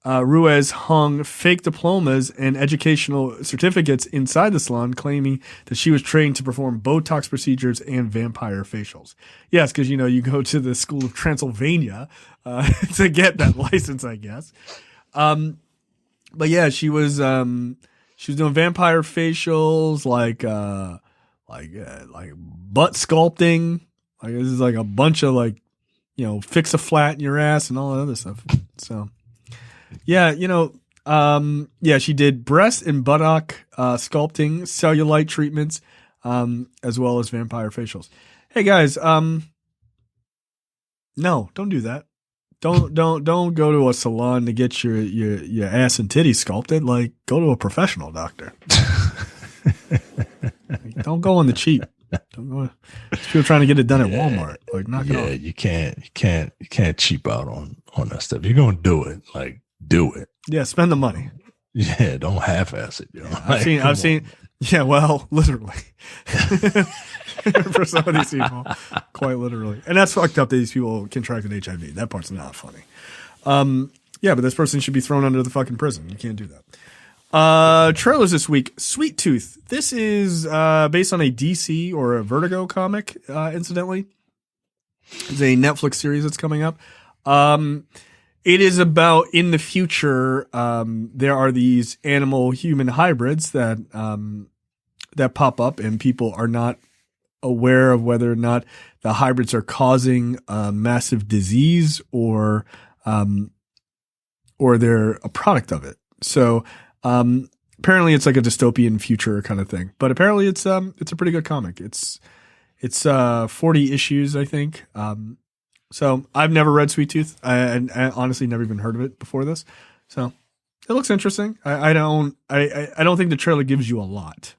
Ruiz hung fake diplomas and educational certificates inside the salon, claiming that she was trained to perform Botox procedures and vampire facials. Yes, because, you go to the School of Transylvania to get that license, I guess. But yeah, she was doing vampire facials, like butt sculpting. Like, this is like a bunch of fix a flat in your ass and all that other stuff. So yeah, yeah, she did breast and buttock sculpting, cellulite treatments, as well as vampire facials. Hey guys, no, don't do that. Don't go to a salon to get your ass and titties sculpted. Like, go to a professional doctor. Don't go on the cheap. Don't go. People trying to get it done at Walmart. Like, knock it off. Yeah, you can't cheap out on that stuff. You're gonna do it. Like, do it. Yeah, spend the money. Yeah, don't half-ass it. Yeah, I've seen. Yeah, well, literally. For some of these people, quite literally, and that's fucked up that these people contracted HIV. That part's not funny. Yeah, but this person should be thrown under the fucking prison. You can't do that. Trailers this week. Sweet Tooth. This is based on a DC or a Vertigo comic, incidentally. It's a Netflix series that's coming up. It is about, in the future, there are these animal-human hybrids that pop up, and people are not aware of whether or not the hybrids are causing massive disease or they're a product of it. So apparently it's like a dystopian future kind of thing, but apparently it's a pretty good comic. It's 40 issues, I think. So I've never read Sweet Tooth. I honestly never even heard of it before this. So it looks interesting. I don't think the trailer gives you a lot.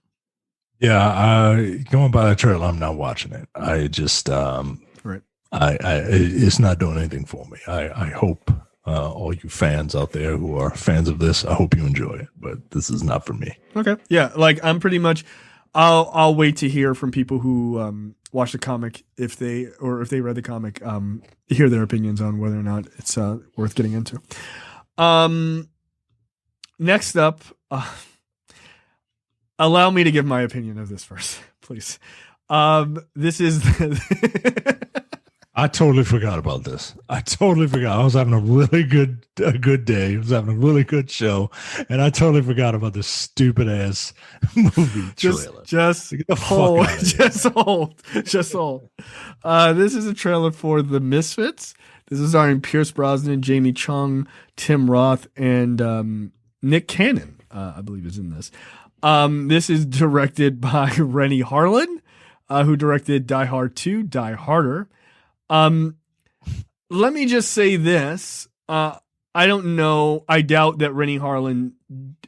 Yeah, going by the trailer, I'm not watching it. I just right. It's not doing anything for me. I hope all you fans out there who are fans of this, I hope you enjoy it. But this is not for me. Okay. Yeah, like I'm pretty much. I'll wait to hear from people who watch the comic if they read the comic, hear their opinions on whether or not it's worth getting into. Next up, allow me to give my opinion of this first, please. This is. I totally forgot about this. I was having a really good day. I was having a really good show, and I totally forgot about this stupid ass movie trailer. Just hold. This is a trailer for The Misfits. This is starring Pierce Brosnan, Jamie Chung, Tim Roth, and Nick Cannon, I believe, is in this. This is directed by Rennie Harlan, who directed Die Hard 2, Die Harder. Let me just say this. I don't know. I doubt that Rennie Harlan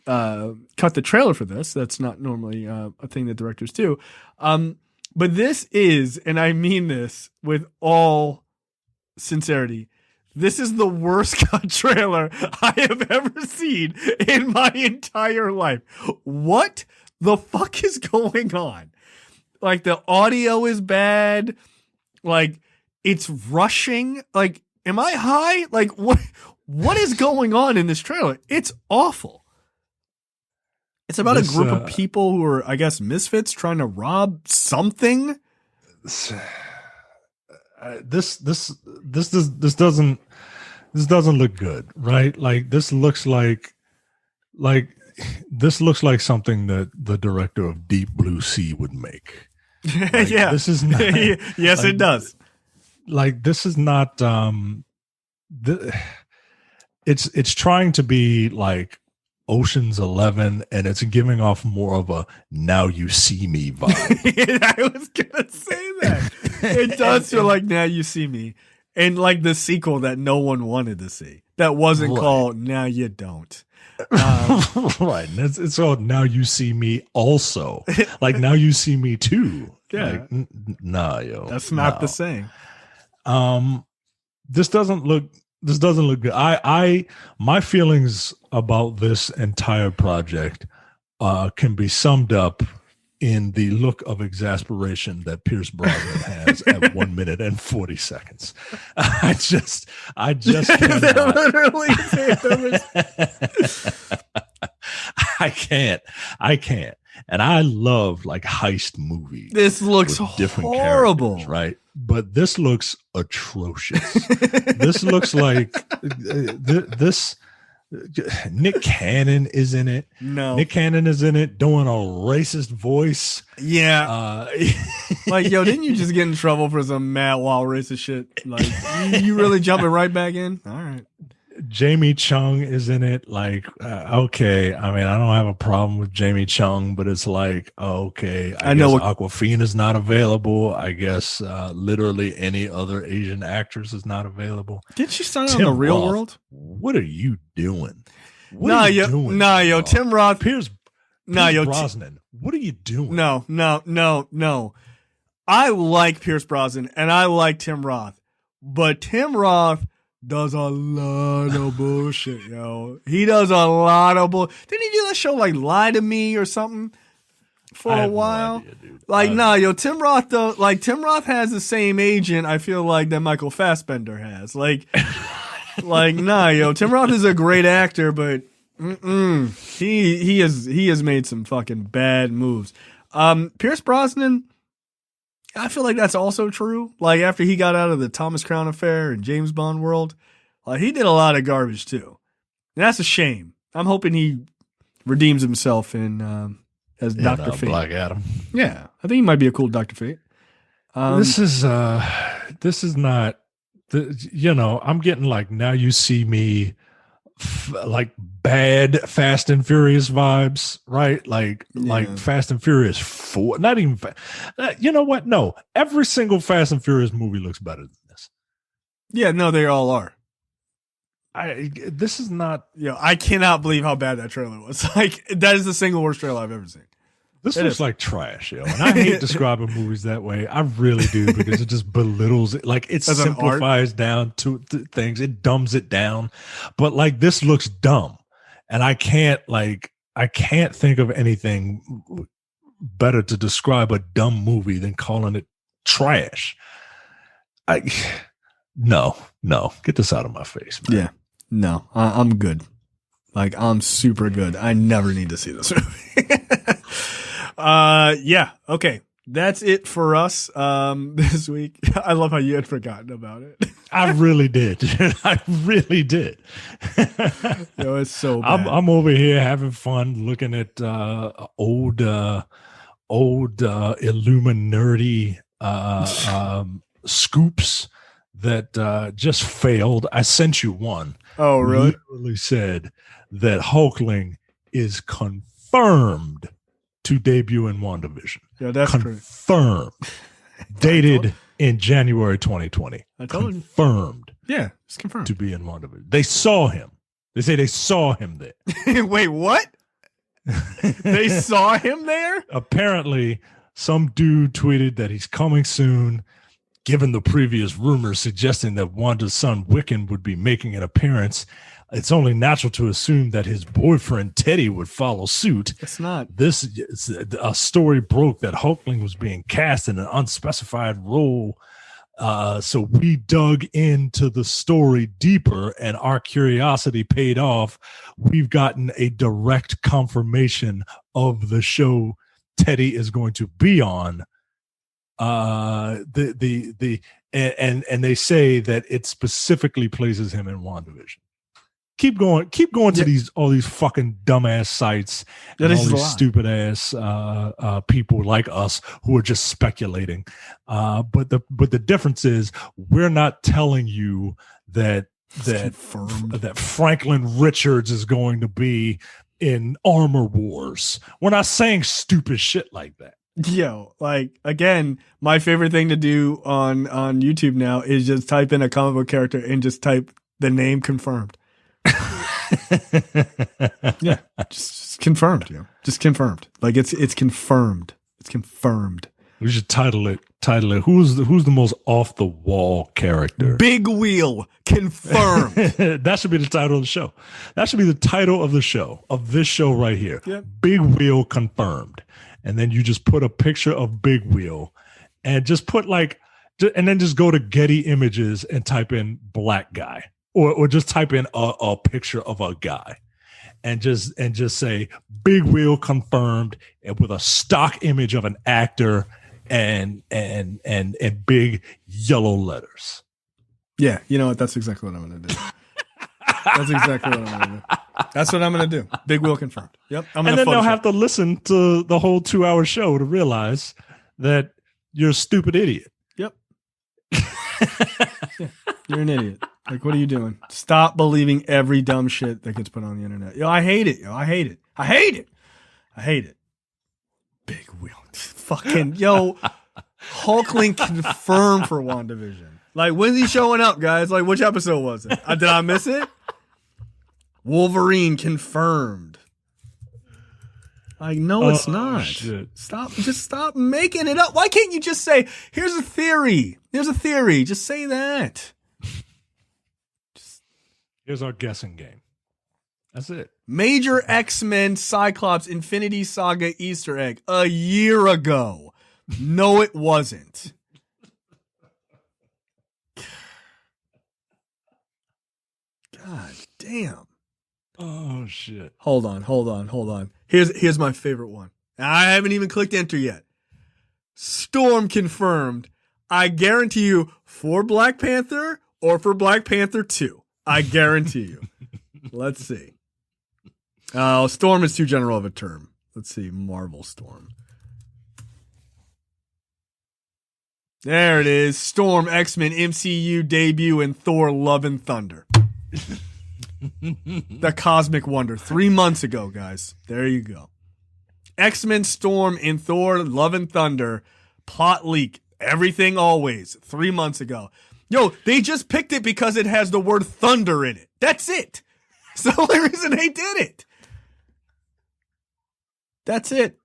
cut the trailer for this. That's not normally a thing that directors do. But this is, and I mean this with all sincerity, this is the worst cut trailer I have ever seen in my entire life. What the fuck is going on? Like the audio is bad. Like it's rushing. Like, am I high? Like what is going on in this trailer? It's awful. It's about a group of people who are, I guess, misfits trying to rob something. This doesn't look good, right? Like this looks like something that the director of Deep Blue Sea would make. Like, yeah, this is not. Yes, like, it does. Like this is not. It's trying to be like Ocean's 11, and it's giving off more of a "Now You See Me" vibe. I was gonna say that. It does feel like Now You See Me, and like the sequel that no one wanted to see, that wasn't called Now You Don't. Right, and it's called Now You See Me also, like Now You See Me too. Yeah, like, nah, yo, that's not the same. This doesn't look good. My feelings about this entire project can be summed up in the look of exasperation that Pierce Brosnan has at 1 minute and 40 seconds. I just cannot. Literally, I can't. And I love like heist movies. This looks horrible, right? But this looks atrocious. This looks like this. Nick Cannon is in it. No, Nick Cannon is in it doing a racist voice. Yeah, like yo, didn't you just get in trouble for some mad wild racist shit? Like you really jumping right back in? All right. Jamie Chung is in it. Like, okay. I mean, I don't have a problem with Jamie Chung, but it's like, okay. I know Awkwafina's not available. I guess literally any other Asian actress is not available. Did she start on The Real World? What are you doing? Yo, Tim Roth. Pierce Brosnan. What are you doing? No. I like Pierce Brosnan and I like Tim Roth, but Tim Roth does a lot of bullshit, yo. He does a lot of bull. Didn't he do that show like Lie to Me or something for a while? No idea, dude. Like, yo, Tim Roth though. Like, Tim Roth has the same agent. I feel like that Michael Fassbender has. Like, yo, Tim Roth is a great actor, but he has made some fucking bad moves. Pierce Brosnan, I feel like that's also true. Like after he got out of the Thomas Crown Affair and James Bond world, like he did a lot of garbage too. And that's a shame. I'm hoping he redeems himself in as Dr. Fate. Black Adam. Yeah, I think he might be a cool Dr. Fate. This is not. I'm getting like Now You See Me, like bad Fast and Furious vibes, right? Like Fast and Furious 4. Not even. You know what? No, every single Fast and Furious movie looks better than this. Yeah, no, they all are. This is not. I cannot believe how bad that trailer was. Like that is the single worst trailer I've ever seen. This looks like trash, yo. And I hate describing movies that way. I really do, because it just belittles it. Like it simplifies down to things. It dumbs it down. But like this looks dumb. And I can't think of anything better to describe a dumb movie than calling it trash. No. Get this out of my face, man. Yeah. No, I'm good. Like I'm super good. I never need to see this movie. Yeah. Okay. That's it for us this week. I love how you had forgotten about it. I really did. I really did. Yo, it's so bad. I'm over here having fun looking at old Illuminati scoops that just failed. I sent you one. Oh, really? Literally said that Hulkling is confirmed to debut in WandaVision. Yeah, that's confirmed. Dated in January 2020. I told you. Confirmed. Yeah, it's confirmed to be in WandaVision. They saw him. They say they saw him there. Wait, what? They saw him there? Apparently, some dude tweeted that he's coming soon, given the previous rumors suggesting that Wanda's son Wiccan would be making an appearance. it's only natural to assume that his boyfriend Teddy would follow suit. It's not. A story broke that Hulkling was being cast in an unspecified role. So we dug into the story deeper, and our curiosity paid off. We've gotten a direct confirmation of the show Teddy is going to be on. And they say that it specifically places him in WandaVision. Keep going to all these fucking dumbass sites and all these stupid ass people like us who are just speculating. But the difference is we're not telling you that Franklin Richards is going to be in Armor Wars. We're not saying stupid shit like that. Yo, like, again, my favorite thing to do on YouTube now is just type in a comic book character and just type the name confirmed. Yeah, just confirmed, just confirmed. Like it's confirmed. It's confirmed. We should title it. Who's the most off the wall character? Big Wheel confirmed. That should be the title of the show. That should be the title of the show, of this show right here. Yep. Big Wheel confirmed. And then you just put a picture of Big Wheel and just put and then just go to Getty Images and type in black guy, or just type in a picture of a guy and just say Big Wheel confirmed, and with a stock image of an actor and big yellow letters. Yeah, you know what? That's exactly what I'm going to do. That's exactly what I'm going to do. That's what I'm going to do. Big Wheel confirmed. Yep. And then they'll have to listen to the whole 2-hour show to realize that you're a stupid idiot. Yep. Yeah, you're an idiot. Like, what are you doing? Stop believing every dumb shit that gets put on the internet. Yo, I hate it. I hate it. Big Wheel. Fucking, Hulkling confirmed for WandaVision. Like, when's he showing up, guys? Like, which episode was it? Did I miss it? Wolverine confirmed. Like, no, it's not. Shit. Stop making it up. Why can't you just say, here's a theory. Just say that. Here's our guessing game. That's it. Major X-Men Cyclops Infinity Saga Easter egg a year ago. No, it wasn't. God damn. Oh shit. Hold on. Here's my favorite one. I haven't even clicked enter yet. Storm confirmed. I guarantee you for Black Panther or for Black Panther 2. I guarantee you. Let's see. Storm is too general of a term. Let's see. Marvel Storm. There it is. Storm X-Men MCU debut in Thor Love and Thunder. The Cosmic Wonder. 3 months ago, guys. There you go. X-Men Storm in Thor Love and Thunder. Plot leak. Everything always. 3 months ago. Yo, they just picked it because it has the word thunder in it. That's it. It's the only reason they did it. That's it.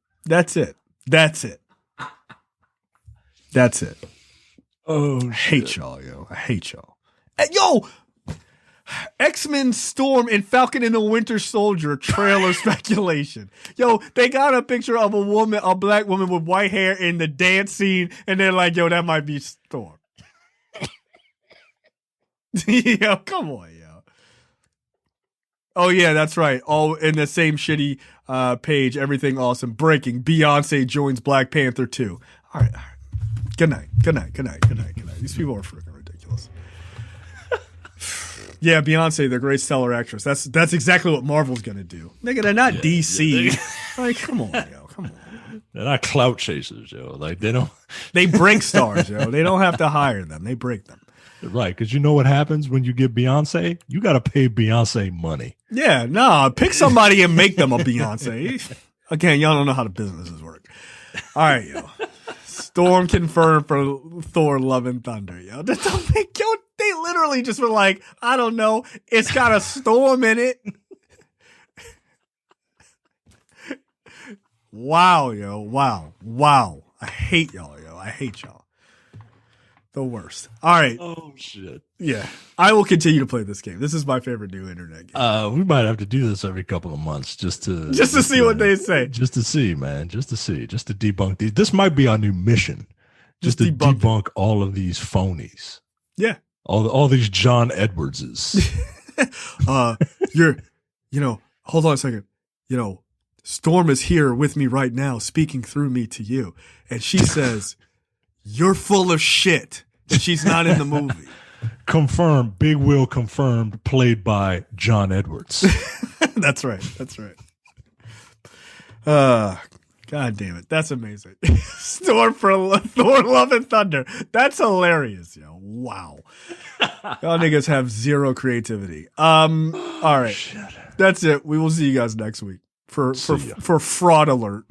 Oh, I hate y'all, yo. I hate y'all. Yo, X-Men Storm and Falcon and the Winter Soldier trailer speculation. Yo, they got a picture of a black woman with white hair in the dance scene, and they're like, yo, that might be Storm. Yo, come on, yo. Oh, yeah, that's right. All in the same shitty page. Everything awesome. Breaking. Beyonce joins Black Panther 2. All right. Good night. These people are freaking ridiculous. Yeah, Beyonce, the great stellar actress. That's exactly what Marvel's going to do. Nigga, they're not DC. Like, come on, yo. Come on. They're not clout chasers, yo. Like, they don't. They break stars, yo. They don't have to hire them. They break them. Right, because you know what happens when you get Beyonce? You got to pay Beyonce money. Yeah, no, pick somebody and make them a Beyonce. Again, y'all don't know how the businesses work. All right, yo. Storm confirmed for Thor Love and Thunder, yo. They literally just were like, I don't know, it's got a storm in it. Wow, yo. Wow. I hate y'all, yo. I hate y'all. The worst. All right. Oh shit. Yeah. I will continue to play this game. This is my favorite new internet game. We might have to do this every couple of months just to see what they say. Just to see, man. Just to debunk these. This might be our new mission. Just to debunk all of these phonies. Yeah. All these John Edwardses. Hold on a second. Storm is here with me right now, speaking through me to you. And she says, you're full of shit. And she's not in the movie. Confirmed. Big Will confirmed, played by John Edwards. That's right. God damn it. That's amazing. Storm for Thor, Love, and Thunder. That's hilarious, yo. Wow. Y'all niggas have zero creativity. All right. Shit. That's it. We will see you guys next week for fraud alert.